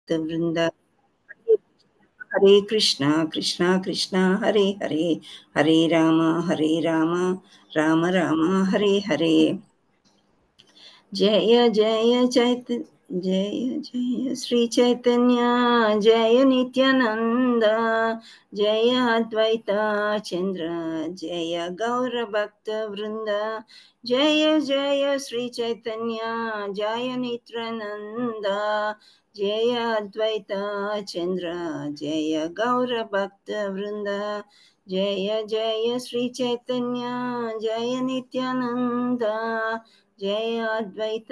Vrinda. Hare Krishna, Krishna Krishna, Hare Hare, Hare Rama, Rama Rama, Hare Hare. Jaya Jaya Chaitanya, Jaya Jaya Sri Chaitanya, Jaya Nityananda, Jaya Advaita Chandra, Jaya Gaura Bhakta Vrinda, Jaya Jaya Sri Chaitanya, Jaya Nityananda, Jaya Advaita Chandra, Jaya Gaura Bhakta Vrinda, Jaya Jaya Sri Chaitanya, Jaya Nityananda, जय अद्वैत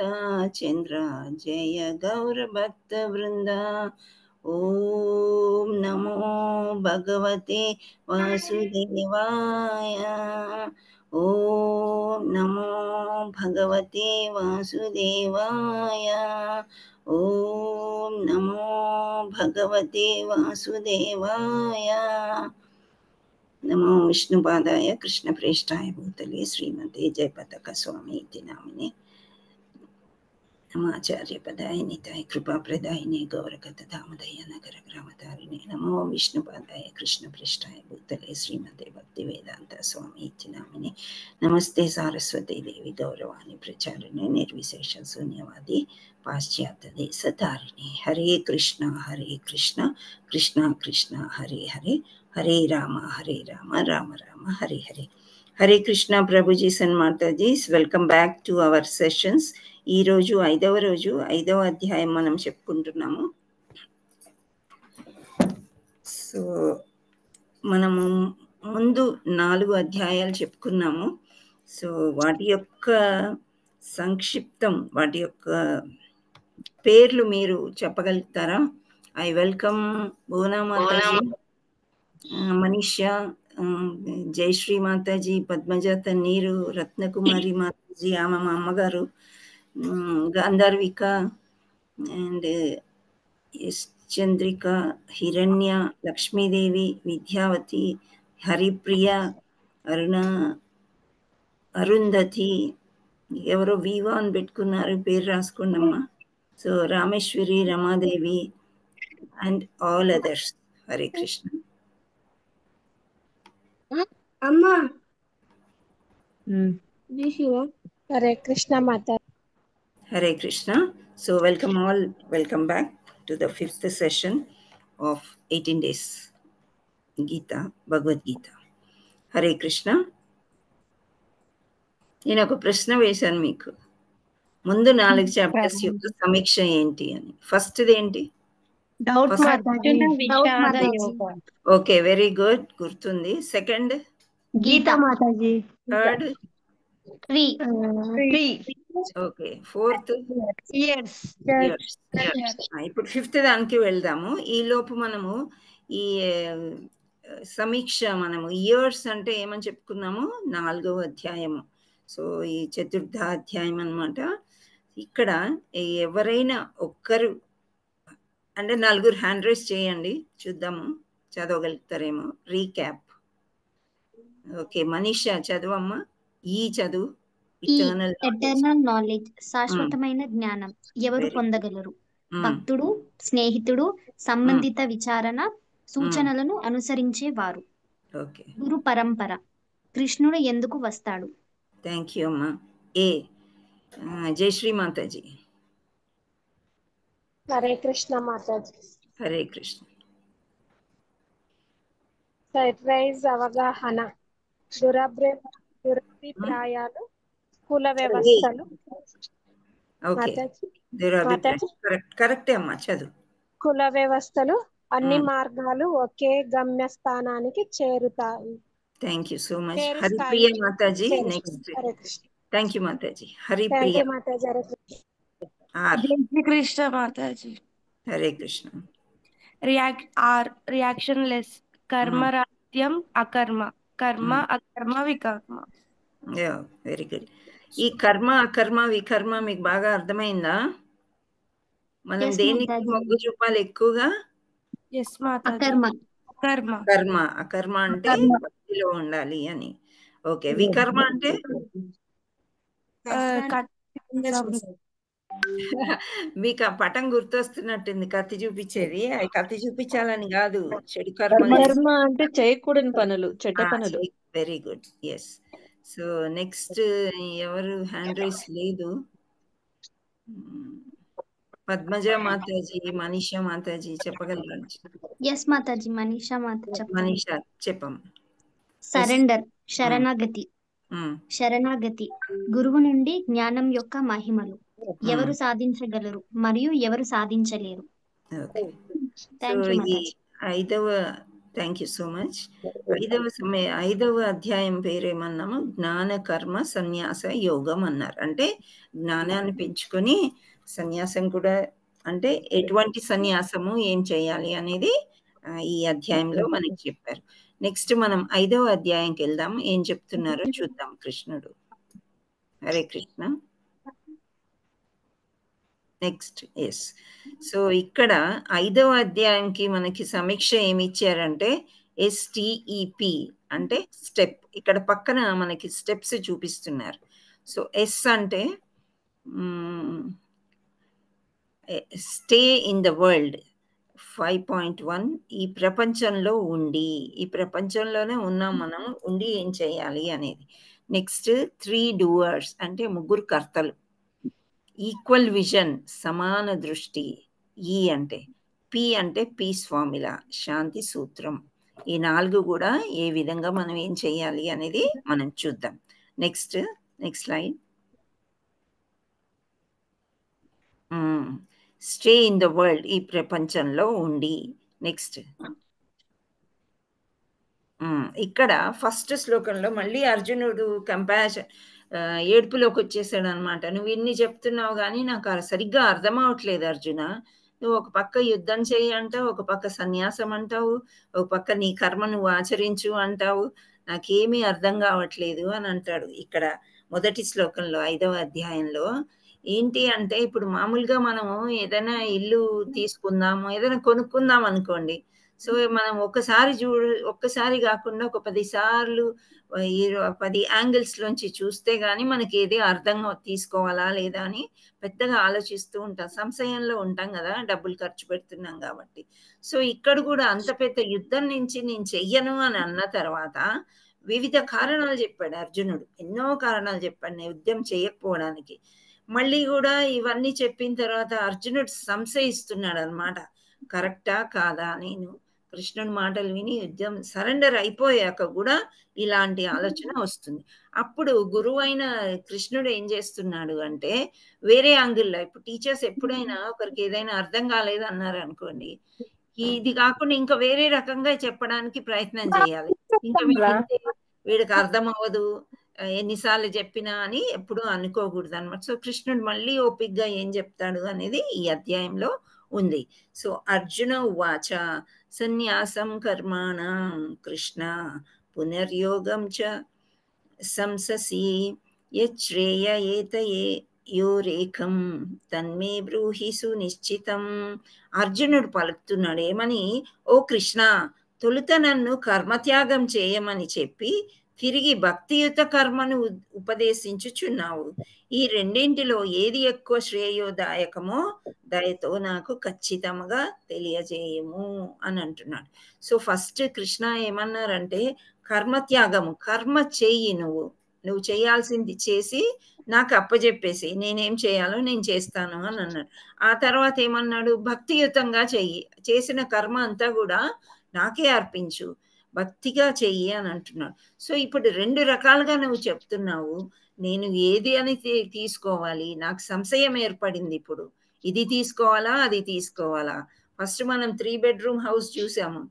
चंद्र जय गौर भक्त वृंदा ओम नमो भगवते वासुदेवाय ओम नमो भगवते वासुदेवाय ओम नमो भगवते वासुदेवाय नमो विष्णुपादाय कृष्णप्रेष्ठाय भूतले श्रीमते जयपताक स्वामी इति नामिने नमाचार्यपदाय निताय कृपाप्रदायिने गौरकथामदय नगरग्रामतारिणे नमो विष्णुपादाय कृष्णप्रेष्ठाय भूतले श्रीमते भक्तिवेदान्त स्वामी इति नामिने नमस्ते सारस्वती देवी गौरवाणी प्रचारिणे निर्विशेष शून्यवादी पाश्चात्यदेशतारिणे हरे कृष्ण कृष्ण कृष्ण हरे हरे हरे राम राम राम हरे हरे हरे कृष्ण ప్రభుజీస్ అండ్ మాతాజీస్ welcome back to our sessions. ఈరోజు 5వ రోజు 5వ అధ్యాయం మనం చెప్పుకుంటున్నాము. సో మనము ముందు 4 అధ్యాయాలు చెప్పుకున్నాము. సో వాటి యొక్క సంక్షిప్తం, వాటి యొక్క పేర్లు మీరు చెప్పగలుగుతారా? ఐ వెల్కమ్ భువనా మాతాజీ, మనీషా, జయశ్రీ మాతాజీ, పద్మజ తన్నీరు, రత్నకుమారి మాతాజీ, ఆమె మా అమ్మగారు, గాంధార్విక అండ్ ఎస్ చంద్రిక, హిరణ్య, లక్ష్మీదేవి, విద్యావతి, హరిప్రియ, అరుణ, అరుంధతి, ఎవరో వివా అని పెట్టుకున్నారు, పేరు రాసుకోండమ్మా. So Rameshwari, Ramadevi and all others. Hare Krishna. అమ్మా హరే కృష్ణ మాత. Hare Krishna. So welcome back to the 5th session of 18 days Gita, Bhagavad Gita. Hare Krishna. నేను ఒక ప్రశ్న వేశాను మీకు. ముందు 4 చాప్టర్స్ యొక్క సమీక్ష ఏంటి అని. ఫస్ట్ది ఏంటి? ఓకే, వెరీ గుడ్, గుర్తుంది. Second Geeta Mataji. Third tree. Okay, fourth years. ఇప్పుడు 5th దానికి వెళ్దాము. ఈ లోపు మనము ఈ సమీక్ష, మనము ఇయర్స్ అంటే ఏమని చెప్పుకున్నాము? 4వ అధ్యాయము. సో ఈ చతుర్థ అధ్యాయం అన్నమాట. ఇక్కడ ఎవరైనా ఒక్కరు అంటే 4 హ్యాండ్ రైజ్ చేయండి, చూద్దాము చదవగలుగుతారేమో. రీక్యాప్. ఓకే, మనీషా చదవమ్మా. ఈ చదువు. ఎటర్నల్ నాలెడ్జ్, శాశ్వతమైన జ్ఞానం ఎవరు పొందగలరు? భక్తుడు, స్నేహితుడు, సంబంధిత విచారణ సూచనలను అనుసరించేవారు. ఓకే, గురు పరంపర, కృష్ణుడు ఎందుకు వస్తాడు? థ్యాంక్ యూ అమ్మా. ఏ జయశ్రీ మాతాజీ. హరే కృష్ణ మాతాజీ. హరే కృష్ణ. సైట్ వైజ్ అవగాహన, దురభిప్రాయాలు, కుల వ్యవస్థలు. ఓకే, కరెక్టే అమ్మా, చదువు. కుల వ్యవస్థలు, అన్ని మార్గాలు ఒకే గమ్యస్థానానికి చేరుతాయి. Thank you so much. Haripriya Mataji next. Thank you Mataji. Haripriya Mataji. Hare Krishna Mataji. Hare Krishna. Reactionless, కర్మరాహిత్యం, అకర్మ, కర్మ అకర్మ వికర్మ. Very good. ఈ కర్మ అకర్మ వికర్మ మీకు బాగా అర్థమైందా? మనం దేనికి మొగ్గు చూపాలి ఎక్కువగా? కర్మ. అకర్మ అంటే భక్తిలో ఉండాలి అని. ఓకే, వికర్మ అంటే మీకు ఆ పటం గుర్తొస్తున్నట్టుంది కత్తి చూపించేది. అది కత్తి చూపించాలని కాదు, చెడు కర్మలు కర్మ అంటే చేయకూడని పనులు, చెడ్డ పనులు. Very good. Yes. So next ఎవరు హ్యాండ్ రైస్ లేదు. పద్మజ మాతాజీ, మనీషా మాతాజీ చెప్పగలరా? ఎస్ మాతాజీ, మనీషా మాత చెప్తాను. మనీషా చెప్పం. సరెండర్, శరణాగతి. శరణాగతి గురువు నుండి జ్ఞానం యొక్క మహిమలు ఎవరు సాధించగలరు మరియు ఎవరు సాధించలేరు. ఓకే. సో థ్యాంక్ యూ ఇది Mataji. Thank you so much. 5వ అధ్యాయం పేరేమన్నాము? జ్ఞాన కర్మ సన్యాస యోగం అన్నారు. అంటే జ్ఞానాన్ని పెంచుకొని సన్యాసం కూడా, అంటే ఎటువంటి సన్యాసము ఏం చేయాలి అనేది ఈ అధ్యాయంలో మనకి చెప్పారు. నెక్స్ట్ మనం 5వ అధ్యాయంకి వెళ్దాం. ఏం చెప్తున్నారో చూద్దాం కృష్ణుడు. Hare Krishna. Next. Yes. So ఇక్కడ 5వ అధ్యాయంకి మనకి సమీక్ష ఏమి ఇచ్చారంటే STEP అంటే స్టెప్. ఇక్కడ పక్కన మనకి స్టెప్స్ చూపిస్తున్నారు. సో S అంటే స్టే ఇన్ ద వరల్డ్. 5.1 ఈ ప్రపంచంలో ఉండి, ఈ ప్రపంచంలోనే ఉన్నాం మనం, ఉండి ఏం చేయాలి అనేది. నెక్స్ట్ 3 డూవర్స్ అంటే 3 కర్తలు. ఈక్వల్ విజన్ సమాన దృష్టి. ఈ అంటే పి అంటే పీస్ ఫార్ములా, శాంతి సూత్రం. ఈ 4 కూడా ఏ విధంగా మనం ఏం చేయాలి అనేది మనం చూద్దాం. Next slide. Stay in the world ఈ ప్రపంచంలో ఉండి. నెక్స్ట్ ఇక్కడ ఫస్ట్ శ్లోకంలో మళ్ళీ అర్జునుడు ఏడుపులోకి వచ్చేసాడు అనమాట. నువ్వు ఇన్ని చెప్తున్నావు కానీ నాకు సరిగ్గా అర్థం అవట్లేదు అర్జున. నువ్వు ఒక పక్క యుద్ధం చేయి అంటావు, ఒక పక్క సన్యాసం అంటావు, ఒక పక్క నీ కర్మ నువ్వు ఆచరించు అంటావు, నాకేమీ అర్థం కావట్లేదు అని అంటాడు. ఇక్కడ మొదటి శ్లోకంలో 5వ అధ్యాయంలో ఏంటి అంటే, ఇప్పుడు మామూలుగా మనము ఏదైనా ఇల్లు తీసుకుందాము, ఏదైనా కొనుక్కుందాం అనుకోండి. సో మనం ఒక్కసారి కాకుండా ఒక 10 సార్లు 10 యాంగిల్స్ లోంచి చూస్తే గానీ మనకి ఏది అర్థం తీసుకోవాలా లేదా అని పెద్దగా ఆలోచిస్తూ ఉంటాం. సంశయంలో ఉంటాం కదా, డబ్బులు ఖర్చు పెడుతున్నాం కాబట్టి. సో ఇక్కడ కూడా అంత పెద్ద యుద్ధం నుంచి నేను చెయ్యను అని అన్న తర్వాత వివిధ కారణాలు చెప్పాడు అర్జునుడు. ఎన్నో కారణాలు చెప్పాడు నేను యుద్ధం చేయకపోవడానికి. మళ్ళీ కూడా ఇవన్నీ చెప్పిన తర్వాత అర్జునుడు సంశయిస్తున్నాడు అనమాట. కరెక్టా కాదా? నేను కృష్ణుడి మాటలు విని యుద్ధం సరెండర్ అయిపోయాక కూడా ఇలాంటి ఆలోచన వస్తుంది. అప్పుడు గురువైన కృష్ణుడు ఏం చేస్తున్నాడు అంటే వేరే యాంగిల్లో, ఇప్పుడు టీచర్స్ ఎప్పుడైనా ఒకరికి ఏదైనా అర్థం కాలేదు అన్నారు అనుకోండి, ఇది కాకుండా ఇంకా వేరే రకంగా చెప్పడానికి ప్రయత్నం చేయాలి. ఇంకా వీడికి అర్థం అవ్వదు, ఎన్నిసార్లు చెప్పినా అని ఎప్పుడు అనుకోకూడదు అనమాట. సో కృష్ణుడు మళ్ళీ ఓపిక్గా ఏం చెప్తాడు అనేది ఈ అధ్యాయంలో ఉంది. సో అర్జున ఉవాచ సన్యాసం కర్మాణం కృష్ణ పునర్యోగం చ సంససి యచ్రేయ ఏతయే యోరేకం తన్మే బ్రూహి సునిశ్చితం. అర్జునుడు పలుకుతున్నాడు ఏమని? ఓ కృష్ణ, తొలుత నన్ను కర్మత్యాగం చేయమని చెప్పి తిరిగి భక్తియుత కర్మను ఉపదేశించుచున్నావు. ఈ రెండింటిలో ఏది ఎక్కువ శ్రేయోదాయకమో దయతో నాకు ఖచ్చితంగా తెలియజేయము అని అంటున్నాడు. సో ఫస్ట్ కృష్ణ ఏమన్నారంటే కర్మత్యాగము, కర్మ చెయ్యి, నువ్వు చేయాల్సింది చేసి నాకు అప్పచెప్పేసి నేనేం చేయాలో నేను చేస్తాను అని అన్నాడు. ఆ తర్వాత ఏమన్నాడు? భక్తియుతంగా చెయ్యి, చేసిన కర్మ అంతా కూడా నాకే అర్పించు, భక్తిగా చెయ్యి అని అంటున్నాడు. సో ఇప్పుడు 2 రకాలుగా నువ్వు చెప్తున్నావు, నేను ఏది అని తీసుకోవాలి? నాకు సంశయం ఏర్పడింది. ఇప్పుడు ఇది తీసుకోవాలా అది తీసుకోవాలా? ఫస్ట్ మనం 3 bedroom హౌస్ చూసాము,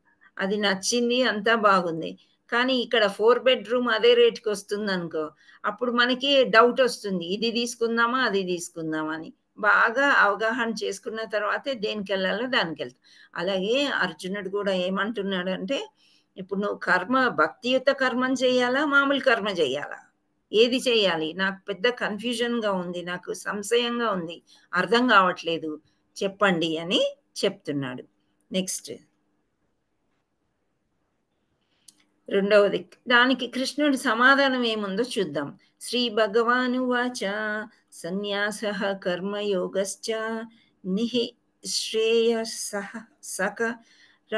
అది నచ్చింది, అంతా బాగుంది. కానీ ఇక్కడ 4 bedroom అదే రేట్కి వస్తుంది అనుకో, అప్పుడు మనకి డౌట్ వస్తుంది, ఇది తీసుకుందామా అది తీసుకుందామా అని. బాగా అవగాహన చేసుకున్న తర్వాతే దేనికి వెళ్ళాలో దానికి వెళ్తాం. అలాగే అర్జునుడు కూడా ఏమంటున్నాడు అంటే, ఇప్పుడు నువ్వు భక్తియుత కర్మం చేయాలా మామూలు కర్మ చేయాలా, ఏది చేయాలి? నాకు పెద్ద కన్ఫ్యూజన్గా ఉంది, నాకు సంశయంగా ఉంది, అర్థం కావట్లేదు, చెప్పండి అని చెప్తున్నాడు. నెక్స్ట్ రెండవది దానికి కృష్ణుడి సమాధానం ఏముందో చూద్దాం. శ్రీ భగవానువాచ సన్యాసః కర్మయోగశ్చ నిహి శ్రేయసః సకరావుద్భౌ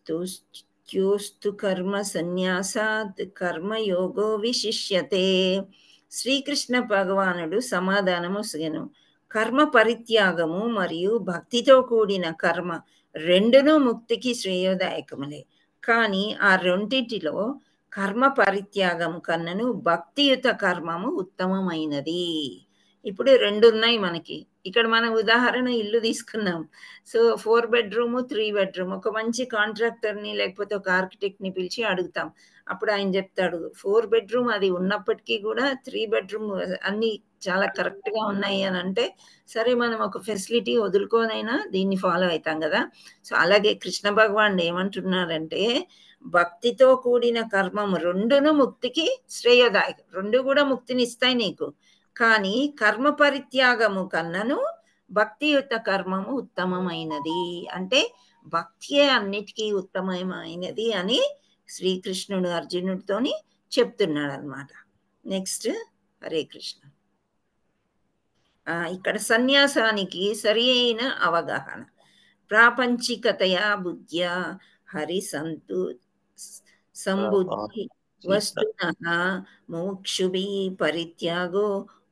తుష్ట్యోస్తు కర్మ సన్యాసాత్ కర్మయోగో విశిష్యతే. శ్రీకృష్ణ భగవానుడు సమాధానము సగను. కర్మ పరిత్యాగము మరియు భక్తితో కూడిన కర్మ రెండును ముక్తికి శ్రేయోదాయకములే. కానీ ఆ రెండింటిలో కర్మ పరిత్యాగము కన్నను భక్తియుత కర్మము ఉత్తమమైనది. ఇప్పుడు రెండు ఉన్నాయి మనకి. ఇక్కడ మన ఉదాహరణ ఇల్లు తీసుకున్నాం. సో 4 bedroom 3 bedroom ఒక మంచి కాంట్రాక్టర్ని లేకపోతే ఒక ఆర్కిటెక్ట్ని పిలిచి అడుగుతాం. అప్పుడు ఆయన చెప్తాడు 4 bedroom అది ఉన్నప్పటికీ కూడా 3 bedroom అన్ని చాలా కరెక్ట్గా ఉన్నాయి అని అంటే, సరే మనం ఒక ఫెసిలిటీ వదులుకోనైనా దీన్ని ఫాలో అవుతాం కదా. సో అలాగే కృష్ణ భగవానుడు ఏమంటున్నారంటే, భక్తితో కూడిన కర్మము రెండును ముక్తికి శ్రేయోదాయకం. రెండు కూడా ముక్తిని ఇస్తాయి నీకు. కానీ కర్మ పరిత్యాగము కన్నను భక్తియుత కర్మము ఉత్తమమైనది. అంటే భక్తియే అన్నిటికీ ఉత్తమమైనది అని శ్రీకృష్ణుడు అర్జునుడితోని చెప్తున్నాడు అనమాట. నెక్స్ట్ హరే కృష్ణ. ఇక్కడ సన్యాసానికి సరి అయిన అవగాహన. ప్రాపంచికతయా బుద్ధ్యా హరి సంతు సంబుద్ధి వస్తునః మోక్షుభి పరిత్యాగో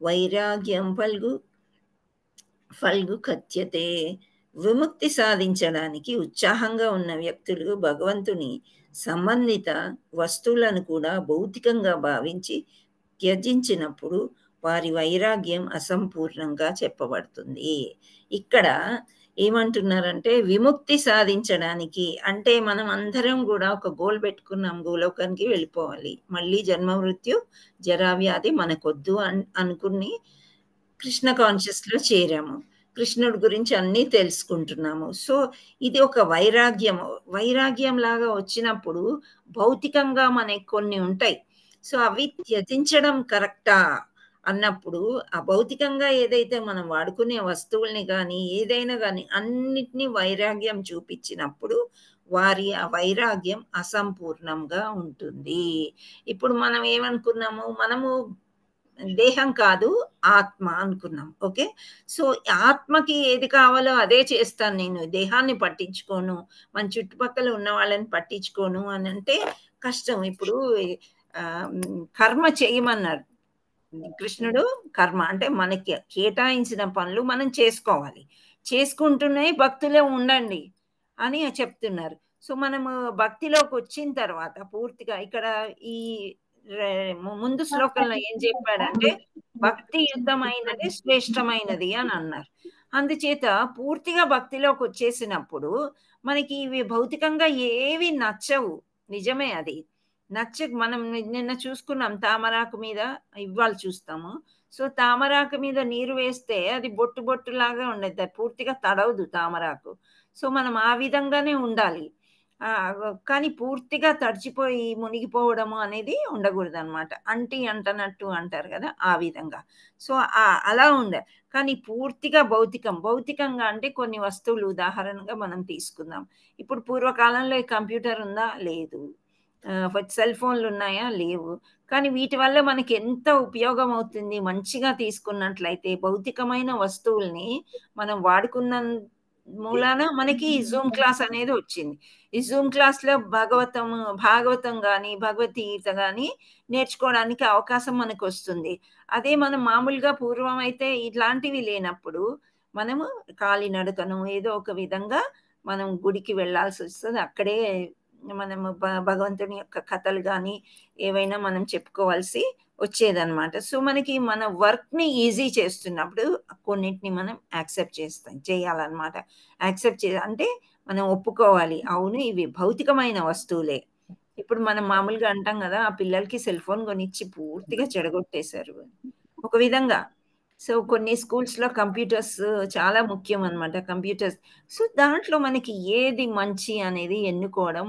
వైరాగ్యం ఫల్గు కథ్యతే. విముక్తి సాధించడానికి ఉత్సాహంగా ఉన్న వ్యక్తులు భగవంతుని సంబంధిత వస్తువులను కూడా భౌతికంగా భావించి త్యజించినప్పుడు వారి వైరాగ్యం అసంపూర్ణంగా చెప్పబడుతుంది. ఇక్కడ ఏమంటున్నారంటే, విముక్తి సాధించడానికి అంటే మనం అందరం కూడా ఒక గోల్ పెట్టుకున్నాం, గోలోకానికి వెళ్ళిపోవాలి, మళ్ళీ జన్మ మృత్యు జరావ్యాధి మనకొద్దు అనుకుని కృష్ణ కాన్షియస్లో చేరాము. కృష్ణుడి గురించి అన్నీ తెలుసుకుంటున్నాము. సో ఇది ఒక వైరాగ్యం లాగా వచ్చినప్పుడు భౌతికంగా మనకి కొన్ని ఉంటాయి. సో అవి త్యజించడం కరెక్టా అన్నప్పుడు ఆ భౌతికంగా ఏదైతే మనం వాడుకునే వస్తువుల్ని కానీ ఏదైనా కానీ అన్నిటినీ వైరాగ్యం చూపించినప్పుడు వారి ఆ వైరాగ్యం అసంపూర్ణంగా ఉంటుంది. ఇప్పుడు మనం ఏమనుకున్నాము, మనము దేహం కాదు ఆత్మ అనుకున్నాం. ఓకే, సో ఆత్మకి ఏది కావాలో అదే చేస్తాను నేను, దేహాన్ని పట్టించుకోను, మన చుట్టుపక్కల ఉన్న వాళ్ళని పట్టించుకోను అని అంటే కష్టం. ఇప్పుడు కర్మ చేయమన్నారు కృష్ణుడు. కర్మ అంటే మనకి కేటాయించిన పనులు మనం చేసుకోవాలి, చేసుకుంటున్నాయి భక్తులే ఉండండి అని చెప్తున్నారు. సో మనము భక్తిలోకి వచ్చిన తర్వాత పూర్తిగా ఇక్కడ ఈ ముందు శ్లోకంలో ఏం చెప్పాడంటే, భక్తి యుద్ధమైనది శ్రేష్టమైనది అని అన్నారు. అందుచేత పూర్తిగా భక్తిలోకి వచ్చేసినప్పుడు మనకి ఇవి భౌతికంగా ఏవి నచ్చవు. నిజమే, అది మనం నిన్న చూసుకున్నాం తామరాకు మీద, ఇవాళ చూస్తాము. సో తామరాకు మీద నీరు వేస్తే అది బొట్టు బొట్టు లాగా ఉండేది, పూర్తిగా తడవదు తామరాకు. సో మనం ఆ విధంగానే ఉండాలి. కానీ పూర్తిగా తడిచిపోయి మునిగిపోవడము అనేది ఉండకూడదు అనమాట. అంటనట్టు అంటారు కదా, ఆ విధంగా. సో అలా ఉండాలి. కానీ పూర్తిగా భౌతికంగా అంటే కొన్ని వస్తువులు ఉదాహరణగా మనం తీసుకుందాం. ఇప్పుడు పూర్వకాలంలో కంప్యూటర్ ఉందా? లేదు. సెల్ ఫోన్లు ఉన్నాయా? లేవు. కానీ వీటి వల్ల మనకి ఎంత ఉపయోగం అవుతుంది మంచిగా తీసుకున్నట్లయితే. భౌతికమైన వస్తువుల్ని మనం వాడుకున్న మూలాన మనకి జూమ్ క్లాస్ అనేది వచ్చింది. ఈ జూమ్ క్లాస్లో భాగవతం కానీ భగవద్గీత కానీ నేర్చుకోవడానికి అవకాశం మనకు వస్తుంది. అదే మనం మామూలుగా పూర్వం అయితే ఇట్లాంటివి లేనప్పుడు మనము కాలినడకను ఏదో ఒక విధంగా మనం గుడికి వెళ్ళాల్సి వస్తుంది. అక్కడే మనము భగవంతుని యొక్క కథలు కానీ ఏవైనా మనం చెప్పుకోవాల్సి వచ్చేదన్నమాట. సో మనకి మన వర్క్ని ఈజీ చేస్తున్నప్పుడు కొన్నిటిని మనం యాక్సెప్ట్ చేయాలన్నమాట. యాక్సెప్ట్ అంటే మనం ఒప్పుకోవాలి, అవును ఇవి భౌతికమైన వస్తువులే. ఇప్పుడు మనం మామూలుగా అంటాం కదా, ఆ పిల్లలకి సెల్ ఫోన్ కొనిచ్చి పూర్తిగా చెడగొట్టేశారు ఒక విధంగా. సో కొన్ని స్కూల్స్లో కంప్యూటర్స్ చాలా ముఖ్యం అనమాట, కంప్యూటర్స్. సో దాంట్లో మనకి ఏది మంచి అనేది ఎన్నుకోవడం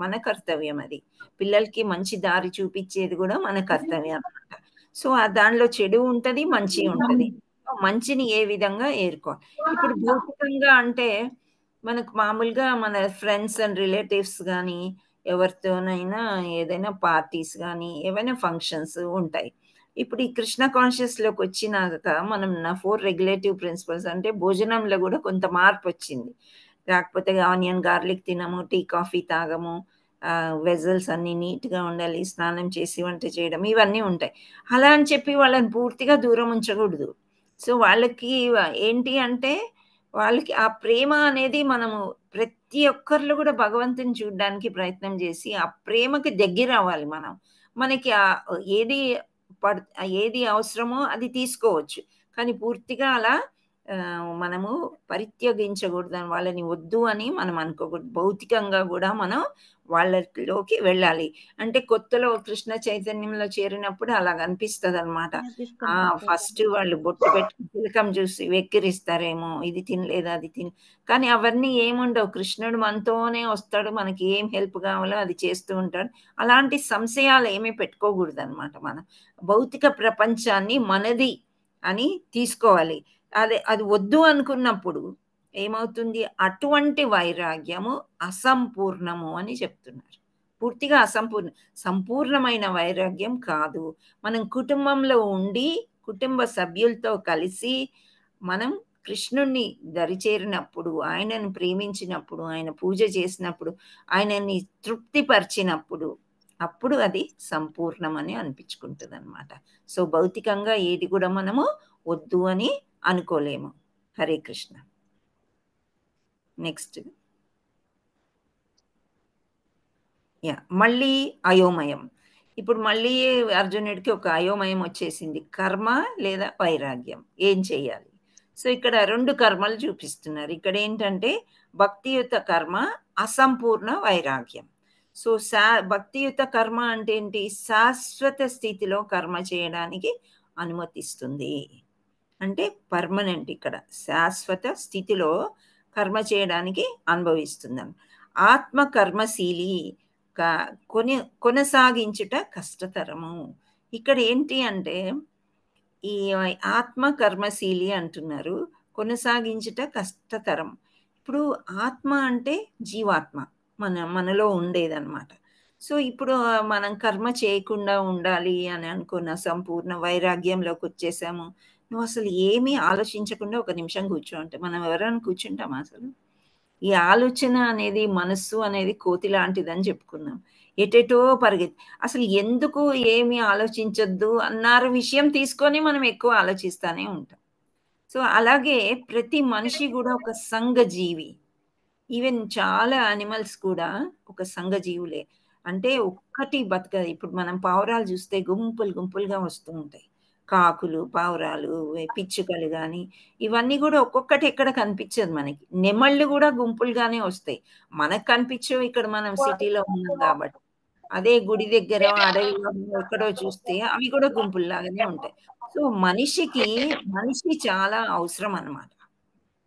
మన కర్తవ్యం. అది పిల్లలకి మంచి దారి చూపించేది కూడా మన కర్తవ్యం అనమాట. సో దానిలో చెడు ఉంటుంది, మంచి ఉంటుంది. మంచిని ఏ విధంగా ఏరుకోవాలి. ఇప్పుడు భౌతికంగా అంటే మనకు మామూలుగా మన ఫ్రెండ్స్ అండ్ రిలేటివ్స్ కానీ ఎవరితోనైనా ఏదైనా పార్టీస్ కానీ ఏవైనా ఫంక్షన్స్ ఉంటాయి. ఇప్పుడు ఈ కృష్ణ కాన్షియస్లోకి వచ్చినాక మనం నా 4 రెగ్యులేటివ్ ప్రిన్సిపల్స్ అంటే భోజనంలో కూడా కొంత మార్పు వచ్చింది. కాకపోతే ఆనియన్ గార్లిక్ తినము, టీ కాఫీ తాగము, వెజల్స్ అన్నీ నీట్గా ఉండాలి, స్నానం చేసి వంట చేయడం ఇవన్నీ ఉంటాయి. అలా అని చెప్పి వాళ్ళని పూర్తిగా దూరం ఉంచకూడదు. సో వాళ్ళకి ఏంటి అంటే వాళ్ళకి ఆ ప్రేమ అనేది మనము ప్రతి ఒక్కరిలో కూడా భగవంతుని చూడడానికి ప్రయత్నం చేసి ఆ ప్రేమకి దగ్గర అవ్వాలి మనం. మనకి ఏది ఏది అవసరమో అది తీసుకోవచ్చు, కానీ పూర్తిగా అలా మనము పరిత్యజించకూడదని, వాళ్ళని వద్దు అని మనం అనుకోకూడదు. భౌతికంగా కూడా మనం వాళ్ళలోకి వెళ్ళాలి. అంటే కొత్తలో కృష్ణ చైతన్యంలో చేరినప్పుడు అలాగ అనిపిస్తుంది అనమాట. ఫస్ట్ వాళ్ళు బొట్టు పెట్టి తిలకం చూసి వెక్కిరిస్తారేమో, ఇది తినలేదు అది తిని, కానీ అవన్నీ ఏముండవు. కృష్ణుడు మనతోనే వస్తాడు, మనకి ఏం హెల్ప్ కావాలో అది చేస్తూ ఉంటాడు. అలాంటి సంశయాలు ఏమీ పెట్టుకోకూడదు అనమాట. మనం భౌతిక ప్రపంచాన్ని మనది అని తీసుకోవాలి. అది వద్దు అనుకున్నప్పుడు ఏమవుతుంది, అటువంటి వైరాగ్యము అసంపూర్ణము అని చెప్తున్నారు. పూర్తిగా సంపూర్ణమైన వైరాగ్యం కాదు. మనం కుటుంబంలో ఉండి కుటుంబ సభ్యులతో కలిసి మనం కృష్ణుణ్ణి దరిచేరినప్పుడు, ఆయనను ప్రేమించినప్పుడు, ఆయన పూజ చేసినప్పుడు, ఆయనని తృప్తిపరిచినప్పుడు అప్పుడు అది సంపూర్ణమని అనిపించుకుంటుంది అనమాట. సో భౌతికంగా ఏది కూడా మనము వద్దు అని అనుకోలేము. హరే కృష్ణ. నెక్స్ట్ మళ్ళీ అయోమయం. ఇప్పుడు మళ్ళీ అర్జునుడికి ఒక అయోమయం వచ్చేసింది. కర్మ లేదా వైరాగ్యం, ఏం చేయాలి? సో ఇక్కడ 2 కర్మలు చూపిస్తున్నారు. ఇక్కడ ఏంటంటే భక్తియుత కర్మ, అసంపూర్ణ వైరాగ్యం. సో భక్తియుత కర్మ అంటే ఏంటి? శాశ్వత స్థితిలో కర్మ చేయడానికి అనుమతిస్తుంది. అంటే పర్మనెంట్, ఇక్కడ శాశ్వత స్థితిలో కర్మ చేయడానికి అనుభవిస్తున్నాం. ఆత్మ కర్మశీలి కొనసాగించుట కష్టతరము. ఇక్కడ ఏంటి అంటే ఈ ఆత్మ కర్మశీలి అంటున్నారు, కొనసాగించుట కష్టతరం. ఇప్పుడు ఆత్మ అంటే జీవాత్మ, మనలో ఉండేదన్నమాట. సో ఇప్పుడు మనం కర్మ చేయకుండా ఉండాలి అని అనుకున్న సంపూర్ణ వైరాగ్యంలోకి వచ్చేసాము. నువ్వు అసలు ఏమీ ఆలోచించకుండా ఒక నిమిషం కూర్చో అంటే మనం ఎవరైనా కూర్చుంటాం? అసలు ఈ ఆలోచన అనేది, మనస్సు అనేది కోతి లాంటిదని చెప్పుకున్నాం. ఎటెటో పరిగెత్తి, అసలు ఎందుకు ఏమి ఆలోచించొద్దు అన్నారు విషయం తీసుకొని మనం ఎక్కువ ఆలోచిస్తూనే ఉంటాం. సో అలాగే ప్రతి మనిషి కూడా ఒక సంఘజీవి. ఈవెన్ చాలా యానిమల్స్ కూడా ఒక సంఘజీవులే. అంటే ఒక్కటి బతకదు. ఇప్పుడు మనం పావురాలు చూస్తే గుంపులు గుంపులుగా వస్తూ ఉంటాయి. కాకులు, పావురాలు, పిచ్చుకలు కానీ ఇవన్నీ కూడా ఒక్కొక్కటి ఎక్కడ కనిపించదు మనకి. నెమళ్ళు కూడా గుంపులుగానే వస్తాయి. మనకు కనిపించవు, ఇక్కడ మనం సిటీలో ఉన్నాం కాబట్టి. అదే గుడి దగ్గర అడవిలో ఎక్కడో చూస్తే అవి కూడా గుంపుల్లాగానే ఉంటాయి. సో మనిషి చాలా అవసరం అన్నమాట.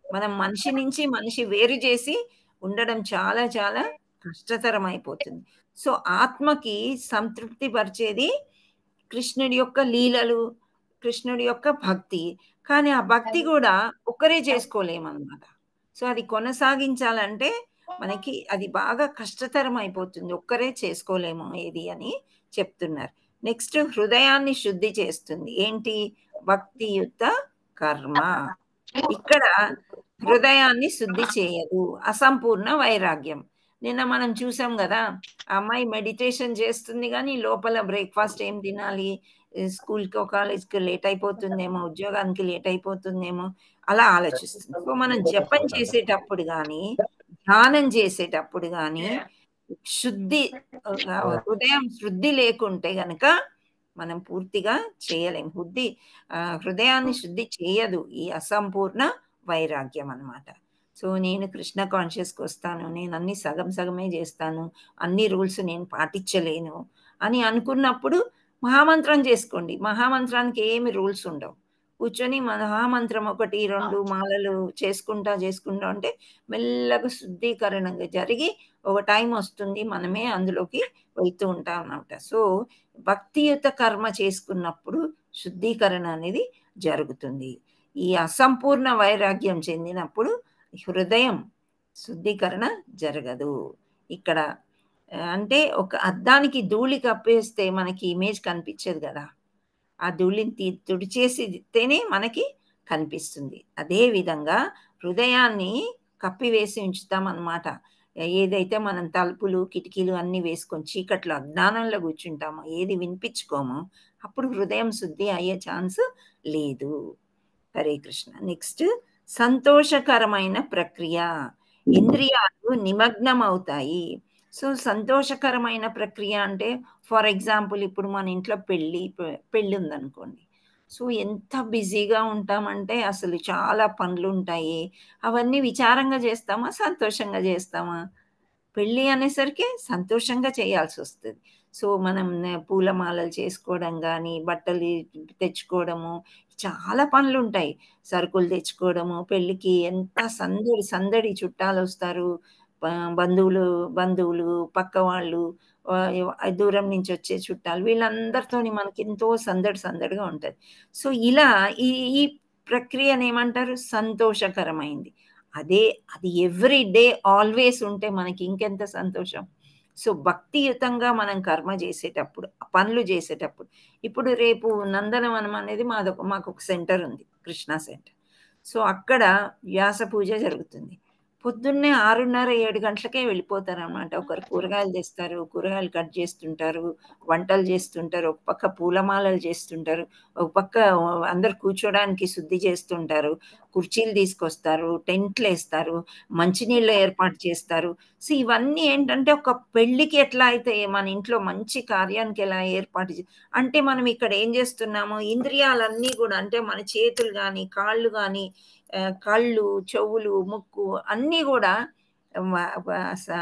మనం మనిషి నుంచి మనిషి వేరు చేసి ఉండడం చాలా చాలా కష్టతరం అయిపోతుంది. సో ఆత్మకి సంతృప్తి పరిచేది కృష్ణుడి యొక్క లీలలు, కృష్ణుడి యొక్క భక్తి. కానీ ఆ భక్తి కూడా ఒక్కరే చేసుకోలేమన్నమాట. సో అది కొనసాగించాలంటే మనకి అది బాగా కష్టతరం అయిపోతుంది, ఒక్కరే చేసుకోలేము ఏది అని చెప్తున్నారు. నెక్స్ట్ హృదయాన్ని శుద్ధి చేస్తుంది. ఏంటి? భక్తియుత కర్మ. ఇక్కడ హృదయాన్ని శుద్ధి చేయదు, అసంపూర్ణ వైరాగ్యం. నిన్న మనం చూసాం కదా, అమ్మాయి మెడిటేషన్ చేస్తుంది కానీ లోపల బ్రేక్ఫాస్ట్ ఏం తినాలి, స్కూల్కి కాలేజ్కి లేట్ అయిపోతుందేమో, ఉద్యోగానికి లేట్ అయిపోతుందేమో అలా ఆలోచిస్తుంది. సో మనం జపం చేసేటప్పుడు కానీ ధ్యానం చేసేటప్పుడు కానీ శుద్ధి, హృదయం శుద్ధి లేకుంటే గనక మనం పూర్తిగా చేయలేం. హృదయాన్ని శుద్ధి చేయదు ఈ అసంపూర్ణ వైరాగ్యం అన్నమాట. సో నేను కృష్ణ కాన్షియస్కి వస్తాను, నేను అన్ని సగం సగమే చేస్తాను, అన్ని రూల్స్ నేను పాటించలేను అని అనుకున్నప్పుడు మహామంత్రం చేసుకోండి. మహామంత్రానికి ఏమి రూల్స్ ఉండవు. కూర్చొని మహామంత్రం 1, 2 మాలలు చేసుకుంటా అంటే మెల్లగా శుద్ధీకరణంగా జరిగి ఒక టైం వస్తుంది, మనమే అందులోకి వెళ్తూ ఉంటాం అన్నమాట. సో భక్తియుత కర్మ చేసుకున్నప్పుడు శుద్ధీకరణ అనేది జరుగుతుంది. ఈ అసంపూర్ణ వైరాగ్యం చెందినప్పుడు హృదయం శుద్ధీకరణ జరగదు. ఇక్కడ అంటే ఒక అద్దానికి ధూళి కప్పేస్తే మనకి ఇమేజ్ కనిపించదు కదా, ఆ ధూళిని తుడిచేసితేనే మనకి కనిపిస్తుంది. అదే విధంగా హృదయాన్ని కప్పివేసి ఉంచుతామన్నమాట. ఏదైతే మనం తలుపులు కిటికీలు అన్నీ వేసుకొని చీకట్లో అజ్ఞానంలో కూర్చుంటామో, ఏది వినిపించుకోమో, అప్పుడు హృదయం శుద్ధి అయ్యే ఛాన్స్ లేదు. హరే కృష్ణ. నెక్స్ట్ సంతోషకరమైన ప్రక్రియ. ఇంద్రియాలు నిమగ్నం అవుతాయి. సో సంతోషకరమైన ప్రక్రియ అంటే ఫర్ ఎగ్జాంపుల్ ఇప్పుడు మన ఇంట్లో పెళ్ళి ఉందనుకోండి. సో ఎంత బిజీగా ఉంటామంటే అసలు చాలా పనులు ఉంటాయి. అవన్నీ విచారంగా చేస్తామా, సంతోషంగా చేస్తామా? పెళ్ళి అనేసరికి సంతోషంగా చేయాల్సి వస్తుంది. సో మనం పూలమాలలు చేసుకోవడం కానీ, బట్టలు తెచ్చుకోవడము, చాలా పనులు ఉంటాయి. సరుకులు తెచ్చుకోవడము, పెళ్ళికి ఎంత సందడి సందడి, చుట్టాలు వస్తారు, బంధువులు బంధువులు పక్క వాళ్ళు, దూరం నుంచి వచ్చే చుట్టాలు, వీళ్ళందరితోని మనకి ఎంతో సందడి సందడిగా ఉంటుంది. సో ఇలా ఈ ఈ ప్రక్రియను ఏమంటారు, సంతోషకరమైంది. అది ఎవ్రీ డే ఆల్వేస్ ఉంటే మనకి ఇంకెంత సంతోషం. సో భక్తియుతంగా మనం కర్మ చేసేటప్పుడు, పనులు చేసేటప్పుడు, ఇప్పుడు రేపు నందనవనం అనేది మాకొక సెంటర్ ఉంది, కృష్ణా సెంటర్. సో అక్కడ వ్యాస పూజ జరుగుతుంది. పొద్దున్నే 6:30, 7 గంటలకే వెళ్ళిపోతారనమాట. ఒకరు కూరగాయలు తెస్తారు, కూరగాయలు కట్ చేస్తుంటారు, వంటలు చేస్తుంటారు, ఒక పక్క పూలమాలలు చేస్తుంటారు, ఒక పక్క అందరు కూర్చోడానికి శుద్ధి చేస్తుంటారు, కుర్చీలు తీసుకొస్తారు, టెంట్లు వేస్తారు, మంచినీళ్ళు ఏర్పాటు చేస్తారు. సో ఇవన్నీ ఏంటంటే ఒక పెళ్ళికి ఎట్లా అయితే మన ఇంట్లో మంచి కార్యానికి ఎలా ఏర్పాటు అంటే మనం ఇక్కడ ఏం చేస్తున్నాము, ఇంద్రియాలన్నీ కూడా అంటే మన చేతులు కానీ కాళ్ళు కానీ, కళ్ళు, చెవులు, ముక్కు అన్నీ కూడా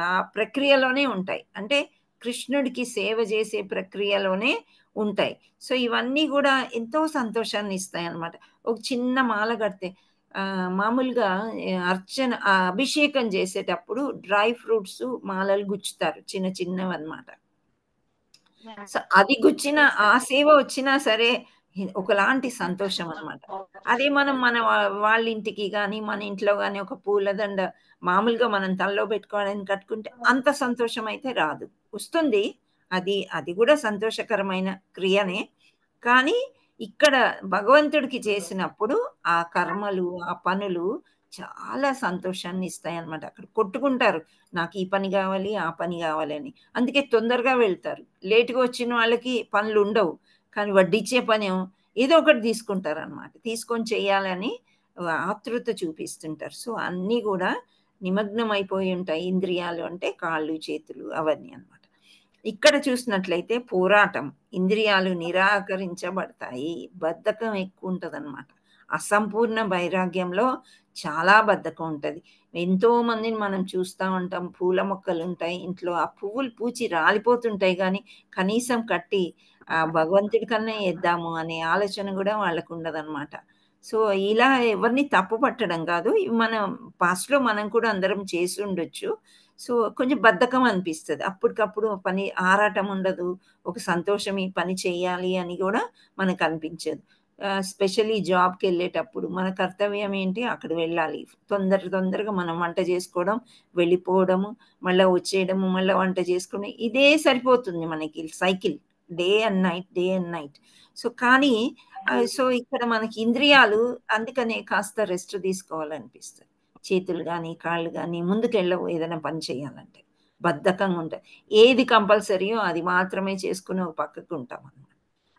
ఆ ప్రక్రియలోనే ఉంటాయి. అంటే కృష్ణుడికి సేవ చేసే ప్రక్రియలోనే ఉంటాయి. సో ఇవన్నీ కూడా ఎంతో సంతోషాన్ని ఇస్తాయి అన్నమాట. ఒక చిన్న మాల కడితే మామూలుగా అభిషేకం చేసేటప్పుడు డ్రై ఫ్రూట్స్ మాలలు గుచ్చుతారు, చిన్న చిన్నవి అన్నమాట. సో అది గుచ్చిన ఆ సేవ వచ్చినా సరే ఒకలాంటి సంతోషం అన్నమాట. అదే మనం మన వాళ్ళ ఇంటికి కానీ, మన ఇంట్లో కానీ ఒక పూలదండ మామూలుగా మనం తలలో పెట్టుకోవడానికి కట్టుకుంటే అంత సంతోషం అయితే రాదు. వస్తుంది, అది కూడా సంతోషకరమైన క్రియనే. కానీ ఇక్కడ భగవంతుడికి చేసినప్పుడు ఆ కర్మలు, ఆ పనులు చాలా సంతోషాన్ని ఇస్తాయన్నమాట. అక్కడ కొట్టుకుంటారు, నాకు ఈ పని కావాలి, ఆ పని కావాలి అని. అందుకే తొందరగా వెళ్తారు. లేట్‌గా వచ్చిన వాళ్ళకి పనులుండవు. కానీ వడ్డిచ్చే పనేమో ఏదో ఒకటి తీసుకుంటారనమాట. తీసుకొని చేయాలని ఆతృత చూపిస్తుంటారు. సో అన్నీ గూడా నిమగ్నమైపోయి ఉంటాయి. ఇంద్రియాలు అంటే కాళ్ళు, చేతులు అవన్నీ అన్నమాట. ఇక్కడ చూసినట్లయితే పోరాటం. ఇంద్రియాలు నిరాకరించబడతాయి. బద్ధకం ఎక్కువుంటదనమాట. అసంపూర్ణ వైరాగ్యంలో చాలా బద్ధకం ఉంటది. ఎంతో మందిని మనం చూస్తా ఉంటాం. పూల మొక్కలుంటాయి ఇంట్లో. ఆ పువ్వులు పూచి రాలిపోతుంటాయి గానీ, కనీసం కట్టి భగవంతుడి కన్నా ఇద్దాము అనే ఆలోచన గూడా వాళ్ళకుండదనమాట. సో ఇలా ఎవరిని తప్పు పట్టడం కాదు. మనం పాస్ట్‌లో మనం కూడా అందరం చేసుండొచ్చు. సో కొంచెం బద్ధకం అనిపిస్తది. అప్పటికప్పుడు పని ఆరాటం ఉండదు. ఒక సంతోషం ఈ పని చేయాలి అని గూడా మనకనిపించదు. స్పెషల్లీ జాబ్‌కెళ్ళేటప్పుడు మన కర్తవ్యం ఏంటి, అక్కడ వెళ్ళాలి. తొందరగా మనం వంట చేసుకోవడం, వెళ్ళిపోవడము, మళ్ళా వచ్చేయడము, మళ్ళా వంట చేసుకొని ఇదే సరిపోతుంది మనకి cycle. Day and night, day and night. So కానీ సో ఇక్కడ మనకి ఇంద్రియాలు అందుకనే కాస్త రెస్ట్ తీసుకోవాలనిపిస్తది. చేతులు గానీ, కాళ్ళు గానీ ముందుకెళ్ళవు ఏదైనా పని చేయాలంటే. బద్ధకంగా ఉంటది. ఏది కంపల్సరీయో అది మాత్రమే చేసుకొని ఒక పక్కకు ఉంటామన్నమాట.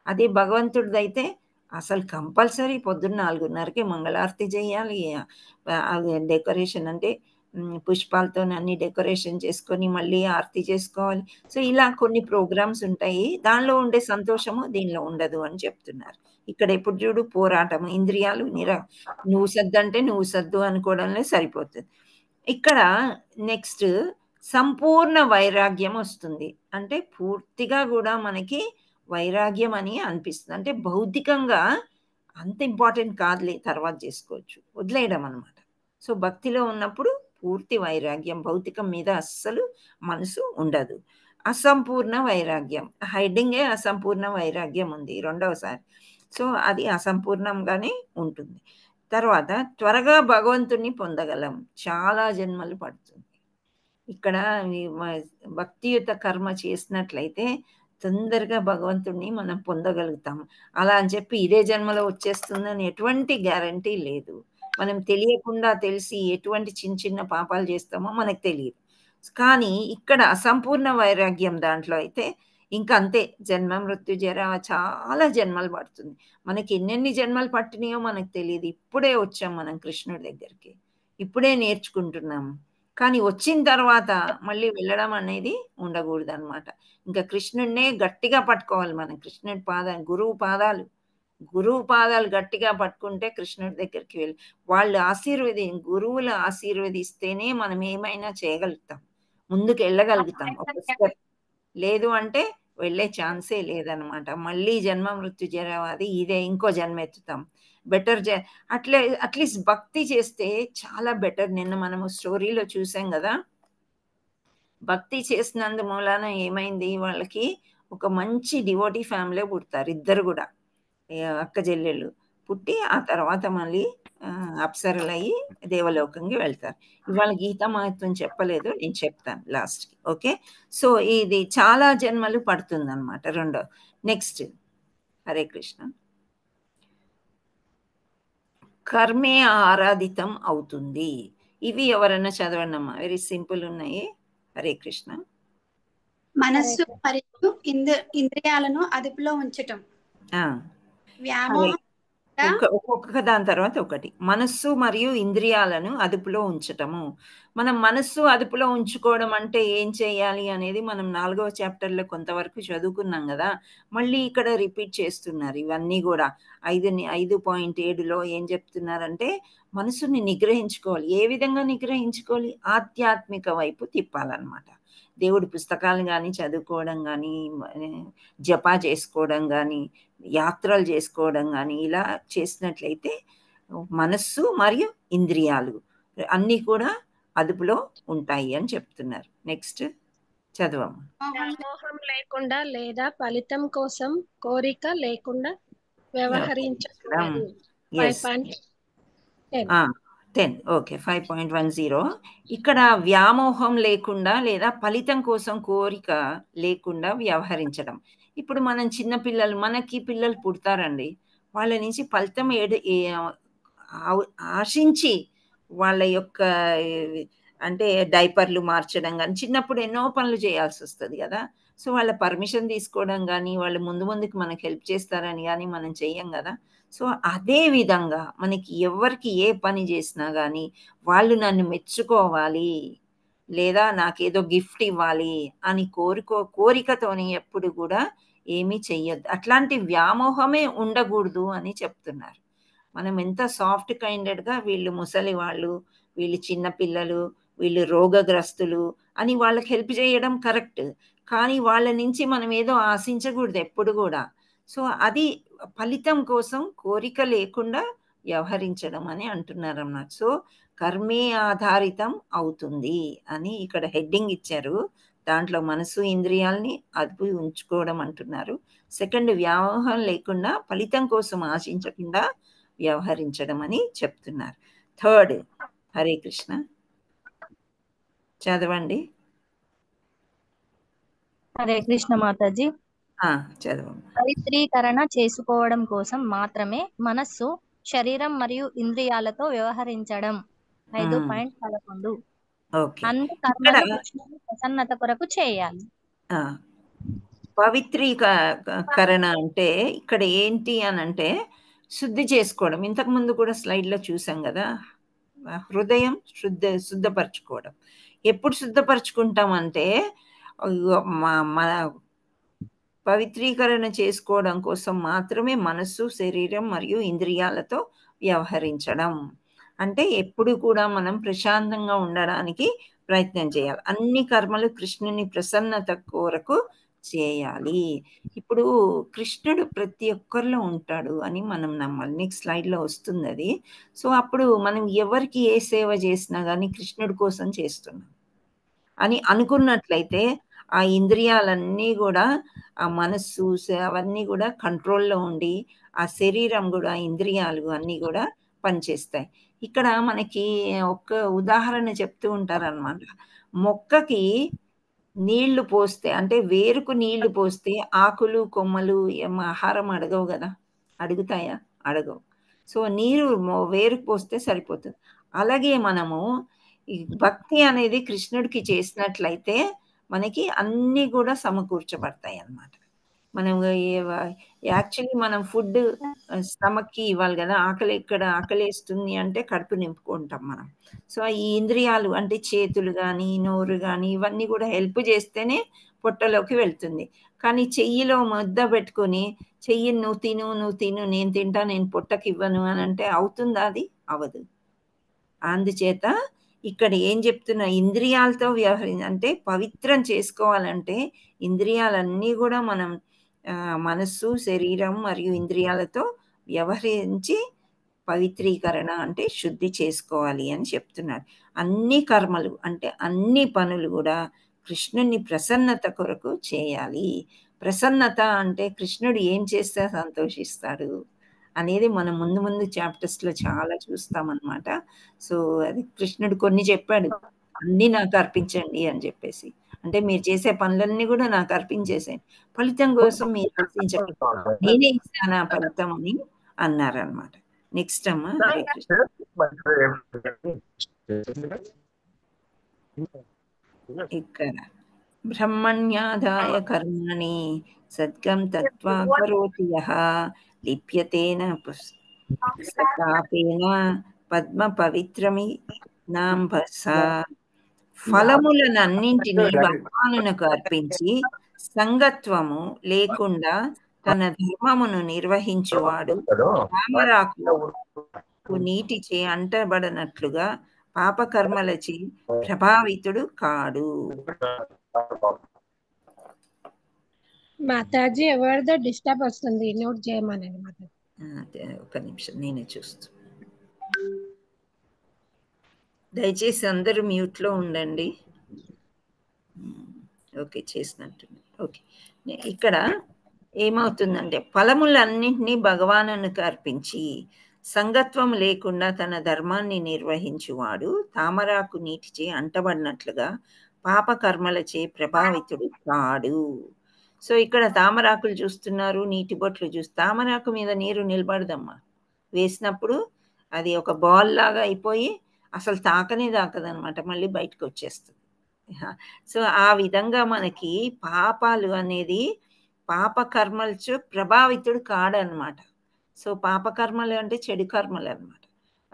అదే భగవంతుడిదైతే అసలు కంపల్సరీ పొద్దున్న 4:30కే మంగళారతి చేయాలి. అది డెకరేషన్ అంటే పుష్పాలతోని అన్ని డెకరేషన్ చేసుకొని మళ్ళీ ఆరతి చేసుకోవాలి. సో ఇలా కొన్ని ప్రోగ్రామ్స్ ఉంటాయి. దానిలో ఉండే సంతోషము దీనిలో ఉండదు అని చెప్తున్నారు. ఇక్కడ ఎప్పుడు చూడు పోరాటం, ఇంద్రియాలు నువ్వు సద్దంటే నువ్వు సద్దు అనుకోవడంలో సరిపోతది. ఇక్కడ నెక్స్ట్ సంపూర్ణ వైరాగ్యం వస్తుంది. అంటే పూర్తిగా గూడా మనకి వైరాగ్యం అని అనిపిస్తుంది. అంటే భౌతికంగా అంత ఇంపార్టెంట్ కాదులే, తర్వాత చేసుకోవచ్చు, వదిలేయడం అన్నమాట. సో భక్తిలో ఉన్నప్పుడు పూర్తి వైరాగ్యం, భౌతికం మీద అస్సలు మనసు ఉండదు. అసంపూర్ణ వైరాగ్యం, హైడింగే అసంపూర్ణ వైరాగ్యం ఉంది రెండవసారి. సో అది అసంపూర్ణంగానే ఉంటుంది. తర్వాత త్వరగా భగవంతుడిని పొందగలం. చాలా జన్మలు పడుతుంది. ఇక్కడ భక్తియుత కర్మ చేసినట్లయితే తొందరగా భగవంతుడిని మనం పొందగలుగుతాము. అలా అని చెప్పి ఇదే జన్మలో వచ్చేస్తుందని ఎటువంటి గ్యారంటీ లేదు. మనం తెలియకుండా తెలిసి ఎటువంటి చిన్న చిన్న పాపాలు చేస్తామో మనకు తెలియదు. కానీ ఇక్కడ అసంపూర్ణ వైరాగ్యం దాంట్లో అయితే ఇంక అంతే, జన్మ మృత్యు జర చాలా జన్మలు పడుతుంది. మనకి ఎన్నెన్ని జన్మలు పట్టినాయో మనకు తెలియదు. ఇప్పుడే వచ్చాం మనం కృష్ణుడి దగ్గరికి, ఇప్పుడే నేర్చుకుంటున్నాము. కానీ వచ్చిన తర్వాత మళ్ళీ వెళ్ళడం అనేది ఉండకూడదనమాట. ఇంకా కృష్ణుడినే గట్టిగా పట్టుకోవాలి మనం. కృష్ణుడి పాదాలు, గురువు పాదాలు గట్టిగా పట్టుకుంటే కృష్ణుడి దగ్గరికి వెళ్ళి వాళ్ళు గురువులు ఆశీర్వదిస్తేనే మనం ఏమైనా చేయగలుగుతాం, ముందుకు వెళ్ళగలుగుతాం ఒక స్టెప్. లేదు అంటే వెళ్ళే ఛాన్సే లేదనమాట. మళ్ళీ జన్మ మృత్యు జరవాది, ఇదే ఇంకో జన్మ ఎత్తుతాం. బెటర్ అట్లీస్ట్ భక్తి చేస్తే చాలా బెటర్. నిన్న మనము స్టోరీలో చూసాం కదా, భక్తి చేసినందు మూలాన ఏమైంది, వాళ్ళకి ఒక మంచి డివోటీ ఫ్యామిలీ పుడతారు, ఇద్దరు కూడా అక్క చెల్లెళ్ళు పుట్టి ఆ తర్వాత మళ్ళీ అప్సరలయ్యి దేవలోకంకి వెళ్తారు. ఇవాళ గీతా మహత్వం చెప్పలేదు, నేను చెప్తాను లాస్ట్కి. ఓకే, సో ఇది చాలా జన్మలు పడుతుంది అనమాట. రెండో నెక్స్ట్, హరే కృష్ణ. కర్మే ఆరాధితం అవుతుంది. ఇవి ఎవరన్నా చదవండి అమ్మా, వెరీ సింపుల్ ఉన్నాయి. హరే కృష్ణ. మనస్సు మరియు ఇంద్రియాలను అదుపులో ఉంచటం. వ్యామోహం ఒక్కొక్క దాని తర్వాత ఒకటి. మనస్సు మరియు ఇంద్రియాలను అదుపులో ఉంచటము. మనం మనస్సు అదుపులో ఉంచుకోవడం అంటే ఏం చేయాలి అనేది మనం 4వ చాప్టర్లో కొంతవరకు చదువుకున్నాం కదా. మళ్ళీ ఇక్కడ రిపీట్ చేస్తున్నారు ఇవన్నీ కూడా. 5.7లో ఏం చెప్తున్నారంటే మనసుని నిగ్రహించుకోవాలి. ఏ విధంగా నిగ్రహించుకోవాలి? ఆధ్యాత్మిక వైపు తిప్పాలన్నమాట. దేవుడి పుస్తకాలు కానీ చదువుకోవడం కానీ, జపా చేసుకోవడం కానీ, యాత్రలు చేసుకోవడం కానీ, ఇలా చేసినట్లయితే మనస్సు మరియు ఇంద్రియాలు అన్నీ కూడా అదుపులో ఉంటాయి అని చెప్తున్నారు. నెక్స్ట్ చదవము. వ్యామోహం లేకుండా లేదా ఫలితం కోసం కోరిక లేకుండా వ్యవహరించకూడదు. 10 ఓకే, 5.10. ఇక్కడ వ్యామోహం లేకుండా లేదా ఫలితం కోసం కోరిక లేకుండా వ్యవహరించడం. ఇప్పుడు మనం చిన్నపిల్లలు, మనకి పిల్లలు పుడతారండి, వాళ్ళ నుంచి ఫలితం ఆశించి వాళ్ళ యొక్క అంటే డైపర్లు మార్చడం కానీ, చిన్నప్పుడు ఎన్నో పనులు చేయాల్సి వస్తుంది కదా. సో వాళ్ళ పర్మిషన్ తీసుకోవడం కానీ, వాళ్ళు ముందుకు మనకు హెల్ప్ చేస్తారని కానీ మనం చెయ్యం కదా. సో అదే విధంగా మనకి ఎవరికి ఏ పని చేసినా కానీ వాళ్ళు నన్ను మెచ్చుకోవాలి లేదా నాకేదో గిఫ్ట్ ఇవ్వాలి అని కోరికతోని ఎప్పుడు కూడా ఏమీ చెయ్యొద్దు. అట్లాంటి వ్యామోహమే ఉండకూడదు అని చెప్తున్నారు. మనం ఎంత సాఫ్ట్ కైండెడ్గా, వీళ్ళు ముసలి వాళ్ళు, వీళ్ళు చిన్నపిల్లలు, వీళ్ళు రోగగ్రస్తులు అని వాళ్ళకి హెల్ప్ చేయడం కరెక్ట్. కానీ వాళ్ళ నుంచి మనం ఏదో ఆశించకూడదు ఎప్పుడు కూడా. సో అది ఫలితం కోసం కోరిక లేకుండా వ్యవహరించడం అని అంటున్నారు అన్నమాట. సో కర్మే ఆధారితం అవుతుంది అని ఇక్కడ హెడ్డింగ్ ఇచ్చారు. దాంట్లో మనసు ఇంద్రియాలని అదుపు ఉంచుకోవడం అంటున్నారు. సెకండ్, వ్యామోహం లేకుండా ఫలితం కోసం ఆశించకుండా వ్యవహరించడం అని చెప్తున్నారు. థర్డ్, హరే కృష్ణ చదవండి. హరే కృష్ణ మాతాజీ. చదవండి. పవిత్రీకరణ చేసుకోవడం కోసం మాత్రమే మనస్సు, శరీరం మరియు ఇంద్రియాలతో వ్యవహరించడం. 5.11. అన్ని కర్మలు కృష్ణుని ప్రసన్నత కొరకు చేయాలి. పవిత్రీకరణ అంటే ఇక్కడ ఏంటి అని అంటే శుద్ధి చేసుకోవడం. ఇంతకు ముందు కూడా స్లైడ్లో చూసాం కదా, హృదయం శుద్ధపరచుకోవడం. ఎప్పుడు శుద్ధపరచుకుంటామంటే మన పవిత్రీకరణ చేసుకోవడం కోసం మాత్రమే మనస్సు, శరీరం మరియు ఇంద్రియాలతో వ్యవహరించడం. అంటే ఎప్పుడు కూడా మనం ప్రశాంతంగా ఉండడానికి ప్రయత్నం చేయాలి. అన్ని కర్మలు కృష్ణుని ప్రసన్నత కొరకు చేయాలి. ఇప్పుడు కృష్ణుడు ప్రతి ఒక్కరిలో ఉంటాడు అని మనం నమ్మాలి. నెక్స్ట్ స్లైడ్లో వస్తుంది అది. సో అప్పుడు మనం ఎవరికి ఏ సేవ చేసినా కానీ కృష్ణుడి కోసం చేస్తున్నాం అని అనుకున్నట్లయితే ఆ ఇంద్రియాలన్నీ కూడా, ఆ మనస్సు అవన్నీ కూడా కంట్రోల్లో ఉండి, ఆ శరీరం కూడా, ఇంద్రియాలు అన్నీ కూడా పనిచేస్తాయి. ఇక్కడ మనకి ఒక ఉదాహరణ చెప్తూ ఉంటారనమాట. మొక్కకి నీళ్లు పోస్తే, అంటే వేరుకు నీళ్లు పోస్తే ఆకులు కొమ్మలు ఆహారం అడగవు కదా, అడుగుతాయా? అడగవు. సో నీరు వేరుకు పోస్తే సరిపోతుంది. అలాగే మనము ఈ భక్తి అనేది కృష్ణుడికి చేసినట్లయితే మనకి అన్నీ కూడా సమకూర్చబడతాయి అన్నమాట. మనం యాక్చువల్లీ మనం ఫుడ్ స్టమక్కి ఇవ్వాలి కదా, ఆకలేస్తుంది అంటే కడుపు నింపుకుంటాం మనం. సో ఈ ఇంద్రియాలు అంటే చేతులు కానీ నోరు కానీ ఇవన్నీ కూడా హెల్ప్ చేస్తేనే పొట్టలోకి వెళ్తుంది. కానీ చెయ్యిలో ముద్ద పెట్టుకొని చెయ్యి నువ్వు తిను నేను తింటా, నేను పొట్టకి ఇవ్వను అని అంటే అవుతుందా? అది అవదు. అందుచేత ఇక్కడ ఏం చెప్తున్నా, ఇంద్రియాలతో అంటే పవిత్రం చేసుకోవాలంటే ఇంద్రియాలన్నీ కూడా మనం మనస్సు, శరీరం మరియు ఇంద్రియాలతో వ్యవహరించి పవిత్రీకరణ అంటే శుద్ధి చేసుకోవాలి అని చెప్తున్నాడు. అన్ని కర్మలు అంటే అన్ని పనులు కూడా కృష్ణుని ప్రసన్నత కొరకు చేయాలి. ప్రసన్నత అంటే కృష్ణుడు ఏం చేస్తే సంతోషిస్తాడు అనేది మనం ముందు చాప్టర్స్లో చాలా చూస్తామన్నమాట. సో అది కృష్ణుడు కొన్ని చెప్పాడు, అన్నీ నాకు అర్పించండి అని చెప్పేసి. అంటే మీరు చేసే పనులన్నీ కూడా నాకు అర్పించేసాయి, ఫలితం కోసం మీరు ఆశించండి, నేనే ఇస్తాను ఆ ఫలితం అని అన్నారనమాట. నెక్స్ట్ అమ్మా. హరే కృష్ణ. ఇక్కడ బ్రహ్మణ్యాదాయ కర్మణి సద్గం తత్వా కరోతి యః లిప్యతేన పుస్తకాపేన పద్మ పవిత్రమి నాంభస. ఫలములనన్నింటినీ భగవానునకు అర్పించి సంగత్వము లేకుండా తన ధర్మమును నిర్వహించువాడు తామరాకు నీటిచే అంటబడనట్లుగా పాపకర్మలచే ప్రభావితుడు కాడు. మాతాజీ ఎవరిదో డిస్టర్బ్ వస్తుంది, నోట్ చేయమనండి మాతాజీ. ఒక నిమిషం నేనే చూస్తూ. దయచేసి అందరూ మ్యూట్లో ఉండండి. ఓకే, చేసినట్టుంది. ఓకే, ఇక్కడ ఏమవుతుందంటే ఫలములన్నింటినీ భగవానునికి అర్పించి సంగత్వం లేకుండా తన ధర్మాన్ని నిర్వహించువాడు తామరాకు నీటిచే అంటబడినట్లుగా పాపకర్మలచే ప్రభావితుడు కాడు. సో ఇక్కడ తామరాకులు చూస్తున్నారు, నీటి బొట్లు తామరాకు మీద నీరు నిలబడదమ్మా. వేసినప్పుడు అది ఒక బాల్ లాగా అయిపోయి అసలు తాకదనమాట, మళ్ళీ బయటకు వచ్చేస్తుంది. సో ఆ విధంగా మనకి పాపాలు అనేది పాపకర్మలచే ప్రభావితుడు కాడనమాట. సో పాపకర్మలు అంటే చెడు కర్మలు అనమాట.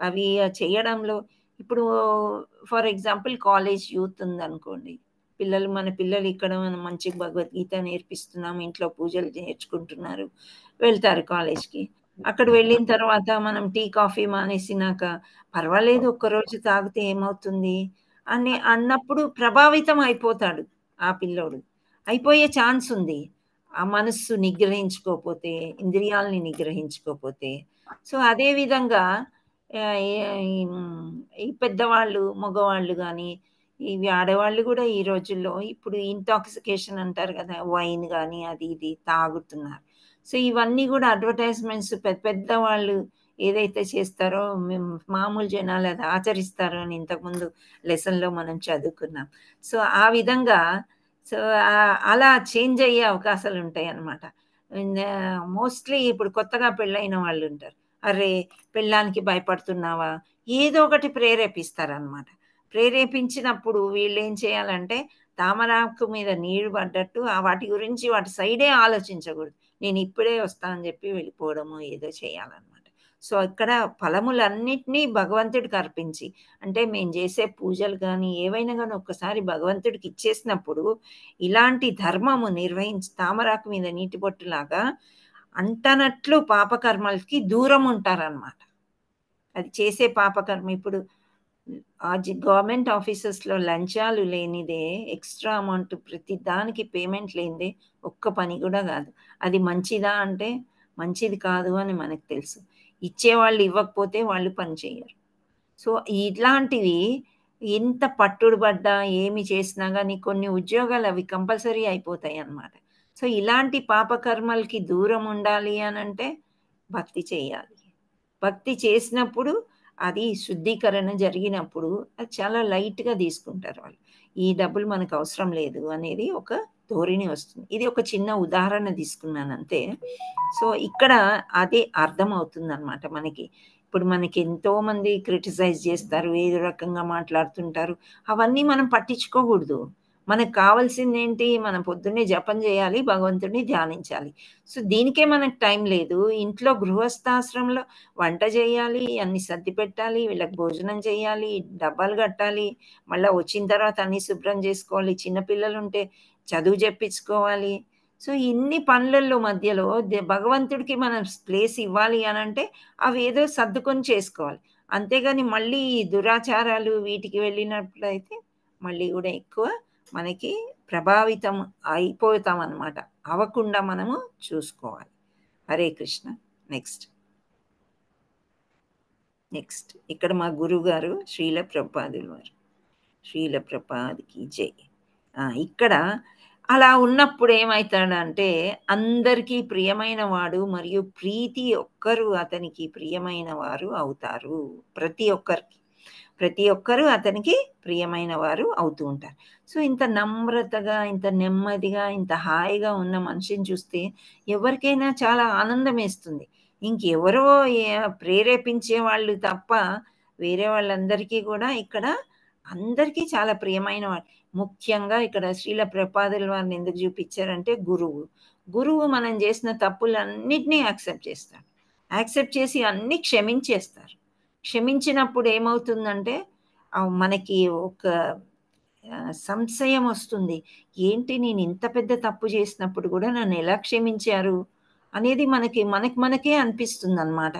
అవి చేయడంలో ఇప్పుడు ఫర్ ఎగ్జాంపుల్ కాలేజ్ యూత్ ఉందనుకోండి, మన పిల్లలు ఇక్కడ మనం మంచి భగవద్గీత నేర్పిస్తున్నాం, ఇంట్లో పూజలు నేర్చుకుంటున్నారు, వెళ్తారు కాలేజ్కి. అక్కడ వెళ్ళిన తర్వాత మనం టీ కాఫీ మానేసినాక పర్వాలేదు ఒక్కరోజు తాగితే ఏమవుతుంది అని అన్నప్పుడు ప్రభావితం అయిపోతాడు ఆ పిల్లోడు. అయిపోయే ఛాన్స్ ఉంది ఆ మనస్సు నిగ్రహించుకోకపోతే, ఇంద్రియాలని నిగ్రహించుకోకపోతే. సో అదేవిధంగా ఈ పెద్దవాళ్ళు మగవాళ్ళు కానీ ఇవి ఆడవాళ్ళు కూడా ఈ రోజుల్లో ఇప్పుడు ఇంటాక్సికేషన్ అంటారు కదా, వైన్ కానీ అది ఇది తాగుతున్నారు. సో ఇవన్నీ కూడా అడ్వర్టైజ్మెంట్స్ పెద్ద వాళ్ళు ఏదైతే చేస్తారో మామూలు జనాలు అది ఆచరిస్తారో అని ఇంతకుముందు లెసన్లో మనం చదువుకున్నాం. సో ఆ విధంగా సో అలా చేంజ్ అయ్యే అవకాశాలు ఉంటాయి అన్నమాట. మోస్ట్లీ ఇప్పుడు కొత్తగా పెళ్ళైన వాళ్ళు ఉంటారు, అరే పెళ్ళానికి భయపడుతున్నావా, ఏదో ఒకటి ప్రేరేపిస్తారనమాట. ప్రేరేపించినప్పుడు వీళ్ళు ఏం చేయాలంటే తామరాకు మీద నీళ్లు పడ్డట్టు వాటి గురించి వాటి సైడే ఆలోచించకూడదు, నేను ఇప్పుడే వస్తా అని చెప్పి వెళ్ళిపోవడము ఏదో చేయాలన్నమాట. సో ఇక్కడ ఫలములన్నిటినీ భగవంతుడికి అర్పించి, అంటే మేము చేసే పూజలు కానీ ఏవైనా కానీ ఒక్కసారి భగవంతుడికి ఇచ్చేసినప్పుడు ఇలాంటి ధర్మము నిర్వహించి తామరాకు మీద నీటి బొట్టులాగా అంటనట్లు పాపకర్మలకి దూరం ఉంటారనమాట. అది చేసే పాపకర్మ. ఇప్పుడు గవర్నమెంట్ ఆఫీసెస్లో లంచాలు లేనిదే, ఎక్స్ట్రా అమౌంట్ ప్రతి దానికి పేమెంట్ లేనిదే ఒక్క పని కూడా కాదు. అది మంచిదా అంటే మంచిది కాదు అని మనకు తెలుసు. ఇచ్చేవాళ్ళు ఇవ్వకపోతే వాళ్ళు పని చేయరు. సో ఇట్లాంటివి ఎంత పట్టుడు పడ్డా ఏమి చేసినా కానీ కొన్ని ఉద్యోగాలు అవి కంపల్సరీ అయిపోతాయి అన్నమాట. సో ఇలాంటి పాపకర్మలకి దూరం ఉండాలి అని అంటే భక్తి చేయాలి. భక్తి చేసినప్పుడు అది శుద్ధీకరణ జరిగినప్పుడు అది చాలా లైట్గా తీసుకుంటారు వాళ్ళు. ఈ డబ్బులు మనకు అవసరం లేదు అనేది ఒక ధోరణి వస్తుంది. ఇది ఒక చిన్న ఉదాహరణ తీసుకున్నాను అంతే. సో ఇక్కడ అదే అర్థం అవుతుంది అనమాట మనకి. ఇప్పుడు మనకి ఎంతోమంది క్రిటిసైజ్ చేస్తారు, ఏదో రకంగా మాట్లాడుతుంటారు. అవన్నీ మనం పట్టించుకోకూడదు. మనకు కావాల్సింది ఏంటి? మనం పొద్దున్నే జపం చేయాలి, భగవంతుడిని ధ్యానించాలి. సో దీనికే మనకు టైం లేదు. ఇంట్లో గృహస్థాశ్రమంలో వంట చేయాలి, అన్ని సర్ది పెట్టాలి, వీళ్ళకి భోజనం చేయాలి, డబ్బాలు కట్టాలి, మళ్ళీ వచ్చిన తర్వాత అన్ని శుభ్రం చేసుకోవాలి, చిన్నపిల్లలు ఉంటే చదువు చెప్పించుకోవాలి. సో ఇన్ని పనులలో మధ్యలో భగవంతుడికి మనం ప్లేస్ ఇవ్వాలి అని అంటే అవి ఏదో సర్దుకొని చేసుకోవాలి. అంతేగాని మళ్ళీ దురాచారాలు వీటికి వెళ్ళినట్లయితే మళ్ళీ కూడా ఎక్కువ మనకి ప్రభావితం అయిపోతాం అన్నమాట. అవ్వకుండా మనము చూసుకోవాలి. హరే కృష్ణ. నెక్స్ట్ ఇక్కడ మా గురువు గారు శ్రీల ప్రభుపాదులు వారు. శ్రీల ప్రభుపాదికి జై. ఇక్కడ అలా ఉన్నప్పుడు ఏమవుతాడంటే అందరికీ ప్రియమైన వాడు మరియు ప్రతి ఒక్కరు అతనికి ప్రియమైన వారు అవుతారు. ప్రతి ఒక్కరు అతనికి ప్రియమైన వారు అవుతూ ఉంటారు. సో ఇంత నమ్రతగా, ఇంత నెమ్మదిగా, ఇంత హాయిగా ఉన్న మనిషిని చూస్తే ఎవరికైనా చాలా ఆనందం వేస్తుంది. ఇంకెవరో ప్రేరేపించే వాళ్ళు తప్ప వేరే వాళ్ళందరికీ కూడా ఇక్కడ అందరికీ చాలా ప్రియమైన వాడు. ముఖ్యంగా ఇక్కడ శ్రీల ప్రభుపాదుల వారిని ఎందుకు చూపించారంటే గురువు మనం చేసిన తప్పులన్నిటినీ యాక్సెప్ట్ చేసి అన్ని క్షమించేస్తారు. క్షమించినప్పుడు ఏమవుతుందంటే మనకి ఒక సంశయం వస్తుంది. ఏంటి నేను ఇంత పెద్ద తప్పు చేసినప్పుడు కూడా నన్ను ఎలా క్షమించారు అనేది మనకే అనిపిస్తుంది అన్నమాట.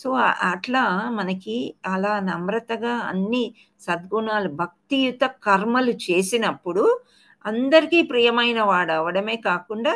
సో అట్లా మనకి అలా నమ్రతగా అన్ని సద్గుణాలు భక్తియుత కర్మలు చేసినప్పుడు అందరికీ ప్రియమైన వాడు అవడమే కాకుండా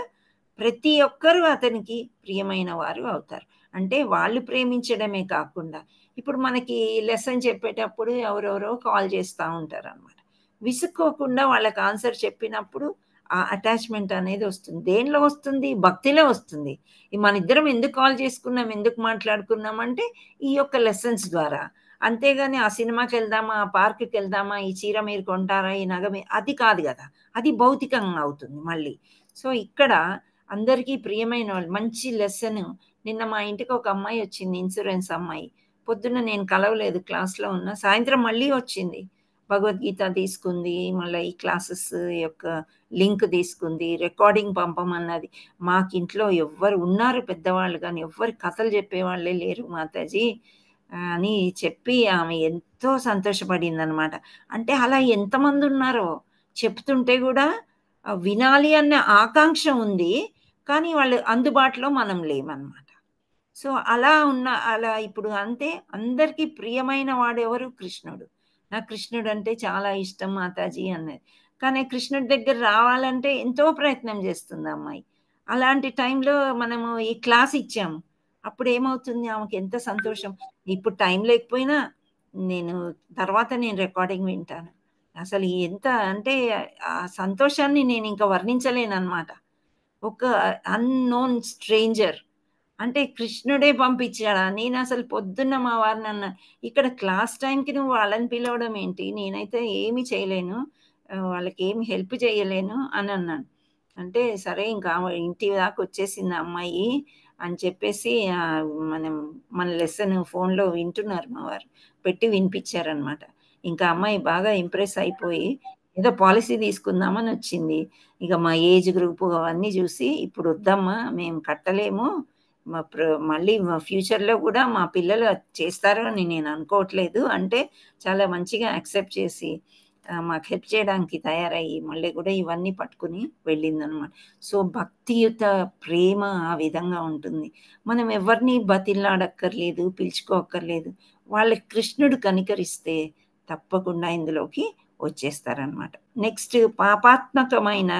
ప్రతి ఒక్కరూ అతనికి ప్రియమైన వారు అవుతారు. అంటే వాళ్ళు ప్రేమించడమే కాకుండా ఇప్పుడు మనకి లెసన్ చెప్పేటప్పుడు ఎవరెవరో కాల్ చేస్తూ ఉంటారు అన్నమాట. విసుక్కోకుండా వాళ్ళకి ఆన్సర్ చెప్పినప్పుడు ఆ అటాచ్మెంట్ అనేది వస్తుంది. దేనిలో వస్తుంది? భక్తిలో వస్తుంది. మన ఇద్దరం ఎందుకు కాల్ చేసుకున్నాం, ఎందుకు మాట్లాడుకున్నాం అంటే ఈ యొక్క లెసన్స్ ద్వారా. అంతేగాని ఆ సినిమాకి వెళ్దామా, ఆ పార్క్కి వెళ్దామా, ఈ చీర మీరు కొంటారా, ఈ నగ అది కాదు కదా, అది భౌతికంగా అవుతుంది మళ్ళీ. సో ఇక్కడ అందరికీ ప్రియమైన వాళ్ళు మంచి లెసన్. నిన్న మా ఇంటికి ఒక అమ్మాయి వచ్చింది, ఇన్సూరెన్స్ అమ్మాయి. పొద్దున్న నేను కలవలేదు, క్లాస్లో ఉన్నా. సాయంత్రం మళ్ళీ వచ్చింది, భగవద్గీత తీసుకుంది, మళ్ళీ ఈ క్లాసెస్ యొక్క లింక్ తీసుకుంది, రికార్డింగ్ పంపమన్నది. మాకింట్లో ఎవ్వరు ఉన్నారు పెద్దవాళ్ళు కానీ ఎవ్వరు కథలు చెప్పేవాళ్ళే లేరు మాతాజీ అని చెప్పి ఆమె ఎంతో సంతోషపడింది అనమాట. అంటే అలా ఎంతమంది ఉన్నారో చెప్తుంటే కూడా వినాలి అన్న ఆకాంక్ష ఉంది, కానీ వాళ్ళు అందుబాటులో మనం లేమన్నమాట. సో అలా ఇప్పుడు అంతే అందరికీ ప్రియమైన వాడెవరు? కృష్ణుడు. నాకు కృష్ణుడు అంటే చాలా ఇష్టం మాతాజీ అన్నది. కానీ కృష్ణుడి దగ్గర రావాలంటే ఎంతో ప్రయత్నం చేస్తుంది అమ్మాయి. అలాంటి టైంలో మనము ఈ క్లాస్ ఇచ్చాము, అప్పుడు ఏమవుతుంది, ఆమెకి ఎంత సంతోషం. ఇప్పుడు టైం లేకపోయినా తర్వాత నేను రికార్డింగ్ వింటాను. అసలు ఎంత అంటే ఆ సంతోషాన్ని నేను ఇంకా వర్ణించలేను అనమాట. ఒక అన్నోన్ స్ట్రేంజర్ అంటే కృష్ణుడే పంపించాడా? నేను అసలు పొద్దున్న మా వారిని అన్నాను, ఇక్కడ క్లాస్ టైంకి నువ్వు వాళ్ళని పిలవడం ఏంటి, నేనైతే ఏమి చేయలేను, వాళ్ళకి ఏమి హెల్ప్ చేయలేను అని అన్నాను. అంటే సరే ఇంకా ఇంటి దాకా వచ్చేసింది అమ్మాయి అని చెప్పేసి మన లెసన్ ఫోన్లో వింటున్నారు, మా వారు పెట్టి వినిపించారనమాట. ఇంకా అమ్మాయి బాగా ఇంప్రెస్ అయిపోయి ఏదో పాలసీ తీసుకుందామని వచ్చింది. ఇక మా ఏజ్ గ్రూప్ అవన్నీ చూసి ఇప్పుడు వద్దమ్మా, మేము కట్టలేము, మళ్ళీ ఫ్యూచర్లో కూడా మా పిల్లలు చేస్తారు అని నేను అనుకోవట్లేదు అంటే చాలా మంచిగా యాక్సెప్ట్ చేసి మాకు హెల్ప్ చేయడానికి తయారయ్యి మళ్ళీ కూడా ఇవన్నీ పట్టుకుని వెళ్ళిందనమాట. సో భక్తియుత ప్రేమ ఆ విధంగా ఉంటుంది. మనం ఎవరిని బతిలాడక్కర్లేదు, పిలుచుకోక్కర్లేదు. వాళ్ళకి కృష్ణుడు కనికరిస్తే తప్పకుండా ఇందులోకి వచ్చేస్తారనమాట. నెక్స్ట్, పాపాత్మకమైన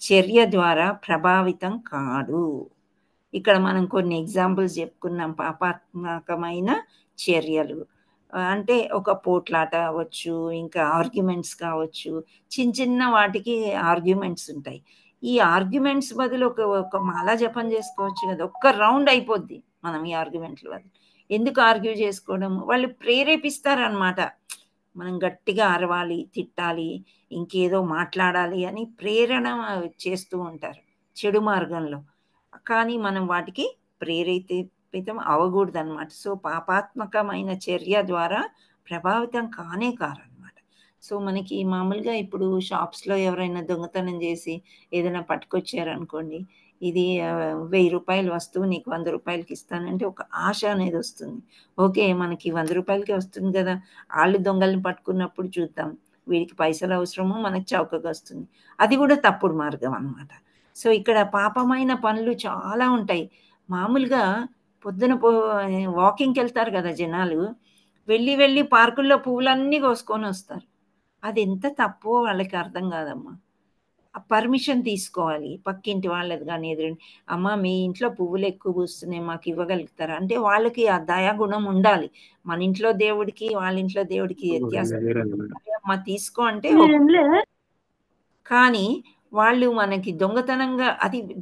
చర్య ద్వారా ప్రభావితం కాడు. ఇక్కడ మనం కొన్ని ఎగ్జాంపుల్స్ చెప్పుకున్నాం. పాపాత్మకమైన చర్యలు అంటే ఒక పోట్లాట అవ్వచ్చు, ఇంకా ఆర్గ్యుమెంట్స్ కావచ్చు. చిన్న వాటికి ఆర్గ్యుమెంట్స్ ఉంటాయి. ఈ ఆర్గ్యుమెంట్స్ బదులు ఒక మాల జపం చేసుకోవచ్చు కదా, ఒక్క రౌండ్ అయిపోద్ది మనం ఈ ఆర్గ్యుమెంట్ల బదులు. ఎందుకు ఆర్గ్యూ చేసుకోవడం? వాళ్ళు ప్రేరేపిస్తారనమాట. మనం గట్టిగా అరవాలి, తిట్టాలి, ఇంకేదో మాట్లాడాలి అని ప్రేరణ చేస్తూ ఉంటారు చెడు మార్గంలో. కానీ మనం వాటికి ప్రేరేపితం అవ్వకూడదనమాట. సో పాపాత్మకమైన చర్య ద్వారా ప్రభావితం కానే కారనమాట. సో మనకి మామూలుగా ఇప్పుడు షాప్స్లో ఎవరైనా దొంగతనం చేసి ఏదైనా పట్టుకొచ్చారనుకోండి, ఇది 1000 రూపాయల వస్తువు నీకు 100 రూపాయలకి ఇస్తానంటే ఒక ఆశ అనేది వస్తుంది. ఓకే, మనకి 100 రూపాయలకే వస్తుంది కదా, వాళ్ళు దొంగల్ని పట్టుకున్నప్పుడు చూద్దాం, వీడికి పైసలు అవసరము, మనకి చౌకగా వస్తుంది. అది కూడా తప్పుడు మార్గం అనమాట. సో ఇక్కడ పాపమైన పనులు చాలా ఉంటాయి. మామూలుగా పొద్దున వాకింగ్కి వెళ్తారు కదా జనాలు, వెళ్ళి పార్కుల్లో పువ్వులన్నీ కోసుకొని వస్తారు. అది ఎంత తప్పో వాళ్ళకి అర్థం కాదమ్మా. పర్మిషన్ తీసుకోవాలి పక్కింటి వాళ్ళది కానీ ఎదురండి, అమ్మ మీ ఇంట్లో పువ్వులు ఎక్కువ పూస్తున్నాయి, మాకు ఇవ్వగలుగుతారా అంటే వాళ్ళకి ఆ దయాగుణం ఉండాలి. మన ఇంట్లో దేవుడికి వాళ్ళ ఇంట్లో దేవుడికి వ్యత్యాసం. అమ్మ తీసుకో అంటే కానీ వాళ్ళు మనకి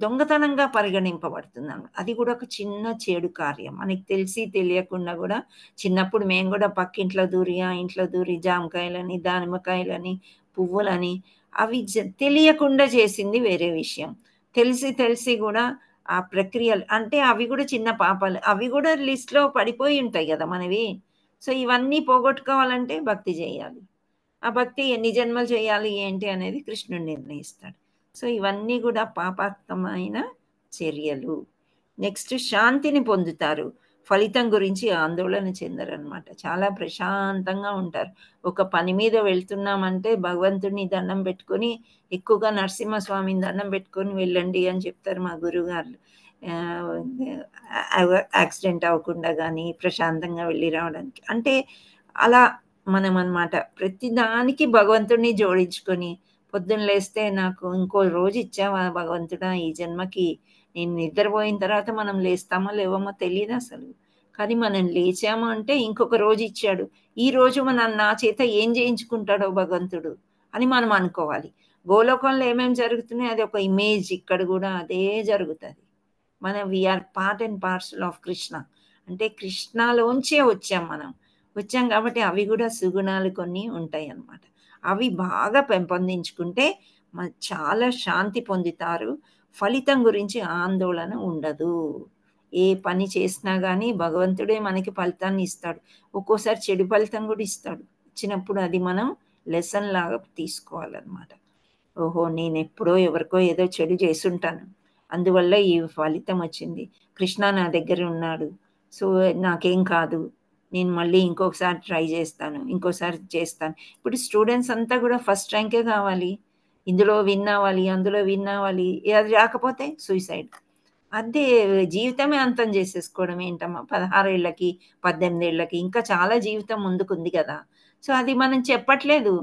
దొంగతనంగా పరిగణింపబడుతున్నాను. అది కూడా ఒక చిన్న చెడు కార్యం. మనకి తెలిసి తెలియకుండా కూడా చిన్నప్పుడు మేము కూడా పక్కింట్లో దూరి ఆ ఇంట్లో దూరి జామకాయలని, దానిమ్మకాయలని, పువ్వులని అవి తెలియకుండా చేసింది వేరే విషయం. తెలిసి కూడా ఆ ప్రక్రియలు అంటే అవి కూడా చిన్న పాపాలు, అవి కూడా లిస్ట్లో పడిపోయి ఉంటాయి కదా మనవి. సో ఇవన్నీ పోగొట్టుకోవాలంటే భక్తి చేయాలి. ఆ భక్తి ఎన్ని జన్మలు చేయాలి ఏంటి అనేది కృష్ణుడు నిర్ణయిస్తాడు. సో ఇవన్నీ కూడా పాపాత్మకమైన చర్యలు. నెక్స్ట్ శాంతిని పొందుతారు, ఫలితం గురించి ఆందోళన చెందరనమాట. చాలా ప్రశాంతంగా ఉంటారు. ఒక పని మీద వెళ్తున్నామంటే భగవంతుడిని దండం పెట్టుకొని, ఎక్కువగా నరసింహస్వామిని దండం పెట్టుకొని వెళ్ళండి అని చెప్తారు మా గురువుగారు. యాక్సిడెంట్ అవ్వకుండా కానీ ప్రశాంతంగా వెళ్ళి రావడానికి. అంటే అలా మనం అన్నమాట ప్రతిదానికి భగవంతుడిని జోడించుకొని పొద్దున్న లేస్తే నాకు ఇంకో రోజు ఇచ్చావా భగవంతుడా ఈ జన్మకి, నేను నిద్రపోయిన తర్వాత మనం లేస్తామో లేవమో తెలియదు అసలు, కానీ మనం లేచామో అంటే ఇంకొక రోజు ఇచ్చాడు, ఈ రోజు నా చేత ఏం చేయించుకుంటాడో భగవంతుడు అని మనం అనుకోవాలి. గోలోకంలో ఏమేమి జరుగుతున్నాయి అది ఒక ఇమేజ్, ఇక్కడ కూడా అదే జరుగుతుంది. మనం we are part and parcel of Krishna. అంటే కృష్ణలోంచే వచ్చాం కాబట్టి అవి కూడా సుగుణాలు కొన్ని ఉంటాయి అన్నమాట. అవి బాగా పెంపొందించుకుంటే చాలా శాంతి పొందుతారు. ఫలితం గురించి ఆందోళన ఉండదు. ఏ పని చేసినా కానీ భగవంతుడే మనకి ఫలితాన్ని ఇస్తాడు. ఒక్కోసారి చెడు ఫలితం కూడా ఇస్తాడు. ఇచ్చినప్పుడు అది మనం లెసన్ లాగా తీసుకోవాలన్నమాట. ఓహో, నేను ఎప్పుడో ఎవరికో ఏదో చెడు చేసుంటాను, అందువల్ల ఈ ఫలితం వచ్చింది, కృష్ణ నా దగ్గర ఉన్నాడు, సో నాకేం కాదు, నేను మళ్ళీ ఇంకొకసారి ట్రై చేస్తాను, ఇంకోసారి చేస్తాను. ఇప్పుడు స్టూడెంట్స్ అంతా కూడా ఫస్ట్ ర్యాంకే కావాలి, ఇందులో విన్ అవ్వాలి, అందులో విన్ అవ్వాలి, అది రాకపోతే సూసైడ్. అదే జీవితమే అంతం చేసేసుకోవడం ఏంటమ్మా, 16 ఏళ్ళకి 18 ఏళ్ళకి ఇంకా చాలా జీవితం ముందుకుంది కదా. సో అది మనం చెప్పట్లేదు.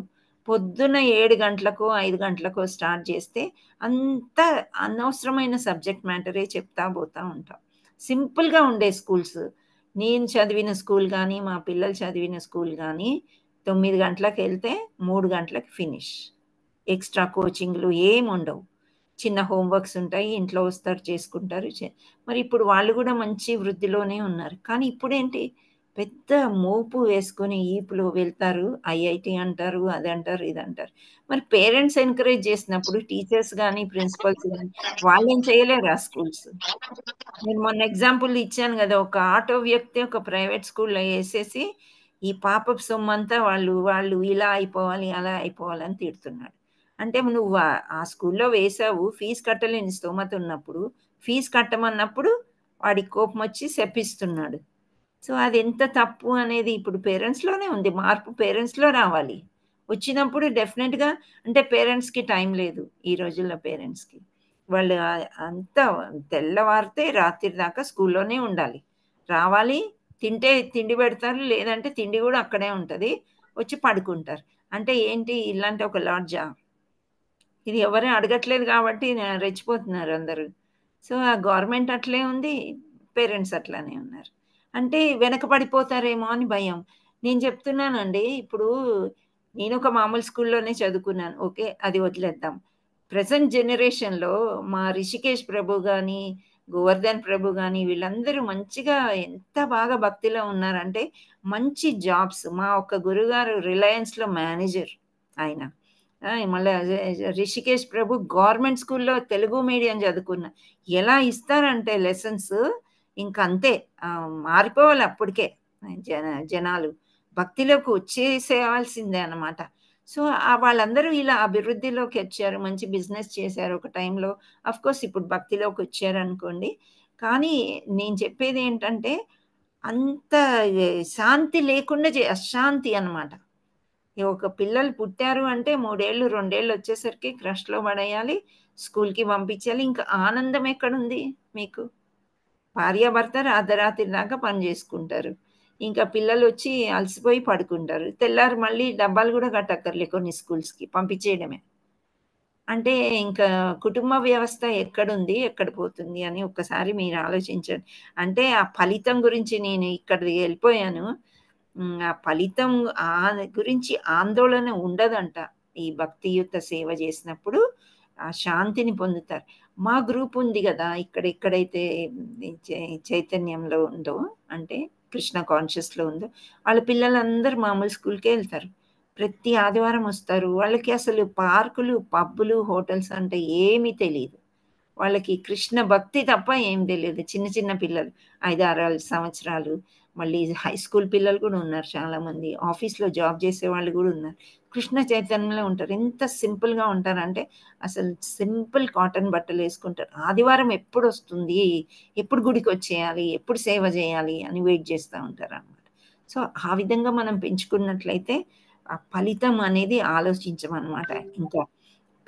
పొద్దున్న 7 గంటలకో 5 గంటలకో స్టార్ట్ చేస్తే అంత అనవసరమైన సబ్జెక్ట్ మ్యాటరే చెప్తా పోతా ఉంటాం. సింపుల్గా ఉండే స్కూల్స్, నేను చదివిన స్కూల్ కానీ మా పిల్లలు చదివిన స్కూల్ కానీ 9 గంటలకు వెళ్తే 3 గంటలకు ఫినిష్. ఎక్స్ట్రా కోచింగ్లు ఏమి ఉండవు, చిన్న హోంవర్క్స్ ఉంటాయి, ఇంట్లో వస్తారు చేసుకుంటారు. మరి ఇప్పుడు వాళ్ళు కూడా మంచి వృద్ధిలోనే ఉన్నారు. కానీ ఇప్పుడేంటి, పెద్ద మోపు వేసుకొని ఈపులో వెళ్తారు, ఐఐటి అంటారు, అది అంటారు, ఇది అంటారు. మరి పేరెంట్స్ ఎంకరేజ్ చేసినప్పుడు టీచర్స్ కానీ ప్రిన్సిపల్స్ కానీ వాళ్ళేం చేయలేరు ఆ స్కూల్స్. నేను మొన్న ఎగ్జాంపుల్ ఇచ్చాను కదా, ఒక ఆటో వ్యక్తి ఒక ప్రైవేట్ స్కూల్లో వేసేసి ఈ పాపప్ సొమ్మంతా వాళ్ళు ఇలా అయిపోవాలి అలా అయిపోవాలని తిడుతున్నాడు. అంటే నువ్వు ఆ స్కూల్లో వేసావు, ఫీజు కట్టలేని స్తోమత ఉన్నప్పుడు ఫీజు కట్టమన్నప్పుడు వాడికి కోపం వచ్చి శపిస్తున్నాడు. సో అది ఎంత తప్పు అనేది ఇప్పుడు పేరెంట్స్లోనే ఉంది. మార్పు పేరెంట్స్లో రావాలి. వచ్చినప్పుడు డెఫినెట్గా, అంటే పేరెంట్స్కి టైం లేదు ఈ రోజుల్లో. పేరెంట్స్కి వాళ్ళు అంతా తెల్లవారితే రాత్రి దాకా స్కూల్లోనే ఉండాలి, రావాలి, తింటే తిండి పెడతారు, లేదంటే తిండి కూడా అక్కడే ఉంటుంది, వచ్చి పడుకుంటారు. అంటే ఏంటి, ఇలాంటి ఒక లాడ్జా? ఇది ఎవరు అడగట్లేదు కాబట్టి రెచ్చిపోతున్నారు అందరూ. సో ఆ గవర్నమెంట్ అట్లే ఉంది, పేరెంట్స్ అట్లానే ఉన్నారు. అంటే వెనకబడిపోతారేమో అని భయం. నేను చెప్తున్నానండి, ఇప్పుడు నేను ఒక మామూలు స్కూల్లోనే చదువుకున్నాను, ఓకే అది వదిలేద్దాం. ప్రజెంట్ జనరేషన్లో మా రిషికేష్ ప్రభు కానీ గోవర్ధన్ ప్రభు కానీ వీళ్ళందరూ మంచిగా ఎంత బాగా భక్తిలో ఉన్నారంటే మంచి జాబ్స్. మా ఒక్క గురుగారు రిలయన్స్లో మేనేజర్ ఆయన. మళ్ళీ రిషికేష్ ప్రభు గవర్నమెంట్ స్కూల్లో తెలుగు మీడియం చదువుకున్న. ఎలా ఇస్తారంటే లెసన్స్ ఇంకా అంతే మారిపోవాలి అప్పటికే జనాలు భక్తిలోకి వచ్చేసేవాల్సిందే అన్నమాట. సో వాళ్ళందరూ ఇలా అభివృద్ధిలోకి వచ్చారు, మంచి బిజినెస్ చేశారు ఒక టైంలో. కోర్స్ ఇప్పుడు భక్తిలోకి వచ్చారు అనుకోండి. కానీ నేను చెప్పేది ఏంటంటే అంత శాంతి లేకుండా అశాంతి అన్నమాట. ఒక పిల్లలు పుట్టారు అంటే 3 ఏళ్ళు 2 ఏళ్ళు వచ్చేసరికి క్రష్లో పడేయాలి, స్కూల్కి పంపించాలి. ఇంకా ఆనందం ఎక్కడుంది మీకు? భార్యాభర్త అర్ధరాత్రి దాకా పని చేసుకుంటారు, ఇంకా పిల్లలు వచ్చి అలసిపోయి పడుకుంటారు, తెల్లారు మళ్ళీ డబ్బాలు కూడా కట్టక్కర్లే, కొన్ని స్కూల్స్కి పంపించేయడమే. అంటే ఇంకా కుటుంబ వ్యవస్థ ఎక్కడుంది, ఎక్కడ పోతుంది అని ఒక్కసారి మీరు ఆలోచించండి. అంటే ఆ ఫలితం గురించి నేను ఇక్కడికి వెళ్ళిపోయాను. ఆ ఫలితం గురించి ఆందోళన ఉండదంట. ఈ భక్తియుత సేవ చేసినప్పుడు ఆ శాంతిని పొందుతారు. మా గ్రూప్ ఉంది కదా ఎక్కడైతే చైతన్యంలో ఉందో, అంటే కృష్ణ కాన్షియస్లో ఉందో, వాళ్ళ పిల్లలందరూ మామూలు స్కూల్కే వెళ్తారు, ప్రతి ఆదివారం వస్తారు. వాళ్ళకి అసలు పార్కులు, పబ్బులు, హోటల్స్ అంటే ఏమీ తెలియదు. వాళ్ళకి కృష్ణ భక్తి తప్ప ఏం తెలియదు. చిన్న చిన్న పిల్లలు 5-6 సంవత్సరాలు, మళ్ళీ హై స్కూల్ పిల్లలు కూడా ఉన్నారు చాలామంది, ఆఫీస్లో జాబ్ చేసే వాళ్ళు కూడా ఉన్నారు, కృష్ణ చైతన్యంలో ఉంటారు. ఎంత సింపుల్గా ఉంటారంటే అసలు సింపుల్ కాటన్ బట్టలు వేసుకుంటారు. ఆదివారం ఎప్పుడు వస్తుంది, ఎప్పుడు గుడికి వచ్చేయాలి, ఎప్పుడు సేవ చేయాలి అని వెయిట్ చేస్తూ ఉంటారు అన్నమాట. సో ఆ విధంగా మనం పెంచుకున్నట్లయితే ఆ ఫలితం అనేది ఆలోచించమన్నమాట. ఇంకా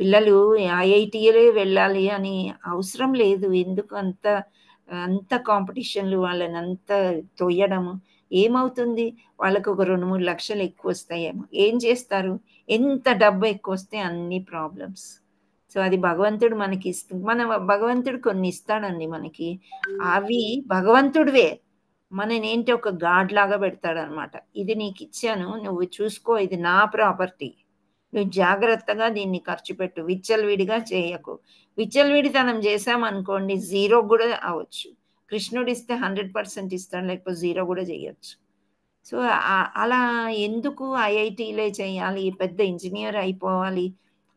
పిల్లలు ఐఐటీలే వెళ్ళాలి అని అవసరం లేదు. ఎందుకు అంత కాంపిటీషన్లు, వాళ్ళని అంత తొయ్యడము? ఏమవుతుంది? వాళ్ళకు ఒక 2-3 లక్షలు ఎక్కువ వస్తాయేమో, ఏం చేస్తారు? ఎంత డబ్బు ఎక్కువ వస్తే అన్ని ప్రాబ్లమ్స్. సో అది భగవంతుడు మనకి భగవంతుడు కొన్ని ఇస్తాడండి మనకి, అవి భగవంతుడివే, మననేంటి ఒక గాడ్ లాగా పెడతాడనమాట. ఇది నీకు ఇచ్చాను, నువ్వు చూసుకో, ఇది నా ప్రాపర్టీ, నువ్వు జాగ్రత్తగా దీన్ని ఖర్చు పెట్టు, విచ్చలవిడిగా చేయకు. విచ్చలవిడితనం చేసామనుకోండి 0 కూడా అవ్వచ్చు. కృష్ణుడు ఇస్తే 100% ఇస్తాడు, లేకపోతే 0 కూడా చేయొచ్చు. సో అలా ఎందుకు ఐఐటీలే చేయాలి, పెద్ద ఇంజనీర్ అయిపోవాలి,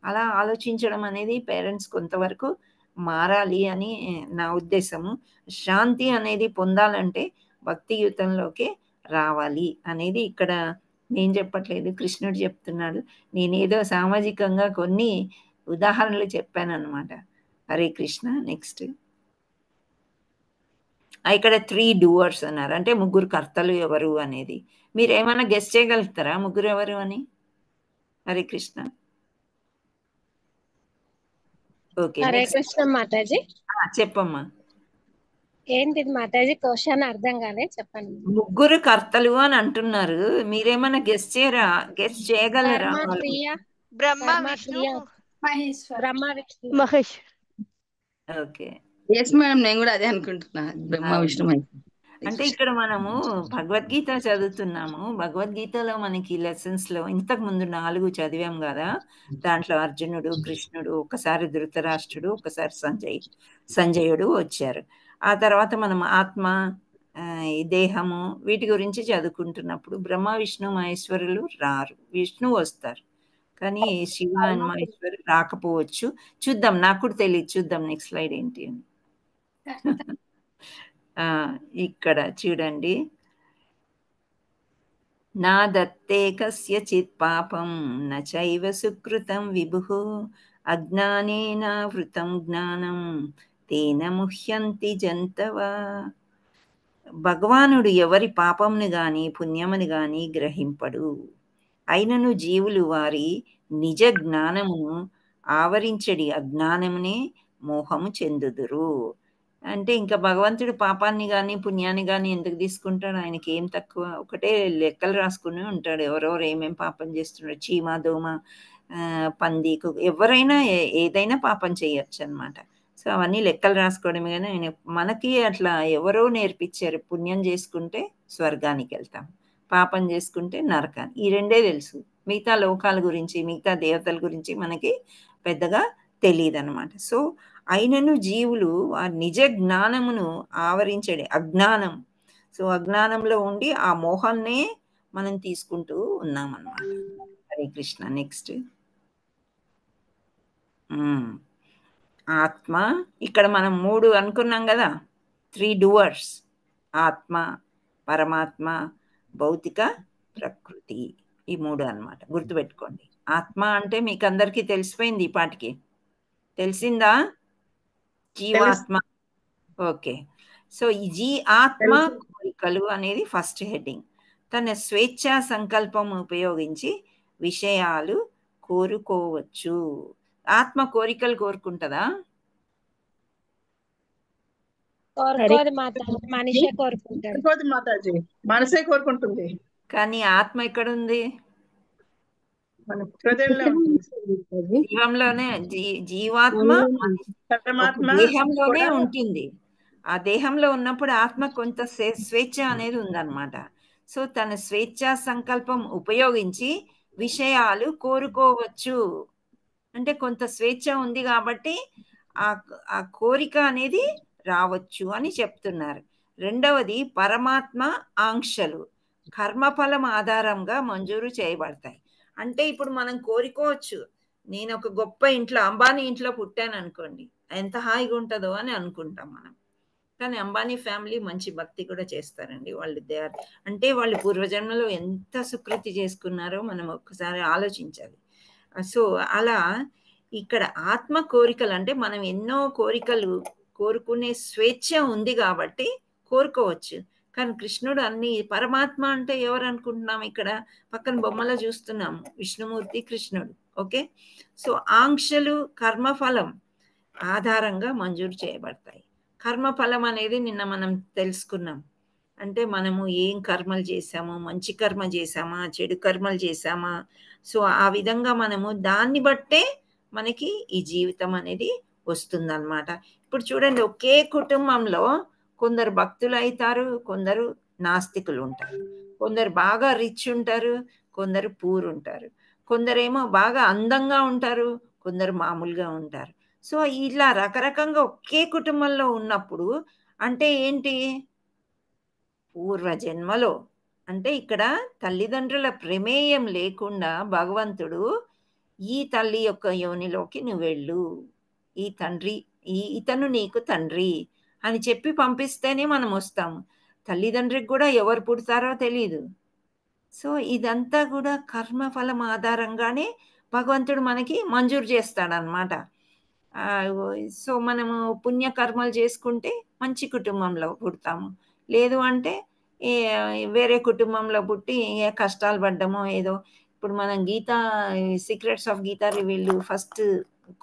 అలా ఆలోచించడం అనేది పేరెంట్స్ కొంతవరకు మారాలి అని నా ఉద్దేశము. శాంతి అనేది పొందాలంటే భక్తియుతంలోకి రావాలి అనేది ఇక్కడ నేను చెప్పట్లేదు, కృష్ణుడు చెప్తున్నాడు. నేనేదో సామాజికంగా కొన్ని ఉదాహరణలు చెప్పాను అనమాట. హరే కృష్ణ. నెక్స్ట్ ఇక్కడ 3 డూవర్స్ అన్నారు, అంటే 3 కర్తలు ఎవరు అనేది మీరు ఏమైనా గెస్ చేయగలుగుతారా? 3 ఎవరు అని? హరే కృష్ణ. ఓకే, హరే కృష్ణ మాతాజీ. చెప్పమ్మా. ఏంటి మాతాజీ క్వశ్చన్ అర్థం కాలే, చెప్పండి. 3 కర్తలు అని అంటున్నారు, మీరేమైనా గెస్ చేయగలరా? బ్రహ్మ, విష్ణు, మహేష్. ఓకే, మేడం, నేను కూడా అదే అనుకుంటున్నా, బ్రహ్మ విష్ణు మహేష్. అంటే ఇక్కడ మనము భగవద్గీత చదువుతున్నాము. భగవద్గీతలో మనకి లెసన్స్ లో ఇంతకు ముందు 4 చదివాం కదా. దాంట్లో అర్జునుడు, కృష్ణుడు, ఒకసారి ధృతరాష్ట్రుడు, ఒకసారి సంజయుడు వచ్చారు. ఆ తర్వాత మనం ఆత్మ, దేహము, వీటి గురించి చదువుకుంటున్నప్పుడు బ్రహ్మ విష్ణు మహేశ్వరులు రారు, విష్ణు వస్తారు, కానీ శివ మహేశ్వరు రాకపోవచ్చు. చూద్దాం, నాకు కూడా తెలియదు, చూద్దాం నెక్స్ట్ స్లైడ్ ఏంటి అని. ఇక్కడ చూడండి, నా దత్తే కస్యచిత్ పాపం నైవ సుకృతం విభుః అజ్ఞానేన వృతం జ్ఞానం తేన ముహ్యంతి జంతవా. భగవానుడు ఎవరి పాపమును గాని పుణ్యమును గాని గ్రహింపడు, అయినను జీవులు వారి నిజ జ్ఞానమును ఆవరించడి అజ్ఞానమునే మోహము చెందుదురు. అంటే ఇంకా భగవంతుడు పాపాన్ని కానీ పుణ్యాన్ని కానీ ఎందుకు తీసుకుంటాడు? ఆయనకి ఏం తక్కువ? ఒకటే లెక్కలు రాసుకుని ఉంటాడు, ఎవరెవరు ఏమేం పాపం చేస్తున్నాడు. చీమ, దోమ, పంది, ఎవరైనా ఏదైనా పాపం చేయొచ్చు అనమాట. సో అవన్నీ లెక్కలు రాసుకోవడమే. కానీ ఆయన మనకి అట్లా ఎవరో నేర్పించారు, పుణ్యం చేసుకుంటే స్వర్గానికి వెళ్తాం, పాపం చేసుకుంటే నరకాన్ని. ఈ రెండే తెలుసు, మిగతా లోకాల గురించి, మిగతా దేవతల గురించి మనకి పెద్దగా తెలియదు అనమాట. సో అయినను జీవులు ఆ నిజ జ్ఞానమును ఆవరించడే అజ్ఞానం. సో అజ్ఞానంలో ఉండి ఆ మోహాన్నే మనం తీసుకుంటూ ఉన్నామన్నమాట. హరే కృష్ణ. నెక్స్ట్ ఆత్మ. ఇక్కడ మనం 3 అనుకున్నాం కదా, 3 డూవర్స్: ఆత్మ, పరమాత్మ, భౌతిక ప్రకృతి. ఈ 3 అన్నమాట. గుర్తుపెట్టుకోండి. ఆత్మ అంటే మీకు అందరికీ తెలిసిపోయింది ఈ పాటికి. తెలిసిందా? జీవాత్మ. ఓకే. సో ఈ ఆత్మ కోరికలు అనేది ఫస్ట్ హెడ్డింగ్. తన స్వేచ్ఛా సంకల్పం ఉపయోగించి విషయాలు కోరుకోవచ్చు. ఆత్మ కోరికలు కోరుకుంటుందా? కోరుకోదు మాతాజీ, మనిషే కోరుకుంటాడు. కోరుకోదు మాతాజీ, మనసే కోరుకుంటుంది. కానీ ఆత్మ ఎక్కడుంది? మన హృదయంలో ఉంటుంది. జీవంలోనే. జీవాత్మ పరమాత్మ దేహంలోనే కూడా ఉంటుంది. ఆ దేహంలో ఉన్నప్పుడు ఆత్మ కొంత స్వేచ్ఛ అనేది ఉందన్నమాట. సో తన స్వేచ్ఛా సంకల్పం ఉపయోగించి విషయాలు కోరుకోవచ్చు. అంటే కొంత స్వేచ్ఛ ఉంది కాబట్టి ఆ కోరిక అనేది రావచ్చు అని చెప్తున్నారు. రెండవది పరమాత్మ ఆంక్షలు కర్మఫలం ఆధారంగా మంజూరు చేయబడతాయి. అంటే ఇప్పుడు మనం కోరుకోవచ్చు, నేను ఒక గొప్ప ఇంట్లో, అంబానీ ఇంట్లో పుట్టాను అనుకోండి, ఎంత హాయిగా ఉంటుందో అని అనుకుంటాం మనం. కానీ అంబానీ ఫ్యామిలీ మంచి భక్తి కూడా చేస్తారండి. వాళ్ళు అంటే వాళ్ళు పూర్వజన్మలో ఎంత సుకృతి చేసుకున్నారో మనం ఒక్కసారి ఆలోచించాలి. సో అలా ఇక్కడ ఆత్మ కోరికలు అంటే మనం ఎన్నో కోరికలు కోరుకునే స్వేచ్ఛ ఉంది కాబట్టి కోరుకోవచ్చు. కానీ కృష్ణుడు అన్ని, పరమాత్మ అంటే ఎవరు అనుకుంటున్నాం? ఇక్కడ పక్కన బొమ్మలో చూస్తున్నాము, విష్ణుమూర్తి, కృష్ణుడు. ఓకే. సో ఆంక్షలు కర్మఫలం ఆధారంగా మంజూరు చేయబడతాయి. కర్మఫలం అనేది నిన్న మనం తెలుసుకున్నాం. అంటే మనము ఏం కర్మలు చేసామో, మంచి కర్మ చేసామా, చెడు కర్మలు చేసామా, సో ఆ విధంగా మనము దాన్ని బట్టే మనకి ఈ జీవితం అనేది వస్తుందన్నమాట. ఇప్పుడు చూడండి, ఒకే కుటుంబంలో కొందరు భక్తులు అవుతారు, కొందరు నాస్తికులు ఉంటారు, కొందరు బాగా రిచ్ ఉంటారు, కొందరు పూర్ ఉంటారు, కొందరేమో బాగా అందంగా ఉంటారు, కొందరు మామూలుగా ఉంటారు. సో ఇలా రకరకంగా ఒకే కుటుంబంలో ఉన్నప్పుడు అంటే ఏంటి? పూర్వజన్మలో అంటే ఇక్కడ తల్లిదండ్రుల ప్రమేయం లేకుండా భగవంతుడు ఈ తల్లి యొక్క యోనిలోకి నువ్వు వెళ్ళు, ఈ తండ్రి ఇతను నీకు తండ్రి అని చెప్పి పంపిస్తేనే మనం వస్తాము. తల్లిదండ్రికి కూడా ఎవరు పుడతారో తెలియదు. సో ఇదంతా కూడా కర్మఫలం ఆధారంగానే భగవంతుడు మనకి మంజూరు చేస్తాడనమాట. సో మనము పుణ్యకర్మలు చేసుకుంటే మంచి కుటుంబంలో పుడతాము, లేదు అంటే వేరే కుటుంబంలో పుట్టి ఏ కష్టాలు పడ్డమో ఏదో. ఇప్పుడు మనం Gita secrets of Gita reveal first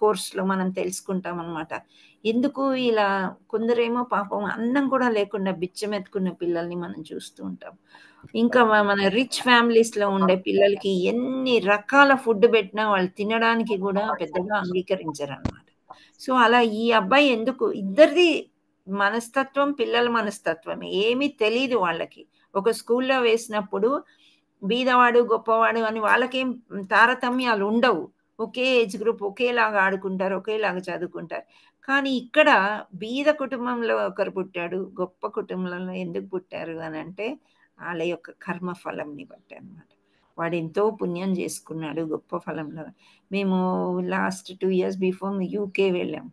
కోర్స్లో మనం తెలుసుకుంటాం అనమాట. ఎందుకు ఇలా కొందరేమో పాపం అన్నం కూడా లేకుండా బిచ్చమెత్తుకున్న పిల్లల్ని మనం చూస్తూ ఉంటాం. ఇంకా మన రిచ్ ఫ్యామిలీస్లో ఉండే పిల్లలకి ఎన్ని రకాల ఫుడ్ పెట్టినా వాళ్ళు తినడానికి కూడా పెద్దగా అంగీకరించరు అనమాట. సో అలా ఈ అబ్బాయి ఎందుకు, ఇద్దరిది మనస్తత్వం పిల్లల మనస్తత్వం ఏమీ తెలియదు వాళ్ళకి. ఒక స్కూల్లో వేసినప్పుడు బీదవాడు గొప్పవాడు అని వాళ్ళకేం తారతమ్యాలు ఉండవు. ఒకే ఏజ్ గ్రూప్, ఒకేలాగా ఆడుకుంటారు, ఒకేలాగా చదువుకుంటారు. కానీ ఇక్కడ బీద కుటుంబంలో ఒకరు పుట్టాడు, గొప్ప కుటుంబంలో ఎందుకు పుట్టారు అని అంటే వాళ్ళ యొక్క కర్మఫలంని బట్టి అనమాట. వాడు ఎంతో పుణ్యం చేసుకున్నాడు, గొప్ప ఫలంలో. మేము లాస్ట్ 2 years బిఫోర్ యూకే వెళ్ళాం.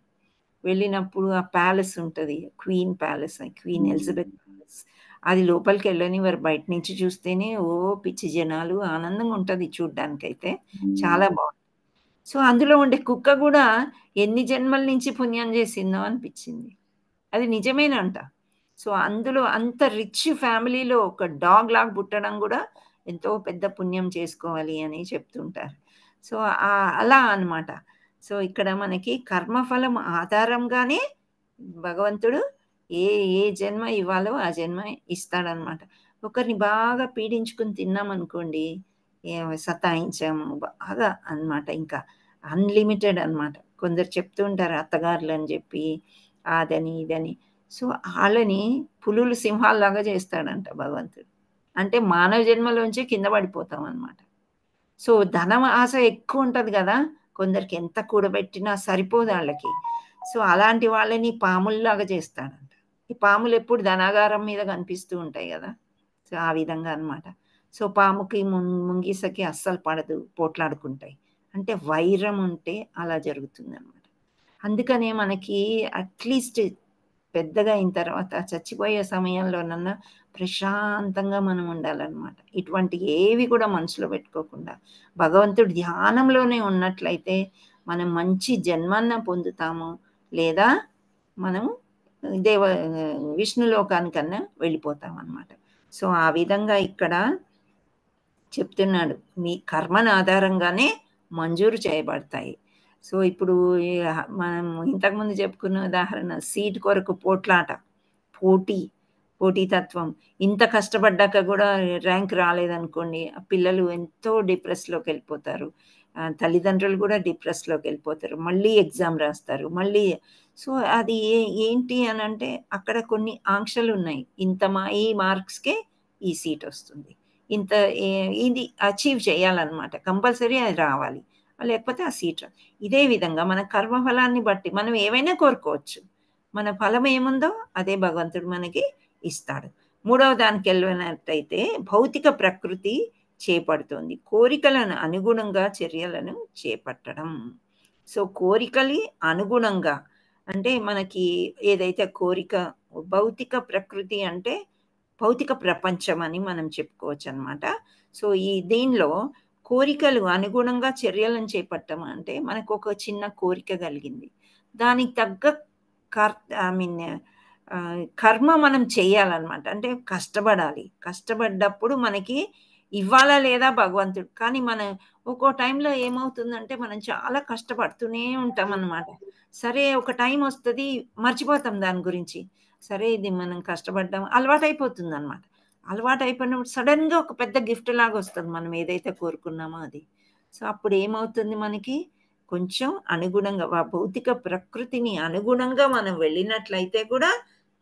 వెళ్ళినప్పుడు ఆ ప్యాలెస్ ఉంటుంది, queen palace, queen Elizabeth palace. అది లోపలికి వెళ్ళని వారు బయట నుంచి చూస్తేనే ఓ పిచ్చి జనాలు, ఆనందంగా ఉంటుంది చూడ్డానికైతే, చాలా బాగుంది. సో అందులో ఉండే కుక్క కూడా ఎన్ని జన్మల నుంచి పుణ్యం చేసిందో అనిపించింది. అది నిజమేనంట. సో అందులో అంత రిచ్ ఫ్యామిలీలో ఒక డాగ్ లాగా పుట్టడం కూడా ఎంతో పెద్ద పుణ్యం చేసుకోవాలి అని చెప్తుంటారు. సో అలా అన్నమాట. సో ఇక్కడ మనకి కర్మఫలం ఆధారంగానే భగవంతుడు ఏ ఏ జన్మ ఇవ్వాలో ఆ జన్మ ఇస్తాడనమాట. ఒకరిని బాగా పీడించుకుని తిన్నామనుకోండి, సతాయించాము బాగా అన్నమాట, ఇంకా అన్లిమిటెడ్ అనమాట. కొందరు చెప్తూ ఉంటారు అత్తగారులు అని చెప్పి, అదని ఇదని. సో వాళ్ళని పులులు సింహాల్లాగా చేస్తాడంట భగవంతుడు. అంటే మానవ జన్మలోంచి కింద పడిపోతాం అనమాట. సో ధనం ఆశ ఎక్కువ ఉంటుంది కదా, కొందరికి ఎంత కూడబెట్టినా సరిపోదు వాళ్ళకి. సో అలాంటి వాళ్ళని పాముల్లాగా చేస్తాడంట. ఈ పాములు ఎప్పుడు ధనాగారం మీద కనిపిస్తూ ఉంటాయి కదా, సో ఆ విధంగా అన్నమాట. సో పాముకి ముంగిసకి అస్సలు పడదు, పోట్లాడుకుంటాయి. అంటే వైరం ఉంటే అలా జరుగుతుంది అనమాట. అందుకనే మనకి అట్లీస్ట్ పెద్దగా అయిన తర్వాత చచ్చిపోయే సమయంలోనన్నా ప్రశాంతంగా మనం ఉండాలన్నమాట. ఇటువంటి ఏవి కూడా మనసులో పెట్టుకోకుండా భగవంతుడు ధ్యానంలోనే ఉన్నట్లయితే మనం మంచి జన్మన్న పొందుతాము, లేదా మనం విష్ణులోకానికన్నా వెళ్ళిపోతాం అన్నమాట. సో ఆ విధంగా ఇక్కడ చెప్తున్నాడు, మీ కర్మను ఆధారంగానే మంజూరు చేయబడతాయి. సో ఇప్పుడు మనం ఇంతకుముందు చెప్పుకున్న ఉదాహరణ, సీట్ కొరకు పోట్లాట, పోటీతత్వం. ఇంత కష్టపడ్డాక కూడా ర్యాంక్ రాలేదనుకోండి, పిల్లలు ఎంతో డిప్రెస్లోకి వెళ్ళిపోతారు, తల్లిదండ్రులు కూడా డిప్రెస్లోకి వెళ్ళిపోతారు, మళ్ళీ ఎగ్జామ్ రాస్తారు, మళ్ళీ. సో అది ఏంటి అని అంటే అక్కడ కొన్ని ఆంక్షలు ఉన్నాయి. ఈ మార్క్స్కే ఈ సీట్ వస్తుంది, ఇది అచీవ్ చేయాలన్నమాట, కంపల్సరీ అది రావాలి, లేకపోతే ఆ సీట్. ఇదే విధంగా మన కర్మఫలాన్ని బట్టి మనం ఏవైనా కోరుకోవచ్చు, మన ఫలం ఏముందో అదే భగవంతుడు మనకి ఇస్తాడు. మూడవ దానికి వెళ్ళినట్టయితే భౌతిక ప్రకృతి చేపడుతుంది, కోరికలను అనుగుణంగా చర్యలను చేపట్టడం. సో కోరికలి అనుగుణంగా అంటే మనకి ఏదైతే కోరిక, భౌతిక ప్రకృతి అంటే భౌతిక ప్రపంచం అని మనం చెప్పుకోవచ్చు అనమాట. సో దీనిలో కోరికలు అనుగుణంగా చర్యలను చేపట్టడం అంటే మనకు ఒక చిన్న కోరిక కలిగింది, దానికి తగ్గ కర్మ మనం చేయాలన్నమాట. అంటే కష్టపడాలి, కష్టపడ్డప్పుడు మనకి ఇవ్వాలా లేదా భగవంతుడు. కానీ మన ఒక్కో టైంలో ఏమవుతుందంటే మనం చాలా కష్టపడుతూనే ఉంటాం అన్నమాట. సరే ఒక టైం వస్తుంది, మర్చిపోతాం దాని గురించి. సరే ఇది మనం కష్టపడ్డాం, అలవాటు అయిపోతుంది అనమాట. అలవాటు అయిపోయినప్పుడు సడన్గా ఒక పెద్ద గిఫ్ట్ లాగా వస్తుంది మనం ఏదైతే కోరుకున్నామో అది. సో అప్పుడు ఏమవుతుంది, మనకి కొంచెం అనుగుణంగా భౌతిక ప్రకృతిని అనుగుణంగా మనం వెళ్ళినట్లయితే కూడా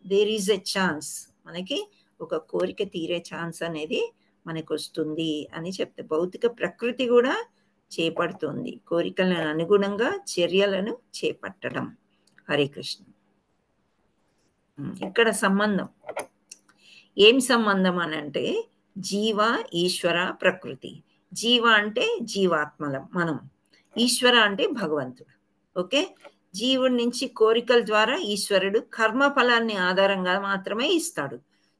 దేర్ ఈజ్ ఎ ఛాన్స్, మనకి ఒక కోరిక తీరే ఛాన్స్ అనేది మనకు వస్తుంది అని చెప్తే, భౌతిక ప్రకృతి కూడా చేపడుతుంది కోరికలను అనుగుణంగా చర్యలను చేపట్టడం. హరే కృష్ణ. ఇక్కడ సంబంధం ఏం సంబంధం అని అంటే జీవ, ఈశ్వర, ప్రకృతి. జీవ అంటే జీవాత్మలం మనం, ఈశ్వర అంటే భగవంతుడు. ఓకే, జీవుడి నుంచి కోరికల ద్వారా ఈశ్వరుడు కర్మఫలాన్ని ఆధారంగా మాత్రమే ఇస్తాడు.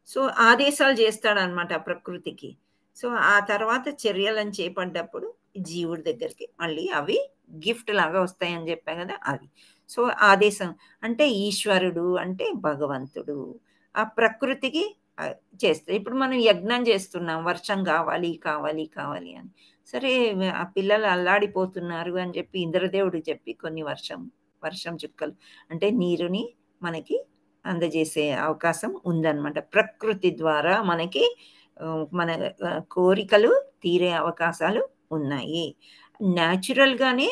సో ఆదేశాలు చేస్తాడు అనమాట ప్రకృతికి. సో ఆ తర్వాత చర్యలను చేపడ్డప్పుడు జీవుడి దగ్గరికి మళ్ళీ అవి గిఫ్ట్ లాగా వస్తాయని చెప్పా కదా అవి. సో ఆదేశం అంటే ఈశ్వరుడు అంటే భగవంతుడు ఆ ప్రకృతికి చేస్తాడు. ఇప్పుడు మనం యజ్ఞం చేస్తున్నాం, వర్షం కావాలి కావాలి కావాలి అని. సరే ఆ పిల్లలు అల్లాడిపోతున్నారు అని చెప్పి ఇంద్రదేవుడికి చెప్పి కొన్ని వర్షం చుక్కలు అంటే నీరుని మనకి అందజేసే అవకాశం ఉందన్నమాట. ప్రకృతి ద్వారా మనకి మన కోరికలు తీరే అవకాశాలు ఉన్నాయి. న్యాచురల్గానే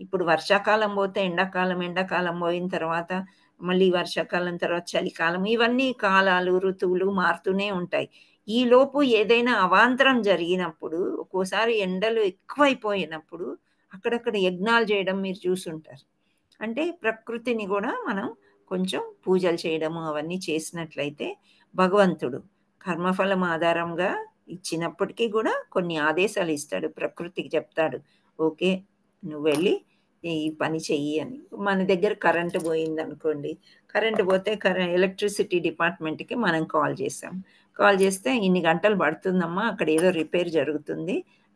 ఇప్పుడు వర్షాకాలం పోతే ఎండాకాలం పోయిన తర్వాత మళ్ళీ వర్షాకాలం తర్వాత చలికాలం, ఇవన్నీ కాలాలు ఋతువులు మారుతూనే ఉంటాయి. ఈ లోపు ఏదైనా అవాంతరం జరిగినప్పుడు, ఒక్కోసారి ఎండలు ఎక్కువైపోయినప్పుడు అక్కడక్కడ యజ్ఞాలు చేయడం మీరు చూసుంటారు. అంటే ప్రకృతిని కూడా మనం కొంచెం పూజలు చేయడము అవన్నీ చేసినట్లయితే భగవంతుడు కర్మఫలం ఆధారంగా ఇచ్చినప్పటికీ కూడా కొన్ని ఆదేశాలు ఇస్తాడు, ప్రకృతికి చెప్తాడు, ఓకే నువ్వు వెళ్ళి ఈ పని చెయ్యి అని. మన దగ్గర కరెంటు పోయింది అనుకోండి, కరెంటు పోతే ఎలక్ట్రిసిటీ డిపార్ట్మెంట్కి మనం కాల్ చేస్తే ఇన్ని గంటలు పడుతుందమ్మా, అక్కడ ఏదో రిపేర్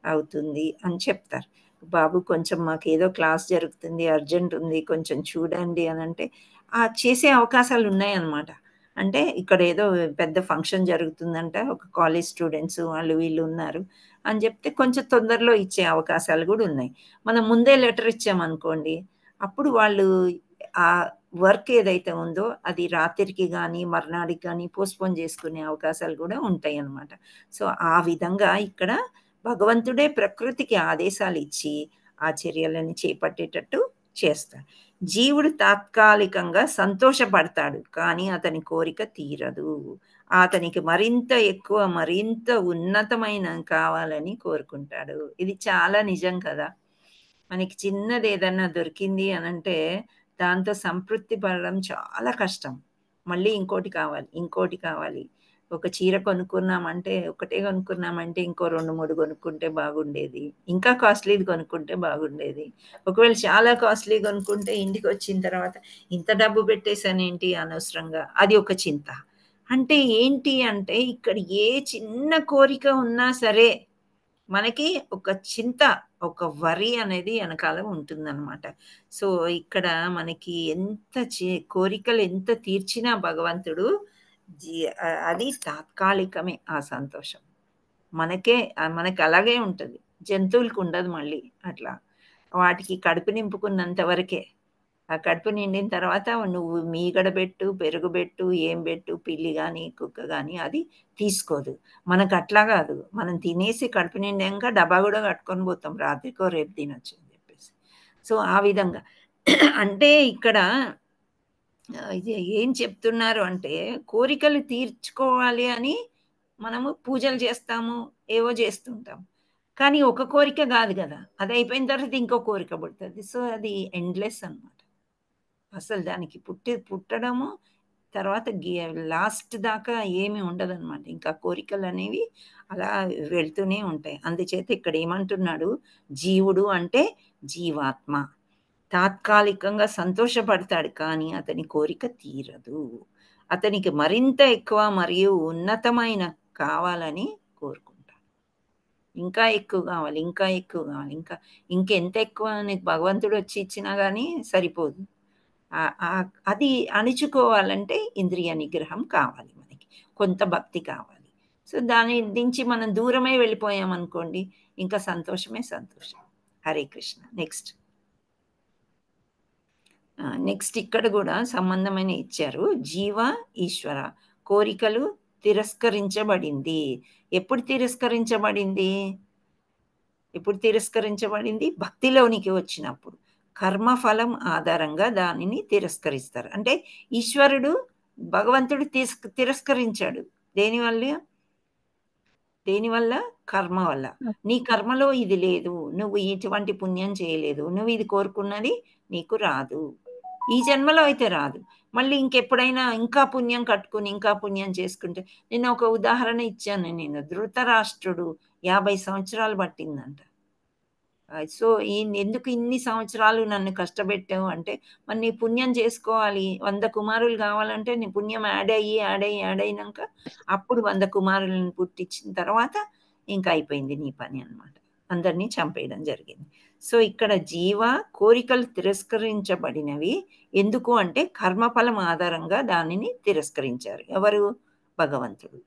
అవుతుంది అని చెప్తారు. బాబు కొంచెం మాకు ఏదో క్లాస్ జరుగుతుంది, అర్జెంట్ ఉంది, కొంచెం చూడండి అని అంటే ఆ చేసే అవకాశాలు ఉన్నాయన్నమాట. అంటే ఇక్కడ ఏదో పెద్ద ఫంక్షన్ జరుగుతుందంట, ఒక కాలేజ్ స్టూడెంట్స్ వాళ్ళు వీళ్ళు ఉన్నారు అని చెప్తే కొంచెం తొందరలో ఇచ్చే అవకాశాలు కూడా ఉన్నాయి. మనం ముందే లెటర్ ఇచ్చామనుకోండి, అప్పుడు వాళ్ళు ఆ వర్క్ ఏదైతే ఉందో అది రాత్రికి కానీ మర్నాడికి కానీ పోస్ట్పోన్ చేసుకునే అవకాశాలు కూడా ఉంటాయి అన్నమాట. సో ఆ విధంగా ఇక్కడ భగవంతుడే ప్రకృతికి ఆదేశాలు ఇచ్చి ఆ చర్యలను చేపట్టేటట్టు చేస్తాడు. జీవుడు తాత్కాలికంగా సంతోషపడతాడు, కానీ అతని కోరిక తీరదు. అతనికి మరింత ఎక్కువ మరింత ఉన్నతమైన కావాలని కోరుకుంటాడు. ఇది చాలా నిజం కదా. మనకి చిన్నది ఏదన్నా దొరికింది అనంటే దాంతో సంతృప్తి పడడం చాలా కష్టం. మళ్ళీ ఇంకోటి కావాలి, ఇంకోటి కావాలి. ఒక చీర కొనుక్కున్నామంటే, ఒకటే కొనుక్కున్నామంటే ఇంకో 2, 3 కొనుక్కుంటే బాగుండేది. ఇంకా కాస్ట్లీది కొనుక్కుంటే బాగుండేది. ఒకవేళ చాలా కాస్ట్లీ కొనుక్కుంటే ఇంటికొచ్చిన తర్వాత ఇంత డబ్బు పెట్టేసానేంటి అనవసరంగా, అది ఒక చింత. అంటే ఏంటి అంటే ఇక్కడ ఏ చిన్న కోరిక ఉన్నా సరే మనకి ఒక చింత, ఒక వరి అనేది వెనకాల ఉంటుందన్నమాట. సో ఇక్కడ మనకి ఎంత కోరికలు ఎంత తీర్చినా భగవంతుడు అది తాత్కాలికమే ఆ సంతోషం. మనకి అలాగే ఉంటుంది, జంతువులకు ఉండదు మళ్ళీ అట్లా. వాటికి కడుపు నింపుకున్నంత వరకే. ఆ కడుపు నిండిన తర్వాత నువ్వు మీగడ పెట్టు, పెరుగు పెట్టు, ఏం పెట్టు, పిల్లి కానీ కుక్క కానీ అది తీసుకోదు. మనకు అట్లా కాదు, మనం తినేసి కడుపు నిండాక డబ్బా కూడా కట్టుకొని పోతాం, రాత్రికో రేపు తినొచ్చు అని చెప్పేసి. సో ఆ విధంగా అంటే ఇక్కడ ఏం చెప్తున్నారు అంటే కోరికలు తీర్చుకోవాలి అని మనము పూజలు చేస్తాము, ఏవో చేస్తుంటాం. కానీ ఒక కోరిక కాదు కదా, అది అయిపోయిన తర్వాత ఇంకో కోరిక పుడుతుంది. సో అది ఎండ్లెస్ అన్నమాట. అసలు దానికి పుట్టడము తర్వాత లాస్ట్ దాకా ఏమి ఉండదన్నమాట. ఇంకా కోరికలు అనేవి అలా వెళ్తూనే ఉంటాయి. అందుచేత ఇక్కడ ఏమంటున్నాడు, జీవుడు అంటే జీవాత్మ తాత్కాలికంగా సంతోషపడతాడు, కానీ అతని కోరిక తీరదు. అతనికి మరింత ఎక్కువ మరియు ఉన్నతమైన కావాలని కోరుకుంటాడు. ఇంకా ఎక్కువ కావాలి, ఇంకా ఎక్కువ కావాలి, ఇంకెంత ఎక్కువ నీకు భగవంతుడు వచ్చి ఇచ్చినా కానీ సరిపోదు. అది అణుచుకోవాలంటే ఇంద్రియ నిగ్రహం కావాలి, మనకి కొంత భక్తి కావాలి. సో దాని నుంచి మనం దూరమే వెళ్ళిపోయామనుకోండి, ఇంకా సంతోషమే సంతోషం. హరే కృష్ణ. నెక్స్ట్ ఇక్కడ కూడా సంబంధమైన ఇచ్చారు. జీవ ఈశ్వర కోరికలు తిరస్కరించబడింది. ఎప్పుడు తిరస్కరించబడింది? భక్తిలోనికి వచ్చినప్పుడు. కర్మఫలం ఆధారంగా దానిని తిరస్కరిస్తారు. అంటే ఈశ్వరుడు భగవంతుడు తిరస్కరించాడు. దేనివల్ల? కర్మ వల్ల. నీ కర్మలో ఇది లేదు, నువ్వు ఇటువంటి పుణ్యం చేయలేదు, నువ్వు ఇది కోరుకున్నది నీకు రాదు, ఈ జన్మలో అయితే రాదు. మళ్ళీ ఇంకెప్పుడైనా ఇంకా పుణ్యం కట్టుకుని ఇంకా పుణ్యం చేసుకుంటే, నేను ఒక ఉదాహరణ ఇచ్చాను. నేను ధృతరాష్ట్రుడు 50 సంవత్సరాలు పట్టిందంట. సో ఎందుకు ఇన్ని సంవత్సరాలు నన్ను కష్టపెట్టావు అంటే, మరి నీ పుణ్యం చేసుకోవాలి. 100 కుమారులు కావాలంటే నీ పుణ్యం యాడ్ అయినాక అప్పుడు 100 కుమారులను పుట్టించిన తర్వాత ఇంకా అయిపోయింది నీ పని అన్నమాట. అందరినీ చంపేయడం జరిగింది. సో ఇక్కడ జీవ కోరికలు తిరస్కరించబడినవి ఎందుకు అంటే కర్మఫలం ఆధారంగా దానిని తిరస్కరించారు. ఎవరు? భగవంతుడు.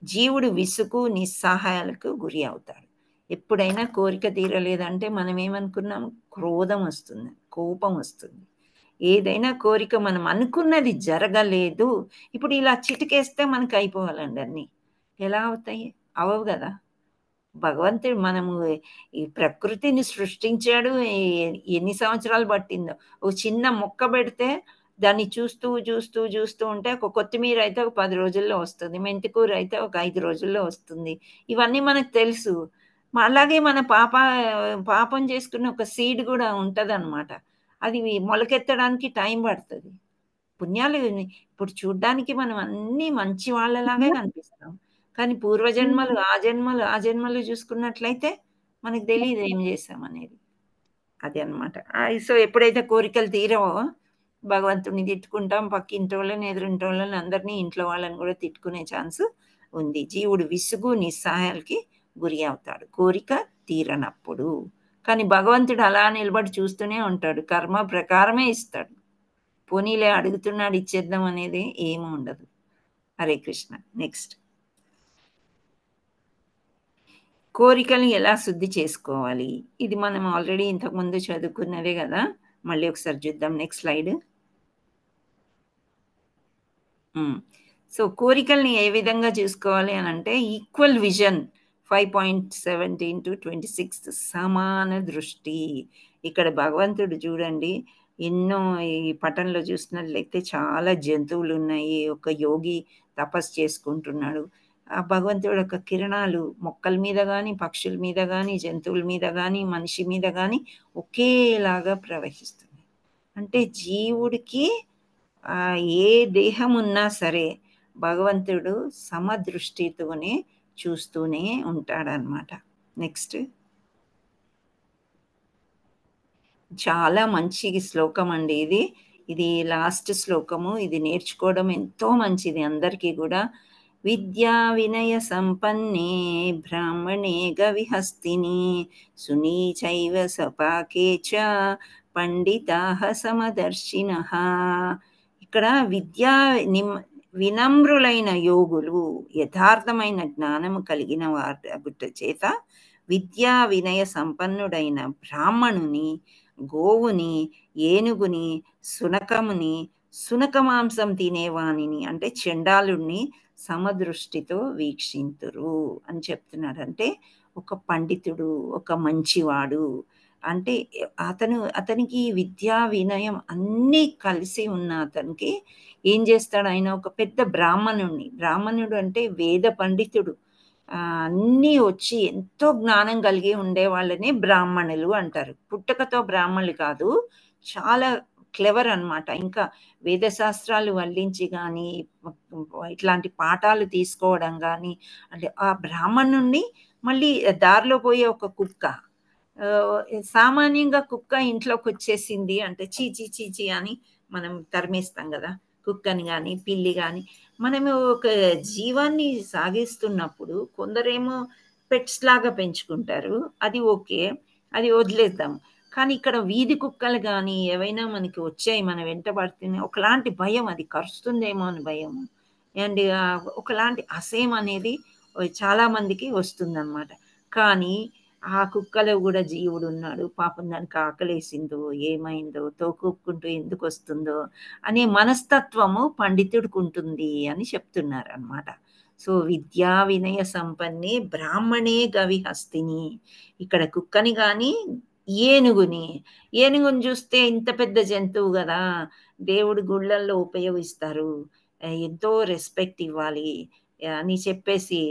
జీవుడు విసుగు నిస్సహాయాలకు గురి అవుతాడు. ఎప్పుడైనా కోరిక తీరలేదంటే మనం ఏమనుకున్నాం? క్రోధం వస్తుంది, కోపం వస్తుంది. ఏదైనా కోరిక మనం అనుకున్నది జరగలేదు, ఇప్పుడు ఇలా చిటికేస్తే మనకు అయిపోవాలండి అన్నీ. ఎలా అవుతాయి? అవవు కదా. భగవంతుడు మనము ఈ ప్రకృతిని సృష్టించాడు, ఎన్ని సంవత్సరాలు పట్టిందో. ఒక చిన్న మొక్క పెడితే దాన్ని చూస్తూ ఉంటే ఒక కొత్తిమీర అయితే ఒక 10 రోజుల్లో వస్తుంది, మెంతికూర అయితే ఒక 5 రోజుల్లో వస్తుంది. ఇవన్నీ మనకు తెలుసు. అలాగే మన పాపం చేసుకున్న ఒక సీడ్ కూడా ఉంటుంది అనమాట. అది మొలకెత్తడానికి టైం పడుతుంది. పుణ్యాలు ఇప్పుడు చూడ్డానికి మనం అన్ని మంచి వాళ్ళలాగే కనిపిస్తాం, కానీ పూర్వజన్మలు ఆ జన్మలు చూసుకున్నట్లయితే మనకు తెలియదు ఏం చేసామనేది. అది అనమాట. సో ఎప్పుడైతే కోరికలు తీరవో భగవంతుడిని తిట్టుకుంటాం, పక్కింటి వాళ్ళని, ఎదురింటి వాళ్ళని, అందరినీ, ఇంట్లో వాళ్ళని కూడా తిట్టుకునే ఛాన్స్ ఉంది. జీవుడు విసుగు నిస్సహాయాలకి గురి అవుతాడు కోరిక తీరనప్పుడు. కానీ భగవంతుడు అలా నిలబడి చూస్తూనే ఉంటాడు, కర్మ ప్రకారమే ఇస్తాడు. పోనీలే అడుగుతున్నాడు ఇచ్చేద్దాం అనేది ఏమీ ఉండదు. హరే కృష్ణ. నెక్స్ట్, కోరికల్ని ఎలా శుద్ధి చేసుకోవాలి? ఇది మనం ఆల్రెడీ ఇంతకుముందు చదువుకున్నదే కదా, మళ్ళీ ఒకసారి చూద్దాం. Next slide. సో కోరికల్ని ఏ విధంగా చూసుకోవాలి అని అంటే, ఈక్వల్ విజన్ 5.17 to 26 సమాన దృష్టి. ఇక్కడ భగవంతుడు చూడండి, ఎన్నో ఈ పటంలో చూసినట్లయితే చాలా జంతువులు ఉన్నాయి. ఒక యోగి తపస్సు చేసుకుంటున్నాడు. ఆ భగవంతుడు యొక్క కిరణాలు మొక్కల మీద కానీ, పక్షుల మీద కానీ, జంతువుల మీద కానీ, మనిషి మీద కానీ ఒకేలాగా ప్రవహిస్తుంది. అంటే జీవుడికి ఏ దేహం ఉన్నా సరే భగవంతుడు సమదృష్టితోనే చూస్తూనే ఉంటాడనమాట. నెక్స్ట్. చాలా మంచి శ్లోకం అండి ఇది. ఇది లాస్ట్ శ్లోకము. ఇది నేర్చుకోవడం ఎంతో మంచిది అందరికీ కూడా. విద్యా వినయ సంపన్నే బ్రాహ్మణే గవిహస్తిని సునీచైవ సపాకే చ పండితాః సమదర్శినః. ఇక్కడ వినమ్రులైన యోగులు, యథార్థమైన జ్ఞానము కలిగిన వారి చేత విద్యా వినయ సంపన్నుడైన బ్రాహ్మణుని, గోవుని, ఏనుగుని, సునకముని, సునక మాంసం తినేవాణిని అంటే చండాలుడిని సమదృష్టితో వీక్షింతురు అని చెప్తున్నాడు. అంటే ఒక పండితుడు, ఒక మంచివాడు అంటే అతనికి విద్యా వినయం అన్నీ కలిసి ఉన్న అతనికి ఏం చేస్తాడు, ఆయన ఒక పెద్ద బ్రాహ్మణుడు అంటే వేద పండితుడు, అన్నీ వచ్చి ఎంతో జ్ఞానం కలిగి ఉండే వాళ్ళని బ్రాహ్మణులు అంటారు. పుట్టుకతో బ్రాహ్మణులు కాదు, చాలా క్లెవర్ అన్నమాట. ఇంకా వేదశాస్త్రాలు వల్లించి కానీ ఇట్లాంటి పాఠాలు తీసుకోవడం కానీ అంటే ఆ బ్రాహ్మణుణ్ణి మళ్ళీ దారిలో పోయే ఒక కుక్క, సామాన్యంగా కుక్క ఇంట్లోకి వచ్చేసింది అంటే చీచి చీచి అని మనం తరిమేస్తాం కదా కుక్కని కానీ పిల్లి కానీ. మనము ఒక జీవాన్ని సాగిస్తున్నప్పుడు కొందరేమో పెట్స్ లాగా పెంచుకుంటారు, అది ఓకే, అది వదిలేద్దాం. కానీ ఇక్కడ వీధి కుక్కలు కానీ ఏవైనా మనకి వచ్చాయి, మనం వెంట పడుతున్నాయి, ఒకలాంటి భయం, అది కరుస్తుందేమో అని భయం అండ్ ఒకలాంటి అసహ్యం అనేది చాలా మందికి వస్తుందన్నమాట. కానీ ఆ కుక్కలో కూడా జీవుడు ఉన్నాడు, పాపం దానికి ఆకలేసిందో ఏమైందో తోకుక్కుంటూ ఎందుకు వస్తుందో అనే మనస్తత్వము పండితుడికి ఉంటుంది అని చెప్తున్నారు అన్నమాట. సో విద్యా వినయ సంపన్నే బ్రాహ్మణే గవిహస్తిని. ఇక్కడ కుక్కని కానీ ఏనుగుని చూస్తే ఇంత పెద్ద జంతువు కదా, దేవుడి గుళ్ళల్లో ఉపయోగిస్తారు, ఎంతో రెస్పెక్ట్ ఇవ్వాలి అని చెప్పేసి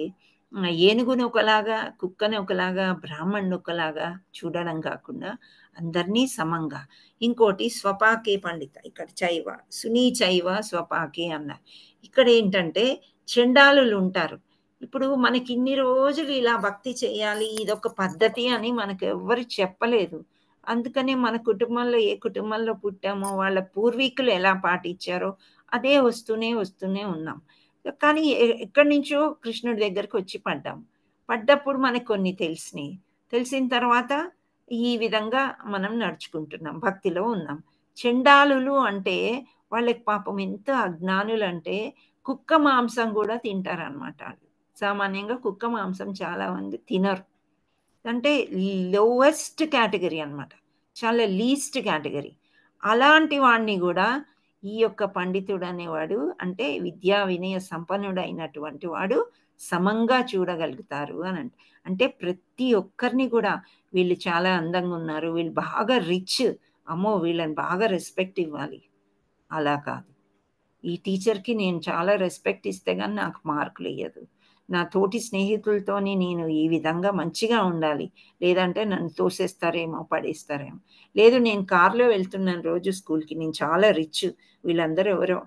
ఏనుగుని ఒకలాగా, కుక్కని ఒకలాగా, బ్రాహ్మణుని ఒకలాగా చూడడం కాకుండా అందరినీ సమంగా. ఇంకోటి స్వపాకే పండిత, ఇక్కడ చైవ సునీచైవ స్వపాకే అన్నారు. ఇక్కడ ఏంటంటే చండాలులు ఉంటారు. ఇప్పుడు మనకి ఇన్ని రోజులు ఇలా భక్తి చేయాలి, ఇదొక పద్ధతి అని మనకు ఎవ్వరు చెప్పలేదు. అందుకనే మన కుటుంబంలో ఏ కుటుంబంలో పుట్టామో వాళ్ళ పూర్వీకులు ఎలా పాటించారో అదే వస్తూనే ఉన్నాం. కానీ ఎక్కడి నుంచో కృష్ణుడి దగ్గరికి వచ్చి పడ్డప్పుడు మనకు కొన్ని తెలిసిన తర్వాత ఈ విధంగా మనం నడుచుకుంటున్నాం, భక్తిలో ఉన్నాం. చండాలులు అంటే వాళ్ళకి పాపం ఎంత అజ్ఞానులు అంటే కుక్క మాంసం కూడా తింటారనమాట. సామాన్యంగా కుక్క మాంసం చాలా మంది తినరు, అంటే లోవెస్ట్ కేటగిరీ అనమాట, చాలా లీస్ట్ కేటగిరీ. అలాంటి వాడిని కూడా ఈ యొక్క పండితుడు అనేవాడు అంటే విద్యా వినయ సంపన్నుడు అయినటువంటి వాడు సమంగా చూడగలుగుతారు అని అంటే ప్రతి ఒక్కరిని కూడా వీళ్ళు చాలా అందంగా ఉన్నారు, వీళ్ళు బాగా రిచ్, అమ్మో వీళ్ళని బాగా రెస్పెక్ట్ ఇవ్వాలి, అలా కాదు. ఈ టీచర్కి నేను చాలా రెస్పెక్ట్ ఇస్తే కానీ నాకు మార్కులు ఇయ్యదు, నా తోటి స్నేహితులతోని నేను ఈ విధంగా మంచిగా ఉండాలి, లేదంటే నన్ను తోసేస్తారేమో పడేస్తారేమో. లేదు నేను కార్లో వెళ్తున్నాను రోజు స్కూల్కి, నేను చాలా రిచ్, వీళ్ళందరూ ఎవరో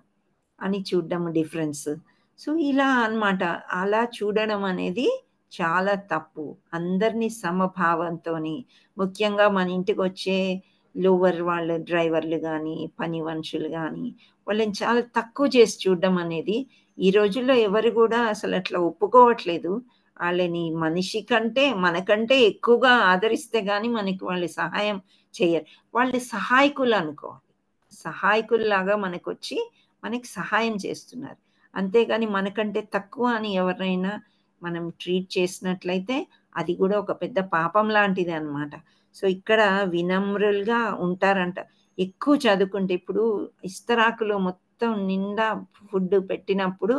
అని చూడడం డిఫరెన్స్. సో ఇలా అన్నమాట, అలా చూడడం అనేది చాలా తప్పు. అందరినీ సమభావంతో, ముఖ్యంగా మన ఇంటికి వచ్చే లోవర్ వాళ్ళ డ్రైవర్లు కానీ పని మనుషులు కానీ వాళ్ళని చాలా తక్కువ చేసి చూడడం అనేది ఈ రోజుల్లో ఎవరు కూడా అసలు అట్లా ఒప్పుకోవట్లేదు. వాళ్ళని మనిషి కంటే మనకంటే ఎక్కువగా ఆదరిస్తే కానీ మనకి వాళ్ళు సహాయం చేయరు. వాళ్ళు సహాయకులు అనుకోవాలి, సహాయకుల్లాగా మనకు వచ్చి మనకి సహాయం చేస్తున్నారు, అంతేగాని మనకంటే తక్కువ అని ఎవరైనా మనం ట్రీట్ చేసినట్లయితే అది కూడా ఒక పెద్ద పాపం లాంటిది అన్నమాట. సో ఇక్కడ వినమ్రులుగా ఉంటారంట. ఎక్కువ చదువుకుంటే ఇప్పుడు ఇస్తరాకులో మొత్తం నిండా ఫుడ్ పెట్టినప్పుడు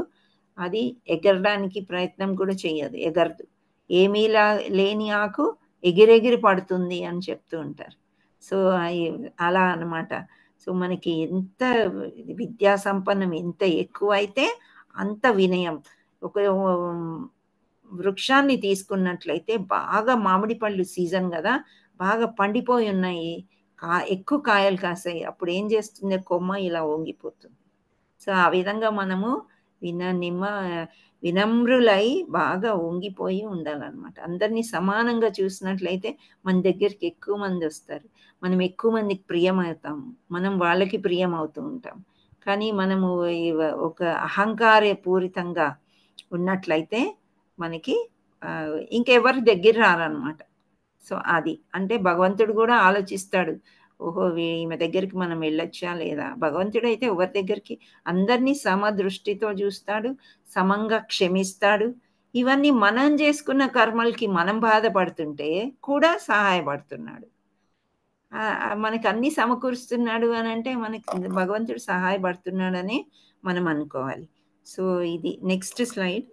అది ఎగరడానికి ప్రయత్నం కూడా చేయదు, ఎగరదు. ఏమీ లేని ఆకు ఎగిరెగిరి పడుతుంది అని చెప్తూ ఉంటారు. సో అలా అన్నమాట. సో మనకి ఎంత విద్యా సంపన్నం ఎంత ఎక్కువ అయితే అంత వినయం. ఒక వృక్షాన్ని తీసుకున్నట్లయితే బాగా మామిడి పళ్ళు సీజన్ కదా, బాగా పండిపోయి ఉన్నాయి, ఎక్కువ కాయలు కాసాయి, అప్పుడు ఏం చేస్తుంది, కొమ్మ ఇలా వంగిపోతుంది. సో ఆ విధంగా మనము వినమ్రులై బాగా వంగిపోయి ఉండాలన్నమాట. అందరినీ సమానంగా చూసినట్లయితే మన దగ్గరికి ఎక్కువ మంది వస్తారు, మనం ఎక్కువ మందికి ప్రియమవుతాము, మనం వాళ్ళకి ప్రియం అవుతూ ఉంటాం. కానీ మనము ఒక అహంకార పూరితంగా ఉన్నట్లయితే మనకి ఇంకెవరి దగ్గర రారనమాట. సో అది అంటే భగవంతుడు కూడా ఆలోచిస్తాడు, ఓహో ఈమె దగ్గరికి మనం వెళ్ళొచ్చా లేదా. భగవంతుడు అయితే ఎవరి దగ్గరికి అందరినీ సమదృష్టితో చూస్తాడు, సమంగా క్షమిస్తాడు. ఇవన్నీ మనం చేసుకున్న కర్మలకి మనం బాధపడుతుంటే కూడా సహాయపడుతున్నాడు. మనకి అన్ని సమకూరుస్తున్నాడు అని అంటే మనకి భగవంతుడు సహాయపడుతున్నాడని మనం అనుకోవాలి. సో ఇది నెక్స్ట్ స్లైడ్.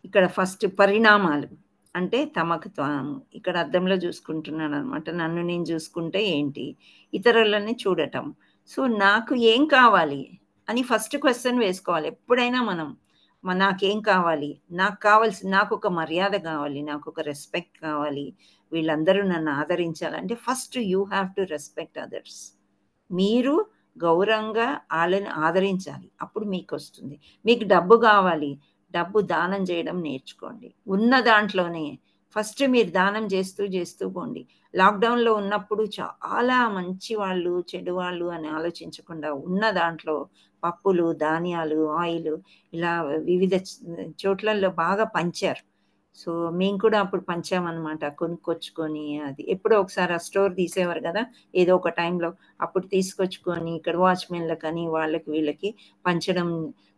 ఇక్కడ ఫస్ట్ పరిణామాలు అంటే తమకు తాము. ఇక్కడ అద్దంలో చూసుకుంటున్నాను అనమాట. నన్ను నేను చూసుకుంటే ఏంటి, ఇతరులని చూడటం. సో నాకు ఏం కావాలి అని ఫస్ట్ క్వశ్చన్ వేసుకోవాలి ఎప్పుడైనా మనం. నాకేం కావాలి, నాకు ఒక మర్యాద కావాలి, నాకు ఒక రెస్పెక్ట్ కావాలి, వీళ్ళందరూ నన్ను ఆదరించాలంటే first you have to respect others. మీరు గౌరవంగా వాళ్ళని ఆదరించాలి, అప్పుడు మీకు వస్తుంది. మీకు డబ్బు కావాలి, డబ్బు దానం చేయడం నేర్చుకోండి. ఉన్న దాంట్లోనే ఫస్ట్ మీరు దానం చేస్తూ పోండి. లాక్డౌన్లో ఉన్నప్పుడు చాలా మంచి వాళ్ళు చెడు వాళ్ళు అని ఆలోచించకుండా ఉన్న దాంట్లో పప్పులు, ధాన్యాలు, ఆయిల్ ఇలా వివిధ చోట్లలో బాగా పంచారు. సో మేము కూడా అప్పుడు పంచామన్నమాట, కొనుక్కొచ్చుకొని. అది ఎప్పుడో ఒకసారి ఆ స్టోర్ తీసేవారు కదా ఏదో ఒక టైంలో, అప్పుడు తీసుకొచ్చుకొని ఇక్కడ వాచ్మెన్లకు అని వాళ్ళకి వీళ్ళకి పంచడం.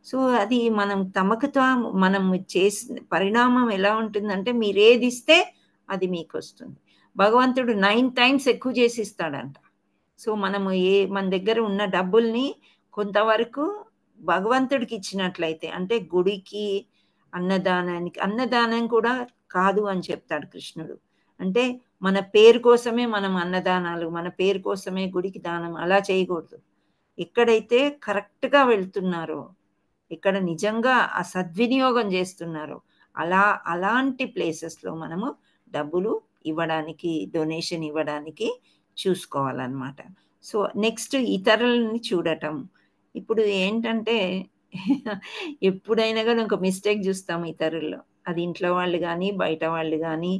సో అది మనం తమకుతో మనం చేసిన పరిణామం ఎలా ఉంటుందంటే మీరు ఏది ఇస్తే అది మీకు వస్తుంది. భగవంతుడు 9 times ఎక్కువ చేసి ఇస్తాడంట. సో మనము మన దగ్గర ఉన్న డబ్బుల్ని కొంతవరకు భగవంతుడికి ఇచ్చినట్లయితే, అంటే గుడికి, అన్నదానం కూడా కాదు అని చెప్తాడు కృష్ణుడు. అంటే మన పేరు కోసమే మనం అన్నదానాలు, మన పేరు కోసమే గుడికి దానం అలా చేయకూడదు. ఎక్కడైతే కరెక్ట్గా వెళ్తున్నారో, ఇక్కడ నిజంగా ఆ సద్వినియోగం చేస్తున్నారో అలాంటి ప్లేసెస్లో మనము డబ్బులు ఇవ్వడానికి, డొనేషన్ ఇవ్వడానికి చూసుకోవాలన్నమాట. సో నెక్స్ట్ ఇతరులని చూడటం. ఇప్పుడు ఏంటంటే ఎప్పుడైనా కానీ ఒక మిస్టేక్ చూస్తాము ఇతరుల్లో, అది ఇంట్లో వాళ్ళు కానీ బయట వాళ్ళు కానీ,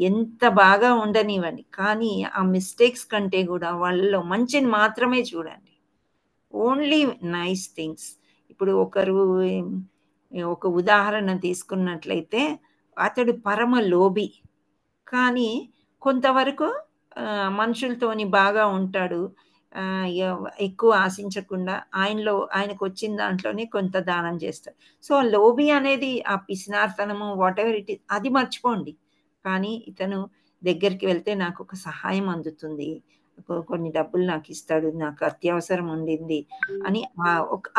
ఎంత బాగా ఉండనివ్వండి, కానీ ఆ మిస్టేక్స్ కంటే కూడా వాళ్ళలో మంచిని మాత్రమే చూడండి. Only nice things. ఇప్పుడు ఒక ఉదాహరణ తీసుకున్నట్లయితే, అతడు పరమ లోభి, కానీ కొంతవరకు మనుషులతోని బాగా ఉంటాడు, ఎక్కువ ఆశించకుండా ఆయనకు వచ్చిన దాంట్లోనే కొంత దానం చేస్తాడు. సో లోభి అనేది ఆ పిసినార్తనము వాట్ ఎవర్ ఇట్ ఈస్ అది మర్చిపోండి. కానీ ఇతను దగ్గరికి వెళ్తే నాకు ఒక సహాయం అందుతుంది, కొన్ని డబ్బులు నాకు ఇస్తాడు, నాకు అత్యవసరం ఉండింది అని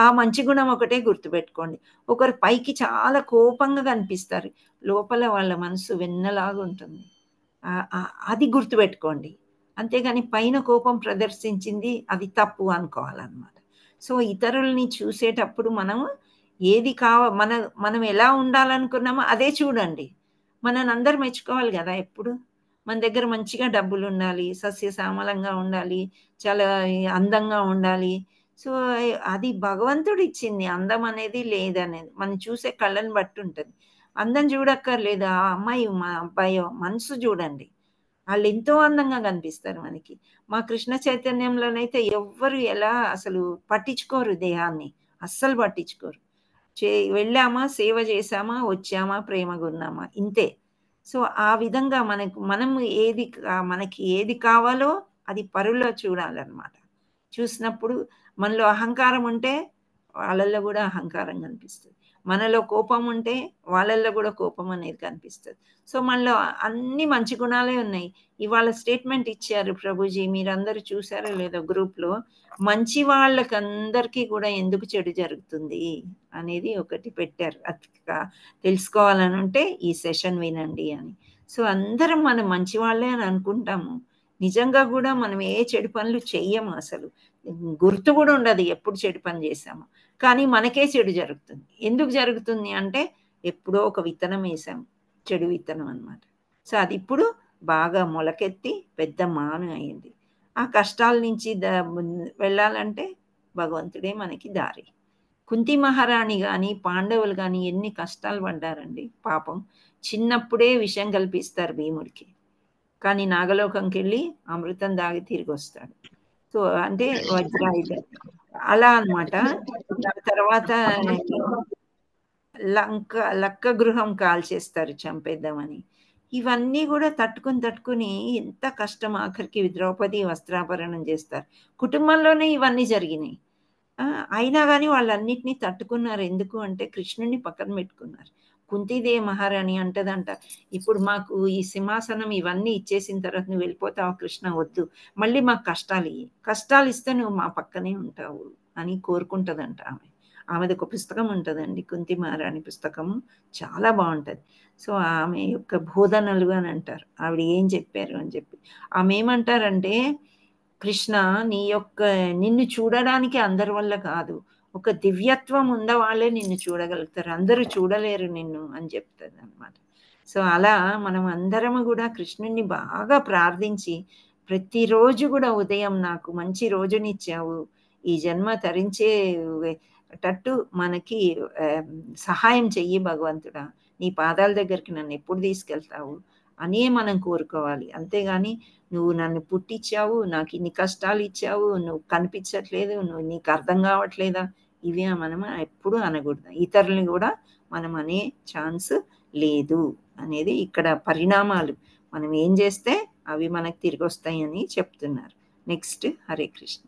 ఆ మంచి గుణం ఒకటే గుర్తుపెట్టుకోండి. ఒకరు పైకి చాలా కోపంగా కనిపిస్తారు, లోపల వాళ్ళ మనసు వెన్నలాగా ఉంటుంది, అది గుర్తుపెట్టుకోండి. అంతేగాని పైన కోపం ప్రదర్శించింది అది తప్పు అనుకోవాలన్నమాట. సో ఇతరుల్ని చూసేటప్పుడు ఏది మనం ఎలా ఉండాలనుకున్నామో అదే చూడండి. మనల్ని అందరు మెచ్చుకోవాలి కదా ఎప్పుడు. మన దగ్గర మంచిగా డబ్బులు ఉండాలి, సస్యశ్యామలంగా ఉండాలి, చాలా అందంగా ఉండాలి. సో అది భగవంతుడు ఇచ్చింది. అందం అనేది లేదనేది మనం చూసే కళ్ళని బట్టి ఉంటుంది. అందం చూడక్కర్లేదు, ఆ అమ్మాయి మా అబ్బాయో మనసు చూడండి, వాళ్ళు ఎంతో అందంగా కనిపిస్తారు మనకి. మా కృష్ణ చైతన్యంలోనైతే ఎవ్వరు ఎలా అసలు పట్టించుకోరు, దేహాన్ని అస్సలు పట్టించుకోరు. వెళ్ళామా, సేవ చేసామా, వచ్చామా, ప్రేమగా ఉన్నామా, ఇంతే. సో ఆ విధంగా మనకి ఏది కావాలో అది పరుల్లో చూడాలన్నమాట. చూసినప్పుడు మనలో అహంకారం ఉంటే వాళ్ళల్లో కూడా అహంకారం కనిపిస్తుంది, మనలో కోపం ఉంటే వాళ్ళల్లో కూడా కోపం అనేది కనిపిస్తుంది. సో మనలో అన్ని మంచి గుణాలే ఉన్నాయి. ఇవాళ స్టేట్మెంట్ ఇచ్చారు ప్రభుజీ, మీరందరూ చూసారో లేదో గ్రూప్లో, మంచి వాళ్ళకందరికీ కూడా ఎందుకు చెడు జరుగుతుంది అనేది ఒకటి పెట్టారు. అది తెలుసుకోవాలని ఉంటే ఈ సెషన్ వినండి అని. సో అందరం మనం మంచి వాళ్ళే అని అనుకుంటాము, నిజంగా కూడా మనం ఏ చెడు పనులు చెయ్యము, అసలు గుర్తు కూడా ఉండదు ఎప్పుడు చెడు పని చేసాము. కానీ మనకే చెడు జరుగుతుంది. ఎందుకు జరుగుతుంది అంటే ఎప్పుడో ఒక విత్తనం వేసాము, చెడు విత్తనం అన్నమాట. సో అది ఇప్పుడు బాగా మొలకెత్తి పెద్ద మాను అయింది. ఆ కష్టాల నుంచి వెళ్ళాలంటే భగవంతుడే మనకి దారి. కుంతి మహారాణి కానీ పాండవులు కానీ ఎన్ని కష్టాలు పడ్డారండి పాపం. చిన్నప్పుడే విషం కల్పిస్తారు భీముడికి, కానీ నాగలోకంకి వెళ్ళి అమృతం దాగి తిరిగి వస్తాడు. సో అంటే వజ్రాయుధం అలా అన్నమాట. తర్వాత లక్క గృహం కాల్చేస్తారు చంపేద్దామని. ఇవన్నీ కూడా తట్టుకుని ఎంత కష్టం, ఆఖరికి ద్రౌపది వస్త్రాపరణం చేస్తారు. కుటుంబంలోనే ఇవన్నీ జరిగినాయి. అయినా కానీ వాళ్ళన్నిటినీ తట్టుకున్నారు. ఎందుకు అంటే కృష్ణుని పక్కన పెట్టుకున్నారు. కుంతీదేవి మహారాణి అంటదంట, ఇప్పుడు మాకు ఈ సింహాసనం ఇవన్నీ ఇచ్చేసిన తర్వాత నువ్వు వెళ్ళిపోతావు కృష్ణ, వద్దు, మళ్ళీ మాకు కష్టాలు ఇస్తే నువ్వు మా పక్కనే ఉంటావు అని కోరుకుంటదంట ఆమె. ఆమెది ఒక పుస్తకం ఉంటుందండి, కుంతి మహారాణి పుస్తకము, చాలా బాగుంటుంది. సో ఆమె యొక్క బోధనలు అని అంటారు, ఆవిడ ఏం చెప్పారు అని చెప్పి. ఆమె ఏమంటారంటే, కృష్ణ నిన్ను చూడడానికి అందరి వల్ల కాదు, ఒక దివ్యత్వం ఉన్న వాళ్ళే నిన్ను చూడగలుగుతారు, అందరూ చూడలేరు నిన్ను అని చెప్తుంది అనమాట. సో అలా మనం అందరము కూడా కృష్ణుని బాగా ప్రార్థించి ప్రతిరోజు కూడా ఉదయం నాకు మంచి రోజునిచ్చావు, ఈ జన్మ తరించేటట్టు మనకి సహాయం చెయ్యి భగవంతుడా, నీ పాదాల దగ్గరికి నన్ను ఎప్పుడు తీసుకెళ్తావు అనే మనం కోరుకోవాలి. అంతేగాని నువ్వు నన్ను పుట్టించావు, నాకు ఇన్ని కష్టాలు ఇచ్చావు, నువ్వు కనిపించట్లేదు, నీకు అర్థం కావట్లేదా, ఇవి మనం ఎప్పుడు అనకూడదు. ఇతరులని కూడా మనం అనే ఛాన్స్ లేదు అనేది ఇక్కడ పరిణామాలు. మనం ఏం చేస్తే అవి మనకు తిరిగి వస్తాయని చెప్తున్నారు. నెక్స్ట్ హరే కృష్ణ.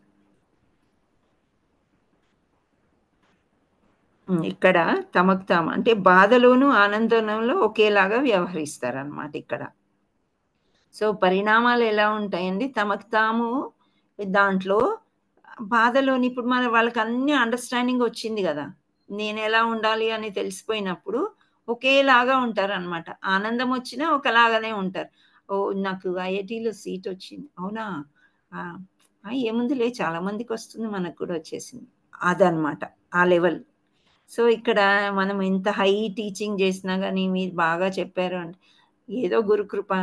ఇక్కడ తమకు తాము అంటే బాధలోను ఆనందంలో ఒకేలాగా వ్యవహరిస్తారనమాట ఇక్కడ. సో పరిణామాలు ఎలా ఉంటాయండి, తమకు తాము దాంట్లో బాధలోని ఇప్పుడు వాళ్ళకి అన్ని అండర్స్టాండింగ్ వచ్చింది కదా, నేను ఎలా ఉండాలి అని తెలిసిపోయినప్పుడు ఒకేలాగా ఉంటారు అనమాట. ఆనందం వచ్చినా ఒకలాగానే ఉంటారు. ఓ నాకు ఐఐటీలో సీట్ వచ్చింది, అవునా, ఏముందిలే చాలా మందికి వస్తుంది, మనకు కూడా వచ్చేసింది, అదనమాట ఆ లెవెల్. సో ఇక్కడ మనం ఎంత హై టీచింగ్ చేసినా కానీ మీరు బాగా చెప్పారు అంటే ఏదో గురుకృప,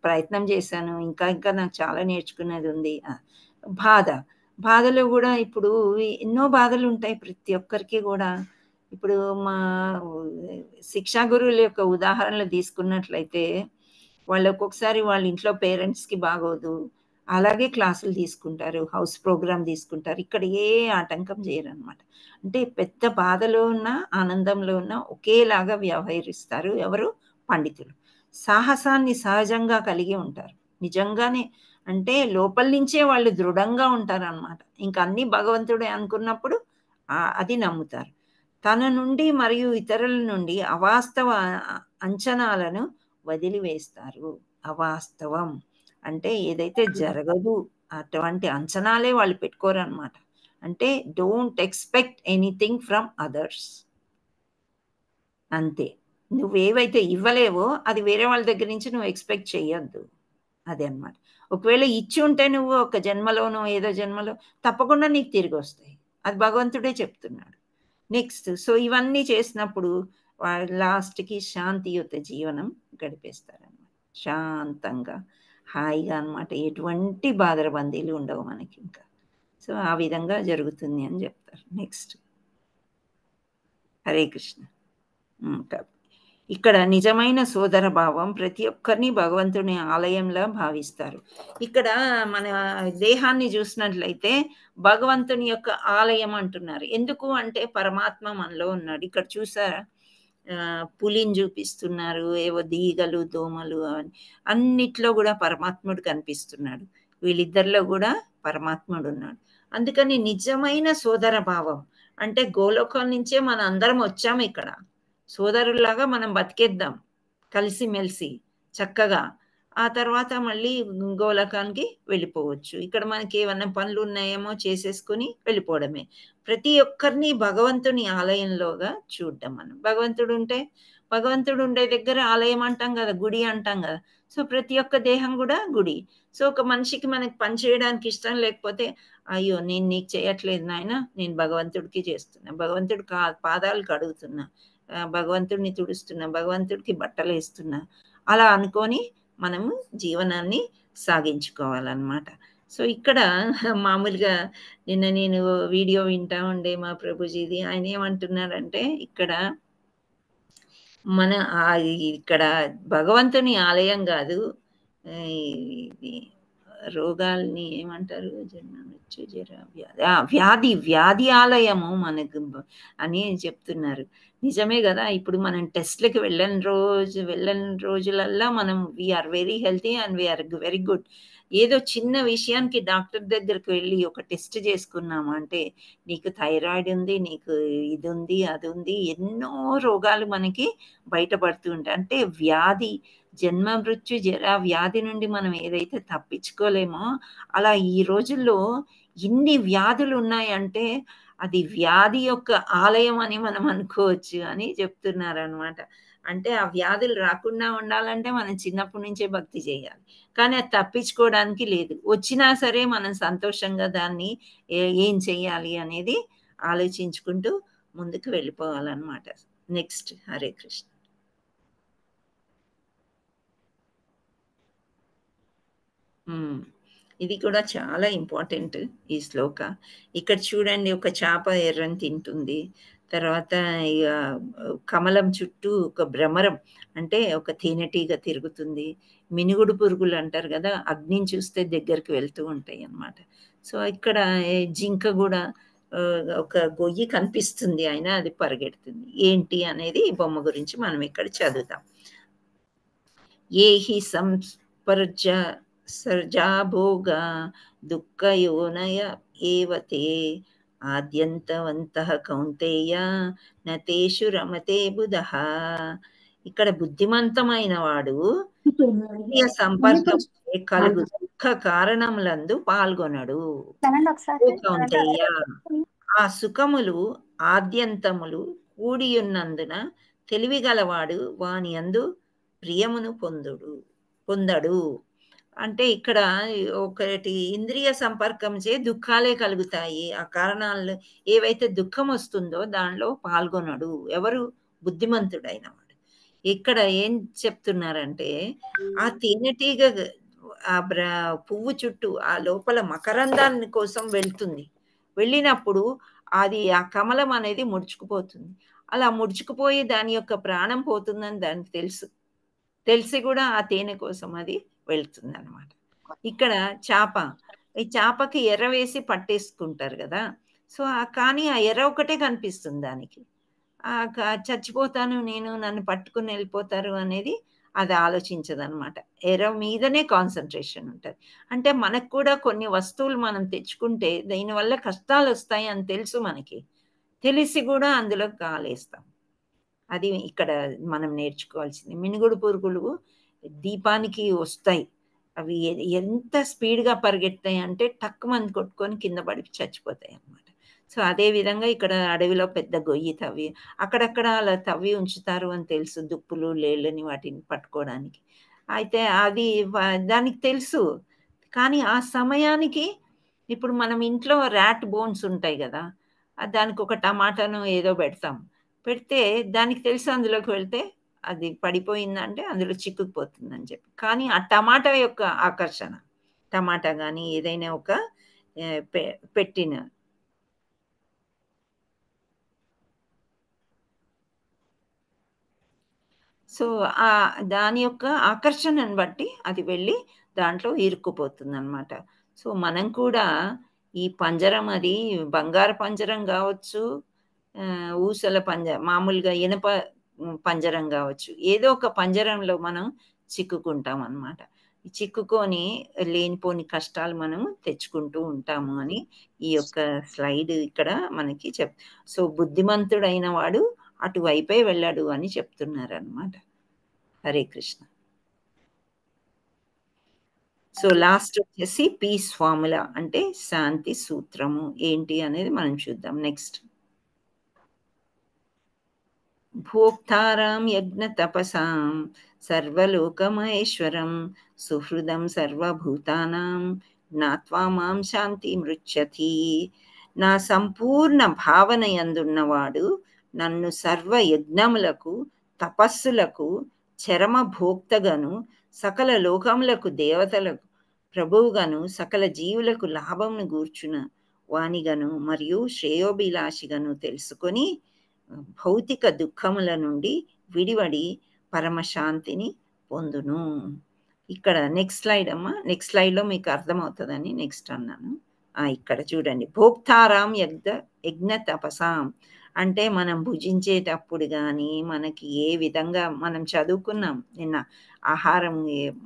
ప్రయత్నం చేశాను, ఇంకా నాకు చాలా నేర్చుకునేది ఉంది. బాధలో కూడా ఇప్పుడు ఎన్నో బాధలు ఉంటాయి ప్రతి ఒక్కరికి కూడా. ఇప్పుడు మా శిక్షా గురువుల యొక్క ఉదాహరణలు తీసుకున్నట్లయితే, వాళ్ళు ఒక్కొక్కసారి వాళ్ళ ఇంట్లో పేరెంట్స్కి బాగోదు, అలాగే క్లాసులు తీసుకుంటారు, హౌస్ ప్రోగ్రామ్ తీసుకుంటారు, ఇక్కడ ఏ ఆటంకం చేయరు అనమాట. అంటే పెద్ద బాధలో ఉన్న ఆనందంలో ఉన్న ఒకేలాగా వ్యవహరిస్తారు ఎవరు, పండితులు. సాహసాన్ని సహజంగా కలిగి ఉంటారు, నిజంగానే అంటే లోపల నుంచే వాళ్ళు దృఢంగా ఉంటారు అనమాట. ఇంకా అన్ని భగవంతుడే అనుకున్నప్పుడు అది నమ్ముతారు. తన నుండి మరియు ఇతరుల నుండి అవాస్తవ అంచనాలను వదిలివేస్తారు. అవాస్తవం అంటే ఏదైతే జరగదు అటువంటి అంచనాలే వాళ్ళు పెట్టుకోరు అనమాట. అంటే don't expect anything from others, అంతే. నువ్వేవైతే ఇవ్వలేవో అది వేరే వాళ్ళ దగ్గర నుంచి నువ్వు ఎక్స్పెక్ట్ చెయ్యొద్దు, అదే అన్నమాట. ఒకవేళ ఇచ్చి ఉంటే నువ్వు ఒక జన్మలోనో ఏదో జన్మలో తప్పకుండా నీకు తిరిగి వస్తాయి, అది భగవంతుడే చెప్తున్నాడు. నెక్స్ట్ సో ఇవన్నీ చేసినప్పుడు లాస్ట్కి శాంతియుత జీవనం గడిపేస్తారనమాట, శాంతంగా హాయిగా అనమాట. ఎటువంటి బాధరబందీలు ఉండవు మనకి ఇంకా. సో ఆ విధంగా జరుగుతుంది అని చెప్తారు. నెక్స్ట్ హరే కృష్ణ. ఇక్కడ నిజమైన సోదర భావం ప్రతి ఒక్కరిని భగవంతుని ఆలయంలో భావిస్తారు. ఇక్కడ మన దేహాన్ని చూసినట్లయితే భగవంతుని యొక్క ఆలయం అంటున్నారు. ఎందుకు అంటే పరమాత్మ మనలో ఉన్నాడు. ఇక్కడ చూసారా, పులిని చూపిస్తున్నారు, ఏవో దీగలు దోమలు అన్నిట్లో కూడా పరమాత్ముడు కనిపిస్తున్నాడు. వీళ్ళిద్దరిలో కూడా పరమాత్ముడు ఉన్నాడు. అందుకని నిజమైన సోదర భావం అంటే గోలోకం నుంచే మన అందరం వచ్చాము, ఇక్కడ సోదరులాగా మనం బతికేద్దాం కలిసిమెలిసి చక్కగా. ఆ తర్వాత మళ్ళీ గోలోకానికి వెళ్ళిపోవచ్చు. ఇక్కడ మనకి ఏమన్నా పనులు ఉన్నాయేమో చేసేసుకుని వెళ్ళిపోవడమే. ప్రతి ఒక్కరిని భగవంతుని ఆలయంలోగా చూడడం. మనం భగవంతుడు ఉండే దగ్గర ఆలయం అంటాం కదా, గుడి అంటాం కదా. సో ప్రతి ఒక్క దేహం కూడా గుడి. సో ఒక మనిషికి మనకి పని చేయడానికి ఇష్టం లేకపోతే, అయ్యో నేను నీకు చేయట్లేదు నాయన, నేను భగవంతుడికి చేస్తున్నా, భగవంతుడి పాదాలు కడుగుతున్నా, భగవంతుడిని తుడుస్తున్నా, భగవంతుడికి బట్టలు వేస్తున్నా అలా అనుకొని మనము జీవనాన్ని సాగించుకోవాలన్నమాట. సో ఇక్కడ మామూలుగా నిన్న నేను వీడియో వింటా ఉండే మా ప్రభుజీది, ఆయన ఏమంటున్నారంటే ఇక్కడ మన ఇక్కడ భగవంతుని ఆలయం కాదు, ఇది రోగాల్ని ఏమంటారు, వ్యాధి ఆలయము మనకు అని చెప్తున్నారు. నిజమే కదా. ఇప్పుడు మనం టెస్ట్లకి వెళ్ళని రోజులల్లా మనం we are very healthy and we are very good. ఏదో చిన్న విషయానికి డాక్టర్ దగ్గరికి వెళ్ళి ఒక టెస్ట్ చేసుకున్నాము అంటే నీకు థైరాయిడ్ ఉంది, నీకు ఇది ఉంది, అది ఉంది, ఎన్నో రోగాలు మనకి బయటపడుతూ ఉంటాయి. అంటే వ్యాధి, జన్మ మృత్యు జరా వ్యాధి నుండి మనం ఏదైతే తప్పించుకోలేమో అలా ఈ రోజుల్లో ఇన్ని వ్యాధులు ఉన్నాయంటే అది వ్యాధి యొక్క ఆలయం అని మనం అనుకోవచ్చు అని చెప్తున్నారనమాట. అంటే ఆ వ్యాధులు రాకుండా ఉండాలంటే మనం చిన్నప్పటి నుంచే భక్తి చేయాలి, కానీ అది తప్పించుకోవడానికి లేదు. వచ్చినా సరే మనం సంతోషంగా దాన్ని ఏం చెయ్యాలి అనేది ఆలోచించుకుంటూ ముందుకు వెళ్ళిపోవాలన్నమాట. నెక్స్ట్. హరే కృష్ణ. ఇది కూడా చాలా ఇంపార్టెంట్ ఈ శ్లోక. ఇక్కడ చూడండి, ఒక చేప ఎర్రని తింటుంది, తర్వాత ఇక కమలం చుట్టూ ఒక భ్రమరం అంటే ఒక తేనెటీగ తిరుగుతుంది, మినుగుడు పురుగులు అంటారు కదా, అగ్నిని చూస్తే దగ్గరికి వెళ్తూ ఉంటాయి అన్నమాట. సో ఇక్కడ జింక కూడా ఒక గొయ్యి కనిపిస్తుంది, అయినా అది పరిగెడుతుంది. ఏంటి అనేది ఈ బొమ్మ గురించి మనం ఇక్కడ చదువుతాం. ఏహి సంస్పర్జ సర్జాభోగా దుఃఖయోనయ ఏవతే ఆద్యంతవంతః కౌంతేయ నతేషు రమతే బుధః. ఇక్కడ బుద్ధిమంతమైన వాడు ఇంద్రియ సంపర్కం కలుగు దుఃఖ కారణములందు పాల్గొనడు. కౌంతేయ, ఆ సుఖములు ఆద్యంతములు కూడియున్నందున తెలివిగలవాడు వాని యందు ప్రియమును పొందడు. అంటే ఇక్కడ ఒకటి ఇంద్రియ సంపర్కం చే దుఃఖాలే కలుగుతాయి. ఆ కారణాలు ఏవైతే దుఃఖం వస్తుందో దానిలో పాల్గొనడు. ఎవరు? బుద్ధిమంతుడైన వాడు. ఇక్కడ ఏం చెప్తున్నారంటే ఆ తేనెటీగ ఆ పువ్వు చుట్టూ ఆ లోపల మకరందాన్ని కోసం వెళ్తుంది. వెళ్ళినప్పుడు అది ఆ కమలం అనేది ముడుచుకుపోతుంది. అలా ముడుచుకుపోయి దాని యొక్క ప్రాణం పోతుందని దానికి తెలిసి కూడా ఆ తేనె కోసం అది వెళ్తుంది అన్నమాట. ఇక్కడ చేప, ఈ చేపకి ఎర్ర వేసి పట్టేసుకుంటారు కదా. సో కానీ ఆ ఎర్ర ఒకటే కనిపిస్తుంది దానికి. చచ్చిపోతాను నేను, నన్ను పట్టుకుని వెళ్ళిపోతారు అనేది అది ఆలోచించదు అనమాట. ఎర్ర మీదనే కాన్సన్ట్రేషన్ ఉంటుంది. అంటే మనకు కూడా కొన్ని వస్తువులు మనం తెచ్చుకుంటే దీనివల్ల కష్టాలు వస్తాయి అని తెలుసు, మనకి తెలిసి కూడా అందులో కాలేస్తాం. అది ఇక్కడ మనం నేర్చుకోవాల్సింది. మినుగుడు పురుగులు దీపానికి వస్తాయి, అవి ఎంత స్పీడ్గా పరిగెత్తాయి అంటే టక్కుమంది కొట్టుకొని కింద పడి చచ్చిపోతాయి అన్నమాట. సో అదే విధంగా ఇక్కడ అడవిలో పెద్ద గొయ్యి తవ్వి అక్కడక్కడ అలా తవ్వి ఉంచుతారు అని తెలుసు, దుప్పులు లేళ్ళని వాటిని పట్టుకోవడానికి. అయితే అది దానికి తెలుసు, కానీ ఆ సమయానికి ఇప్పుడు మనం ఇంట్లో ర్యాట్ బోన్స్ ఉంటాయి కదా, దానికి ఒక టమాటాను ఏదో పెడితే దానికి తెలుసు అందులోకి వెళ్తే అది పడిపోయిందంటే అందులో చిక్కుకుపోతుందని చెప్పి. కానీ ఆ టమాటా యొక్క ఆకర్షణ, టమాటా కానీ ఏదైనా ఒక పెట్టిన సో దాని యొక్క ఆకర్షణను బట్టి అది వెళ్ళి దాంట్లో ఇరుక్కుపోతుంది అన్నమాట. సో మనం కూడా ఈ పంజరం, అది బంగారు పంజరం కావచ్చు, ఊసల మామూలుగా ఇనప పంజరం కావచ్చు, ఏదో ఒక పంజరంలో మనం చిక్కుకుంటాం అన్నమాట. చిక్కుకొని లేనిపోని కష్టాలు మనము తెచ్చుకుంటూ ఉంటాము అని ఈ యొక్క స్లైడ్ ఇక్కడ మనకి సో బుద్ధిమంతుడైన వాడు అటువైపే వెళ్ళాడు అని చెప్తున్నారు అన్నమాట. హరే కృష్ణ. సో లాస్ట్ వచ్చేసి పీస్ ఫార్ములా అంటే శాంతి సూత్రము ఏంటి అనేది మనం చూద్దాం. నెక్స్ట్. భోక్తారాం యజ్ఞ తపసాం సర్వలోకమహేశ్వరం సుహృదం సర్వభూతానాం జ్ఞాత్వా మాం శాంతి మృచ్చతి. నా సంపూర్ణ భావన యందున్నవాడు నన్ను సర్వ యజ్ఞములకు తపస్సులకు చరమ భోక్తగాను సకల లోకములకు దేవతలకు ప్రభువుగాను సకల జీవులకు లాభమును గూర్చున వానిగను మరియు శ్రేయోభిలాషిగను తెలుసుకొని భౌతిక దుఃఖముల నుండి విడివడి పరమశాంతిని పొందును. ఇక్కడ నెక్స్ట్ స్లైడ్ అమ్మా, నెక్స్ట్ స్లైడ్లో మీకు అర్థమవుతుందని నెక్స్ట్ అన్నాను. ఇక్కడ చూడండి, భోక్తారాం యజ్ఞ తపసాం అంటే మనం భుజించేటప్పుడు కానీ మనకి ఏ విధంగా మనం చదువుకున్నాం నిన్న ఆహారం,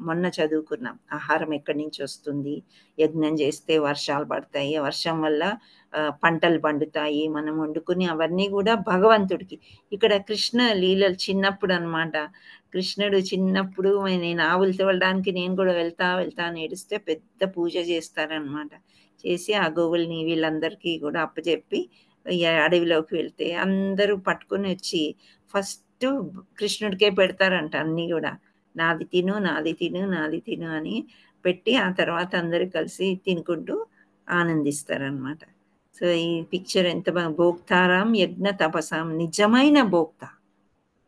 మొన్న చదువుకున్నాం ఆహారం ఎక్కడి నుంచి వస్తుంది, యజ్ఞం చేస్తే వర్షాలు పడతాయి, వర్షం వల్ల పంటలు పండుతాయి, మనం వండుకుని అవన్నీ కూడా భగవంతుడికి. ఇక్కడ కృష్ణ లీలలు చిన్నప్పుడు అనమాట. కృష్ణుడు చిన్నప్పుడు నేను ఆవులు తోలడానికి నేను కూడా వెళ్తా అని ఏడిస్తే పెద్ద పూజ చేస్తారనమాట. చేసి ఆ గోవుల్ని వీళ్ళందరికీ కూడా అప్పచెప్పి అడవిలోకి వెళ్తే అందరూ పట్టుకొని వచ్చి ఫస్ట్ కృష్ణుడికే పెడతారంట. అన్నీ కూడా నాది తిను నాది తిను నాది తిను అని పెట్టి ఆ తర్వాత అందరూ కలిసి తినుకుంటూ ఆనందిస్తారనమాట. సో ఈ పిక్చర్ ఎంత బాగా, భోక్తారాం యజ్ఞ తపసాం, నిజమైన భోక్త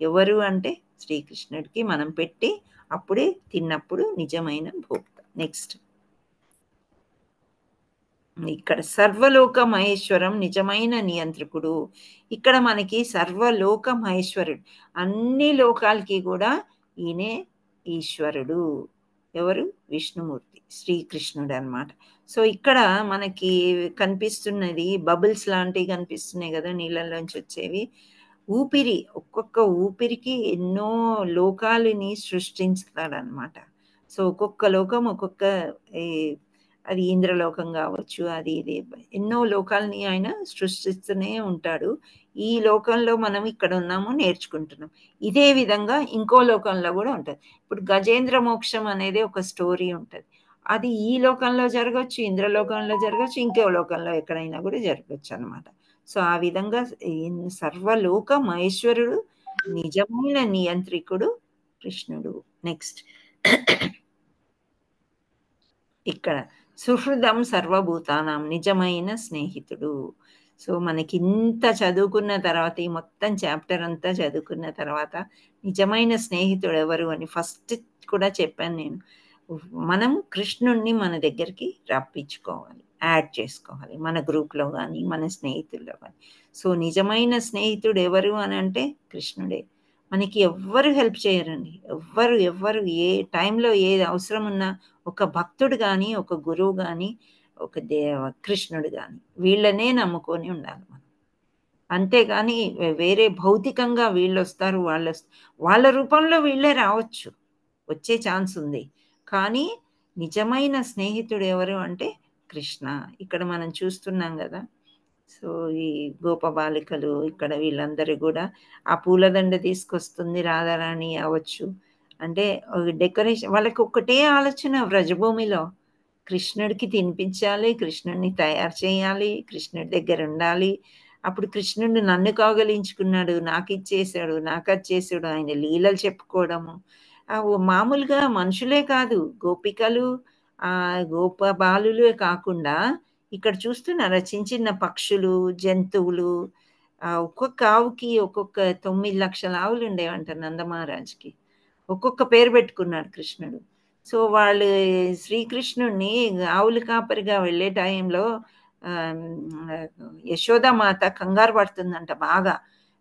ఎవరు అంటే శ్రీకృష్ణుడికి మనం పెట్టి అప్పుడే తిన్నప్పుడు నిజమైన భోక్త. నెక్స్ట్ ఇక్కడ సర్వలోక మహేశ్వరం నిజమైన నియంత్రకుడు. ఇక్కడ మనకి సర్వలోక మహేశ్వరుడు, అన్ని లోకాలకి కూడా ఈయనే ఈశ్వరుడు. ఎవరు? విష్ణుమూర్తి, శ్రీకృష్ణుడు అన్నమాట. సో ఇక్కడ మనకి కనిపిస్తున్నది బబుల్స్ లాంటివి కనిపిస్తున్నాయి కదా నీళ్ళలోంచి వచ్చేవి. ఊపిరి, ఒక్కొక్క ఊపిరికి ఎన్నో లోకాలని సృష్టిస్తాడనమాట. సో ఒక్కొక్క లోకం ఒక్కొక్క, అది ఇంద్రలోకం కావచ్చు, అది ఇది ఎన్నో లోకాలని ఆయన సృష్టిస్తూనే ఉంటాడు. ఈ లోకంలో మనం ఇక్కడ ఉన్నాము, నేర్చుకుంటున్నాం. ఇదే విధంగా ఇంకో లోకంలో కూడా ఉంటుంది. ఇప్పుడు గజేంద్ర మోక్షం అనేది ఒక స్టోరీ ఉంటుంది. అది ఈ లోకంలో జరగచ్చు, ఇంద్రలోకంలో జరగచ్చు, ఇంకో లోకంలో ఎక్కడైనా కూడా జరగచ్చు అనమాట. సో ఆ విధంగా సర్వలోక మహేశ్వరుడు, నిజమైన నియంత్రికుడు కృష్ణుడు. నెక్స్ట్ ఇక్కడ సుహృదం సర్వభూతానాం, నిజమైన స్నేహితుడు. సో మనకి ఇంత చదువుకున్న తర్వాత, ఈ మొత్తం చాప్టర్ అంతా చదువుకున్న తర్వాత నిజమైన స్నేహితుడు ఎవరు అని ఫస్ట్ కూడా చెప్పాను నేను. మనం కృష్ణుణ్ణి మన దగ్గరికి రప్పించుకోవాలి, యాడ్ చేసుకోవాలి మన గ్రూప్లో కానీ మన స్నేహితుల్లో కానీ. సో నిజమైన స్నేహితుడు ఎవరు అని అంటే కృష్ణుడే. మనకి ఎవ్వరు హెల్ప్ చేయరండి, ఎవ్వరు ఏ టైంలో ఏది అవసరం ఉన్నా ఒక భక్తుడు కానీ, ఒక గురువు కానీ, ఒక కృష్ణుడు కానీ, వీళ్ళనే నమ్ముకొని ఉండాలి మనం. అంతేగాని వేరే భౌతికంగా వీళ్ళు వస్తారు వాళ్ళ రూపంలో వీళ్ళే రావచ్చు, వచ్చే ఛాన్స్ ఉంది. కానీ నిజమైన స్నేహితుడు ఎవరు అంటే కృష్ణ. ఇక్కడ మనం చూస్తున్నాం కదా. సో ఈ గోపబాలికలు ఇక్కడ వీళ్ళందరూ కూడా ఆ పూలదండ తీసుకొస్తుంది రాధారాణి అవ్వచ్చు. అంటే డెకరేషన్, వాళ్ళకి ఒక్కటే ఆలోచన, వ్రజభూమిలో కృష్ణుడికి తినిపించాలి, కృష్ణుడిని తయారు చేయాలి, కృష్ణుడి దగ్గర ఉండాలి. అప్పుడు కృష్ణుడు నన్ను కౌగలించుకున్నాడు, నాకు ఇచ్చేసాడు, నాకు అది చేసాడు, ఆయన లీలలు చెప్పుకోవడము. మామూలుగా మనుషులే కాదు, గోపికలు గోప బాలులే కాకుండా ఇక్కడ చూస్తున్నారా చిన్న పక్షులు, జంతువులు. ఒక్కొక్క ఆవుకి ఒక్కొక్క 9 లక్షల ఆవులు ఉండేవంట నందమహారాజ్కి. ఒక్కొక్క పేరు పెట్టుకున్నాడు కృష్ణుడు. సో వాళ్ళు శ్రీకృష్ణుడిని ఆవులు కాపరిగా వెళ్ళే టైంలో యశోదామాత కంగారు పడుతుందంట బాగా.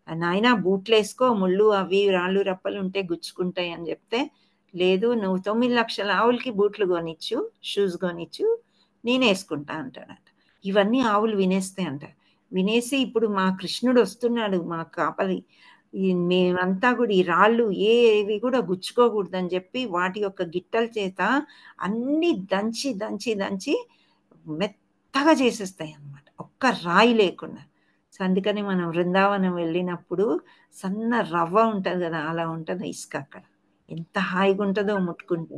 నాయన బూట్లు వేసుకో, ముళ్ళు అవి రాళ్ళు రప్పలు ఉంటే గుచ్చుకుంటాయి అని చెప్తే, లేదు నువ్వు 9 లక్షల ఆవులకి బూట్లు కొనిచ్చు, షూస్ కొనిచ్చు, నేను వేసుకుంటా అంటాడంట. ఇవన్నీ ఆవులు వినేస్తాయి అంట. వినేసి ఇప్పుడు మా కృష్ణుడు వస్తున్నాడు మా కాపలి, మేమంతా కూడా ఈ రాళ్ళు ఏవి కూడా గుచ్చుకోకూడదని చెప్పి వాటి యొక్క గిట్టల చేత అన్ని దంచి దంచి దంచి మెత్తగా చేసేస్తాయి అన్నమాట, ఒక్క రాయి లేకుండా. సో అందుకని మనం బృందావనం వెళ్ళినప్పుడు సన్న రవ్వ ఉంటుంది కదా, అలా ఉంటుంది ఇసుక. అక్కడ ఎంత హాయిగా ఉంటుందో ముట్టుకుంటే.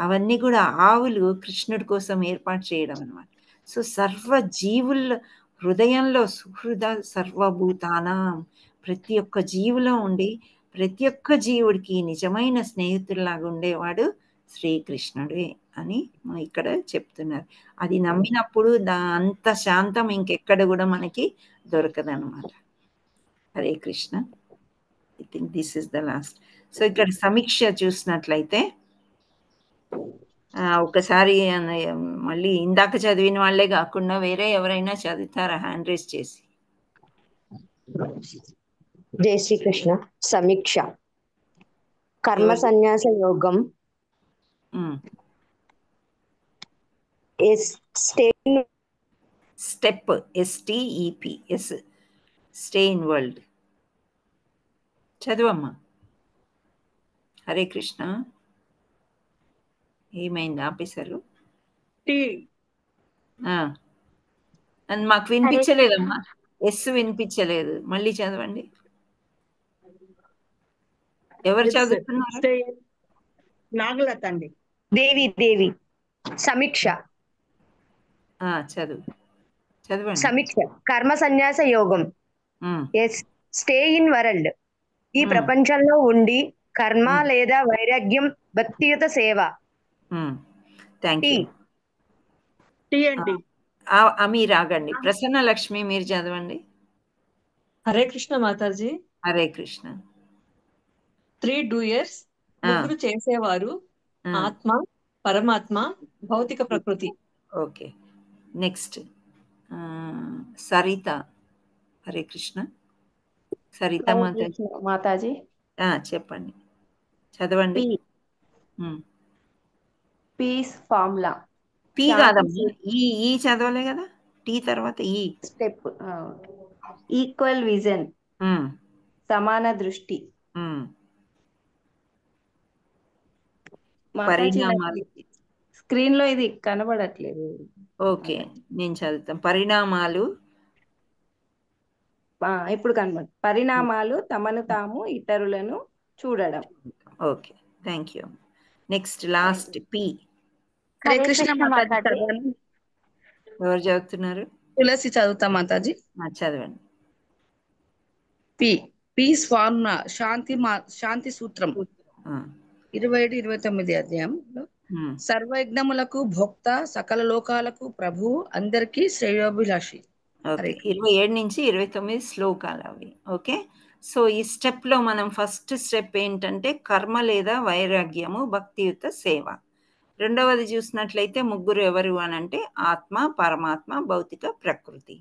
అవన్నీ కూడా ఆవులు కృష్ణుడి కోసం ఏర్పాటు చేయడం అన్నమాట. సో సర్వ జీవుల హృదయంలో సుహృద సర్వభూతానాం, ప్రతి ఒక్క జీవులో ఉండి ప్రతి ఒక్క జీవుడికి నిజమైన స్నేహితుల్లాగా ఉండేవాడు శ్రీకృష్ణుడే అని ఇక్కడ చెప్తున్నారు. అది నమ్మినప్పుడు అంత శాంతం ఇంకెక్కడ కూడా మనకి దొరకదనమాట. Hare Krishna. I think this is the last. So ఇక్కడ సమీక్ష చూసినట్లయితే ఒకసారి మళ్ళీ ఇందాక చదివిన వాళ్ళే కాకుండా వేరే ఎవరైనా చదువుతారా హ్యాండ్ రేస్ చేసి? జై శ్రీకృష్ణ. సమీక్ష కర్మ సన్యాస యోగం step STEP stay in world. చదువమ్మా. హరే కృష్ణ. ఏమైంది ఆపేశారు? మాకు వినిపించలేదమ్మా. వినిపించలేదు. మళ్ళీ చదవండి. ఎవరు చదువుతున్నారు? నాగలత అండి. దేవి సమీక్ష. చదవండి. సమీక్ష కర్మ సన్యాస యోగం స్టే ఇన్ వరల్డ్. ఈ ప్రపంచంలో ఉండి కర్మ లేదా వైరాగ్యం భక్తియుత సేవ. మీరు ఆగండి. ప్రసన్న లక్ష్మి మీరు చదవండి. హరే కృష్ణ మాతాజీ. హరే కృష్ణ. 3 డూయర్స్ ముగ్గురు చేసేవారు ఆత్మ, పరమాత్మ, భౌతిక ప్రకృతి. ఓకే. నెక్స్ట్ సరిత. హరే కృష్ణ. సరిత మాతాజీ చెప్పండి. చదవండి. Piece formula. పీ కాదమ్మా, ఈ చదవలే కదా. టీ తర్వాత ఈ స్టెప్. ఈక్వల్ విజన్, సమాన దృష్టి. స్క్రీన్ లో ఇది కనబడట్లేదు. ఓకే, నేను చదువుతాను. పరిణామాలు. ఇప్పుడు కనబడు. పరిణామాలు తమను తాము ఇతరులను చూడడం. Okay, thank you. Next last P. Hare Krishna Mataji. ఎవరు చదువుతున్నారు? తులసి చదువుతా మాతాజీ. చదవండి. పీస్ ఫార్ములా, శాంతి సూత్రం 27-29 అధ్యాయంలో సర్వయజ్ఞములకు భోక్త, సకల లోకాలకు ప్రభు, అందరికీ శ్రేయోభిలాషి. 27 నుంచి 29 శ్లోకాలు అవి. ఓకే, సో ఈ స్టెప్ లో మనం ఫస్ట్ స్టెప్ ఏంటంటే కర్మ లేదా వైరాగ్యము భక్తియుత సేవ. రెండవది చూసినట్లయితే ముగ్గురు ఎవరు అనంటే ఆత్మ, పరమాత్మ, భౌతిక ప్రకృతి.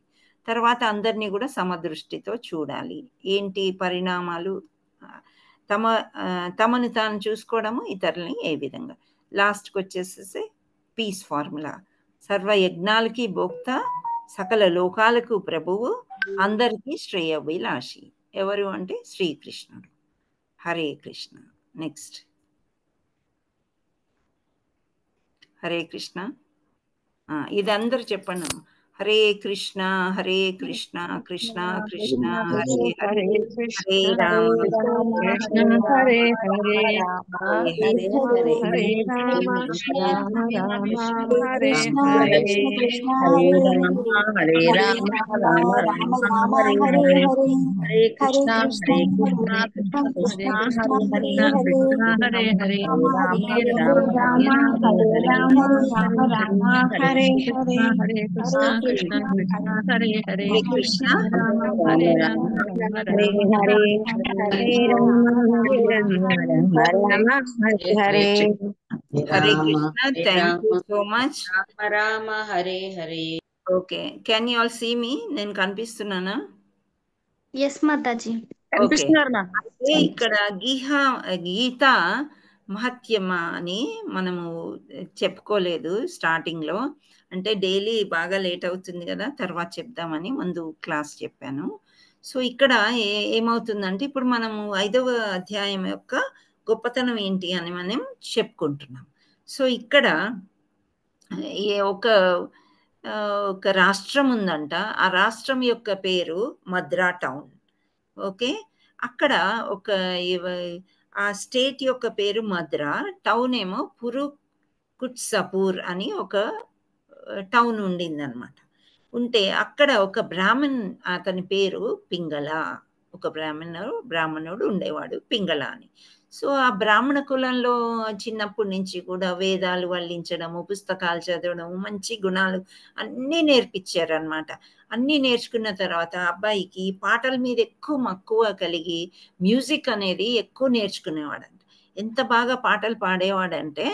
తర్వాత అందరినీ కూడా సమదృష్టితో చూడాలి. ఏంటి పరిణామాలు? తమను తాను చూసుకోవడము, ఇతరులని ఏ విధంగా. లాస్ట్కి వచ్చేసేసి పీస్ ఫార్ములా. సర్వ యజ్ఞాలకి భోక్త, సకల లోకాలకు ప్రభువు, అందరికీ శ్రేయోభిలాషి. ఎవరు అంటే శ్రీకృష్ణుడు. హరే కృష్ణ. నెక్స్ట్ హరే కృష్ణ. ఇది అందరు చెప్పండి. Hare Krishna Hare Krishna Krishna Krishna Hare Hare, Hare Rama Krishna Hare Hare, Hare Hare, Hare Rama Rama Rama Hare Hare Krishna Hare Rama Hare Rama Rama Rama Hare Hare, Hare Krishna Hare Krishna Krishna Krishna Hare Hare, Hare Hare, Hare Rama Hare Rama Rama Rama Hare Hare, Hare Krishna Krishna Krishna Hare Hare, Krishna Rama Hare Rama Rama Hare Hare, Hare Rama Hare Rama Rama Hare Hare. Hare Krishna. Thank you so much. Rama Rama Hare Hare. Okay, can you all see me? నేను కనిపిస్తున్నానా? ఎస్ మాతాజీ. అయితే ఇక్కడ గీత మహత్యమ అని మనము చెప్పుకోలేదు స్టార్టింగ్ లో. అంటే డైలీ బాగా లేట్ అవుతుంది కదా, తర్వాత చెప్దామని ముందు క్లాస్ చెప్పాను. సో ఇక్కడ ఏమవుతుందంటే ఇప్పుడు మనము 5వ అధ్యాయం యొక్క గొప్పతనం ఏంటి అని మనం చెప్పుకుంటున్నాం. సో ఇక్కడ ఒక రాష్ట్రం ఉందంట. ఆ రాష్ట్రం యొక్క పేరు మద్రా టౌన్. ఓకే, అక్కడ ఆ స్టేట్ యొక్క పేరు మద్రా, టౌన్ ఏమో పురుకుట్సపూర్ అని ఒక టౌన్ ఉండిందనమాట. ఉంటే అక్కడ ఒక అతని పేరు పింగళ. ఒక బ్రాహ్మణుడు ఉండేవాడు పింగళ అని. సో ఆ బ్రాహ్మణ కులంలో చిన్నప్పటి నుంచి కూడా వేదాలు వల్లించడము, పుస్తకాలు చదవడము, మంచి గుణాలు అన్నీ నేర్పించారనమాట. అన్నీ నేర్చుకున్న తర్వాత అబ్బాయికి పాటల మీద ఎక్కువ మక్కువ కలిగి మ్యూజిక్ అనేది ఎక్కువ నేర్చుకునేవాడంట. ఎంత బాగా పాటలు పాడేవాడంటే,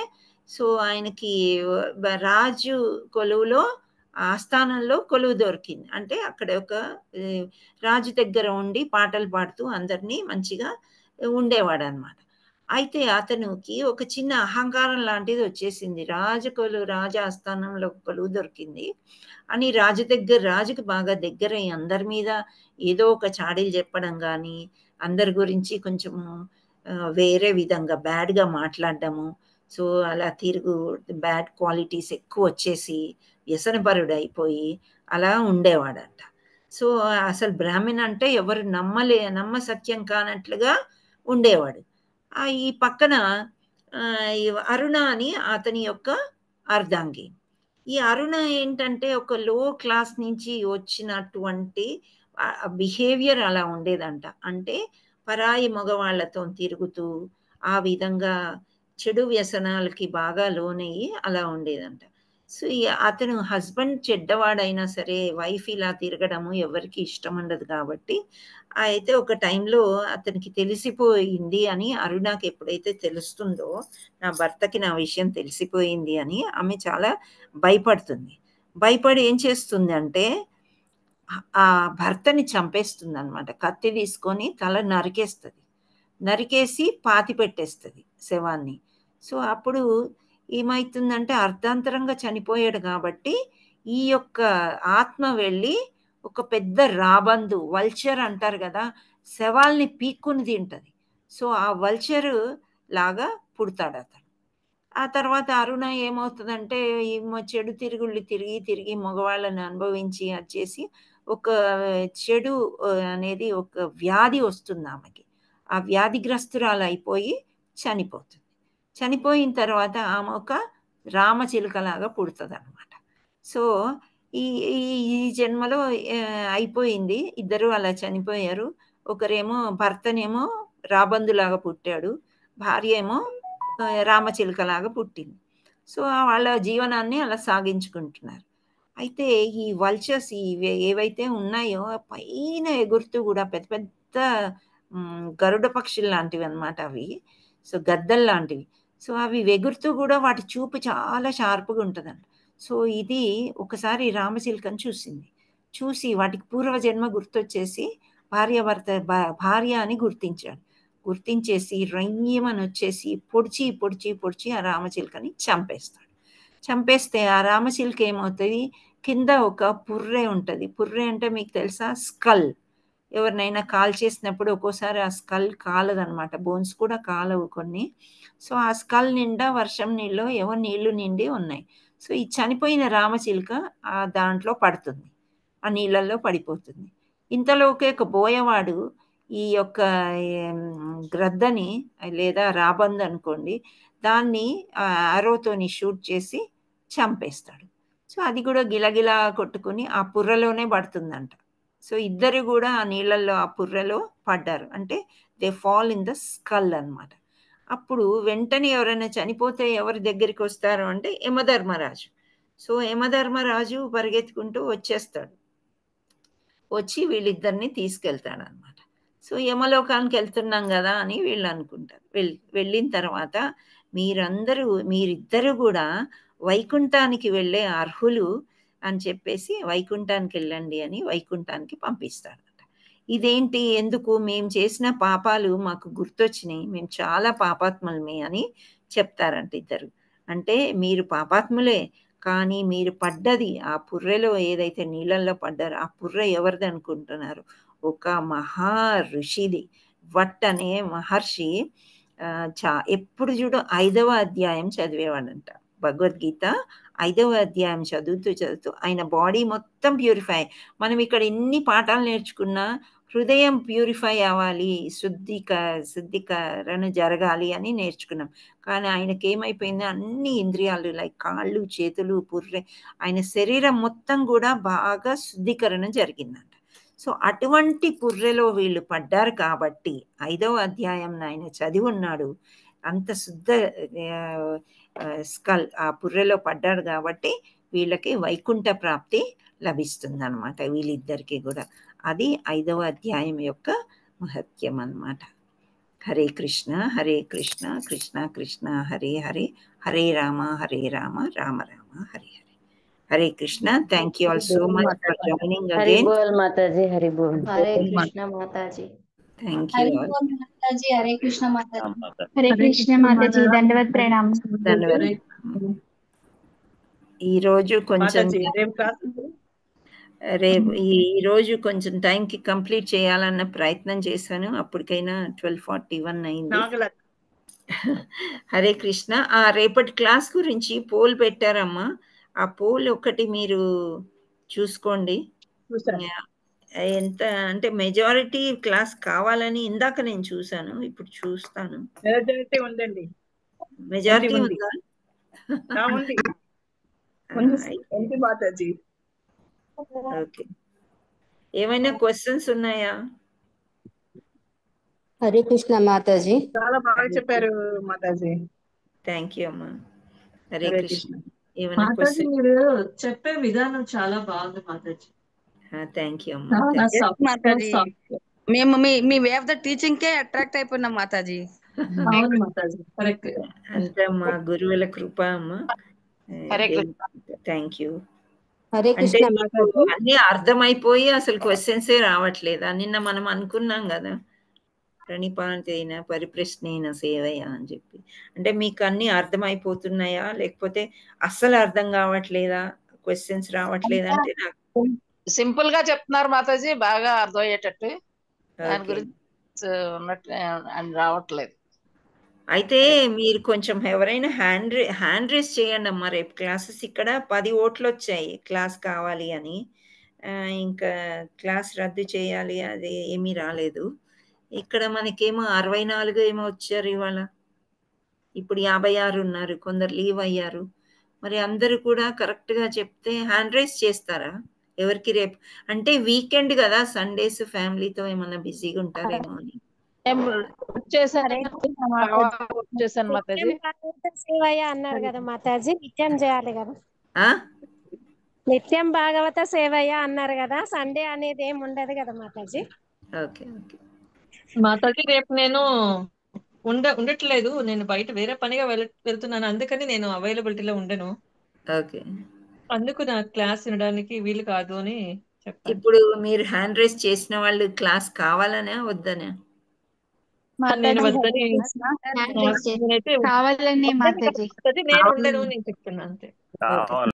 సో ఆయనకి రాజు కొలువులో ఆస్థానంలో కొలువు దొరికింది. అంటే అక్కడ ఒక రాజు దగ్గర ఉండి పాటలు పాడుతూ అందరినీ మంచిగా ఉండేవాడనమాట. అయితే అతనికి ఒక చిన్న అహంకారం లాంటిది వచ్చేసింది. రాజ ఆస్థానంలో కొలువు దొరికింది అని రాజుకి బాగా దగ్గరయ్యి అందరి మీద ఏదో ఒక చాడీలు చెప్పడం కానీ, అందరి గురించి కొంచెము వేరే విధంగా బ్యాడ్గా మాట్లాడడము, సో అలా బ్యాడ్ క్వాలిటీస్ ఎక్కువ వచ్చేసి వ్యసనపరుడు అయిపోయి అలా ఉండేవాడంట. సో అసలు బ్రాహ్మణ్ అంటే ఎవరు నమ్మసక్యం కానట్లుగా ఉండేవాడు. ఈ పక్కన అరుణ అని అతని యొక్క అర్ధాంగి. ఈ అరుణ ఏంటంటే ఒక లో క్లాస్ నుంచి వచ్చినటువంటి బిహేవియర్ అలా ఉండేదంట. అంటే పరాయి మగవాళ్లతో తిరుగుతూ ఆ విధంగా చెడు వ్యసనాలకి బాగా లోనయ్యి అలా ఉండేదంట. సో అతను హస్బెండ్ చెడ్డవాడైనా సరే వైఫ్ ఇలా తిరగడము ఎవరికి ఇష్టం ఉండదు కాబట్టి, అయితే ఒక టైంలో అతనికి తెలిసిపోయింది అని అరుణకి ఎప్పుడైతే తెలుస్తుందో, నా భర్తకి నా విషయం తెలిసిపోయింది అని ఆమె చాలా భయపడుతుంది. భయపడి ఏం చేస్తుంది అంటే ఆ భర్తని చంపేస్తుంది అనమాట. కత్తి తీసుకొని తల నరికేసి పాతి పెట్టేస్తుంది శవాన్ని. సో అప్పుడు ఏమవుతుందంటే అర్ధాంతరంగా చనిపోయాడు కాబట్టి ఈ యొక్క ఆత్మ వెళ్ళి ఒక పెద్ద రాబందు, వల్చర్ అంటారు కదా, శవాల్ని పీక్కుని తింటది. సో ఆ వల్చర్ లాగా పుడతాడు అతను. ఆ తర్వాత అరుణ ఏమవుతుందంటే చెడు తిరుగుళ్ళు తిరిగి మగవాళ్ళని అనుభవించి అది చేసి ఒక చెడు అనేది ఒక వ్యాధి వస్తుంది ఆమెకి. ఆ వ్యాధిగ్రస్తురాలు అయిపోయి చనిపోతుంది. చనిపోయిన తర్వాత ఆమె ఒక రామచిలుకలాగా పుడుతుంది అనమాట. సో ఈ జన్మలో అయిపోయింది. ఇద్దరు అలా చనిపోయారు. ఒకరేమో భర్తనేమో రాబందులాగా పుట్టాడు, భార్య ఏమో రామచిలుకలాగా పుట్టింది. సో వాళ్ళ జీవనాన్ని అలా సాగించుకుంటున్నారు. అయితే ఈ వల్చర్స్ ఏవైతే ఉన్నాయో పైన ఎగురుతూ కూడా పెద్ద పెద్ద గరుడ పక్షులు లాంటివి అనమాట అవి. సో గద్దలు లాంటివి. సో అవి ఎగురుతూ కూడా వాటి చూపు చాలా షార్ప్గా ఉంటుందంట. సో ఇది ఒకసారి రామచిలుకని చూసి వాటికి పూర్వజన్మ గుర్తొచ్చేసి భార్య అని గుర్తించేసి రయ్యమని వచ్చేసి పొడిచి ఆ రామచిలుకని చంపేస్తే ఆ రామచిలుక ఏమవుతుంది, కింద ఒక పుర్రె ఉంటుంది. పుర్రె అంటే మీకు తెలుసా, స్కల్. ఎవరినైనా కాల్ చేసినప్పుడు ఒక్కోసారి ఆ స్కల్ కాలదనమాట, బోన్స్ కూడా కాలవు కొన్ని. సో ఆ స్కల్ నిండా వర్షం నీళ్ళు నీళ్లు నిండి ఉన్నాయి. సో ఈ చనిపోయిన రామచిలుక ఆ దాంట్లో పడుతుంది, ఆ నీళ్ళల్లో పడిపోతుంది. ఇంతలోకే ఒక బోయవాడు ఈ యొక్క గ్రద్దని లేదా రాబందు అనుకోండి, దాన్ని ఆరోతోని షూట్ చేసి చంపేస్తాడు. సో అది కూడా గిలగిలా కొట్టుకుని ఆ పుర్రలోనే పడుతుందంట. సో ఇద్దరు కూడా ఆ నీళ్ళల్లో ఆ పుర్రెలో పడ్డారు. అంటే they fall in the skull అనమాట. అప్పుడు వెంటనే ఎవరైనా చనిపోతే ఎవరి దగ్గరికి వస్తారు అంటే యమధర్మరాజు. సో యమధర్మరాజు పరిగెత్తుకుంటూ వచ్చి వీళ్ళిద్దరిని తీసుకెళ్తాడు అనమాట. సో యమలోకానికి వెళ్తున్నాం కదా అని వీళ్ళు అనుకుంటారు. వెళ్ళిన తర్వాత మీరిద్దరు కూడా వైకుంఠానికి వెళ్ళే అర్హులు అని చెప్పేసి వైకుంఠానికి వెళ్ళండి అని వైకుంఠానికి పంపిస్తాడంట. ఇదేంటి, ఎందుకు, మేము చేసిన పాపాలు మాకు గుర్తొచ్చినాయి, మేము చాలా పాపాత్ములమే అని చెప్తారంట ఇద్దరు. అంటే మీరు పాపాత్ములే, కానీ మీరు పడ్డది ఆ పుర్రెలో ఏదైతే నీళ్ళల్లో పడ్డారో ఆ పుర్రె ఎవరిది అనుకుంటున్నారు, ఒక మహా ఋషిది. వట్ అనే మహర్షి ఎప్పుడు చూడు 5వ అధ్యాయం చదివేవాడంట. భగవద్గీత 5వ అధ్యాయం చదువుతూ ఆయన బాడీ మొత్తం ప్యూరిఫై. మనం ఇక్కడ ఎన్ని పాఠాలు నేర్చుకున్నా హృదయం ప్యూరిఫై అవ్వాలి, శుద్ధీకరణ జరగాలి అని నేర్చుకున్నాం. కానీ ఆయనకి ఏమైపోయింది, అన్ని ఇంద్రియాలు లైక్ కాళ్ళు, చేతులు, పుర్రె, ఆయన శరీరం మొత్తం కూడా బాగా శుద్ధీకరణ జరిగిందంట. సో అటువంటి పుర్రెలో వీళ్ళు పడ్డారు కాబట్టి 5వ అధ్యాయం ఆయన చదివి ఉన్నాడు, అంత శుద్ధ స్కల్ ఆ పుర్రెలో పడ్డాడు కాబట్టి వీళ్ళకి వైకుంఠ ప్రాప్తి లభిస్తుంది అనమాట, వీళ్ళిద్దరికి కూడా. అది 5వ అధ్యాయం యొక్క మహత్యం అన్నమాట. Hare Krishna Krishna Krishna Hare Hare, Hare Rama Rama Rama Hare Hare. Hare Krishna. Thank you all so much for joining again. Mataji, Hari బోల్. Hare Krishna Mataji. Thank you all. Mataji, Hare Krishna Mataji. Hare Krishna Mataji, దండవత్ ప్రణామం. ధన్యవాదాలు. ఈరోజు కొంచెం ఈరోజు కొంచెం టైంకి కంప్లీట్ చేయాలన్న ప్రయత్నం చేశాను, అప్పటికైనా 12:41 అయింది. హరే కృష్ణ. రేపటి క్లాస్ గురించి పోల్ పెట్టారమ్మా, ఆ పోల్ ఒకటి మీరు చూసుకోండి. ఎంత అంటే మెజారిటీ క్లాస్ కావాలని ఇందాక నేను చూసాను, ఇప్పుడు చూస్తాను. మెజారిటీ ఉందండి. మెజారిటీ ఉందా? మాతాజీ. ఓకే, ఏమైనా క్వశ్చన్స్ ఉన్నాయా? హరే కృష్ణ మాతాజీ. చాలా బాగా చెప్పారు మాతాజీ. థ్యాంక్ యూ అమ్మా. హరే కృష్ణ. మాతాజీ మీరు చెప్పే విధానం చాలా బాగుంది మాతాజీ. థ్యాంక్ యూ అమ్మా. మాతాజీ మేము మీ వే ఆఫ్ ద టీచింగ్ కే అట్రాక్ట్ అయిపోయినాం మాతాజీ. అవును మాతాజీ, కరెక్ట్. అంతే మా గురువుల కృప అమ్మా. Thank you. హరే అంటే కృష్ణ అన్ని అర్థమైపోయి అసలు క్వశ్చన్సే రావట్లేదా? నిన్న మనం అనుకున్నాం కదా, ప్రణిపాతైన పరిప్రశ్నైన సేవయ అని చెప్పి. అంటే మీకు అన్ని అర్థమైపోతున్నాయా, లేకపోతే అస్సలు అర్థం కావట్లేదా, క్వశ్చన్స్ రావట్లేదా? అంటే నాకు సింపుల్ గా చెప్తున్నారు మాతాజీ, బాగా అర్థమయ్యేటట్టు. దాని గురించి ఉన్నట్టు రావట్లేదు. అయితే మీరు కొంచెం ఎవరైనా హ్యాండ్ రేస్ చేయండి అమ్మా. రేపు క్లాసెస్ ఇక్కడ 10 ఓట్లు వచ్చాయి క్లాస్ కావాలి అని. ఇంకా క్లాస్ రద్దు చేయాలి అది ఏమీ రాలేదు. ఇక్కడ మనకేమో 64 ఏమో వచ్చారు ఇవాళ. ఇప్పుడు 56 ఉన్నారు, కొందరు లీవ్ అయ్యారు. మరి అందరూ కూడా కరెక్ట్గా చెప్తే హ్యాండ్ రేస్ చేస్తారా? ఎవరికి రేపు అంటే వీకెండ్ కదా, సండేస్ ఫ్యామిలీతో ఏమన్నా బిజీగా ఉంటారేమో అని. వచ్చేసాను మాతాజీ. సేవయ్య అన్నారు కదా మాతాజీ, నిత్యం చేయాలి కదా. నిత్యం భాగవత సేవయ్య అన్నారు కదా, సండే అనేది ఏమి ఉండదు కదా మాతాజీ. ఓకే ఓకే మాతాజీ రేపు నేను ఉండట్లేదు, నేను బయట వేరే పనిగా వెళ్తున్నాను, అందుకని నేను అవైలబిలిటీలో ఉండను. ఓకే, అందుకు నా క్లాస్ వినడానికి వీలు కాదు అని చెప్పాను. ఇప్పుడు మీరు హ్యాండ్ రేస్ చేసిన వాళ్ళు క్లాస్ కావాలనే వద్దనే? నేను వద్దని కావాలని మాతాజీ నేను ఉండను, నేను చెప్తున్నా అంతే.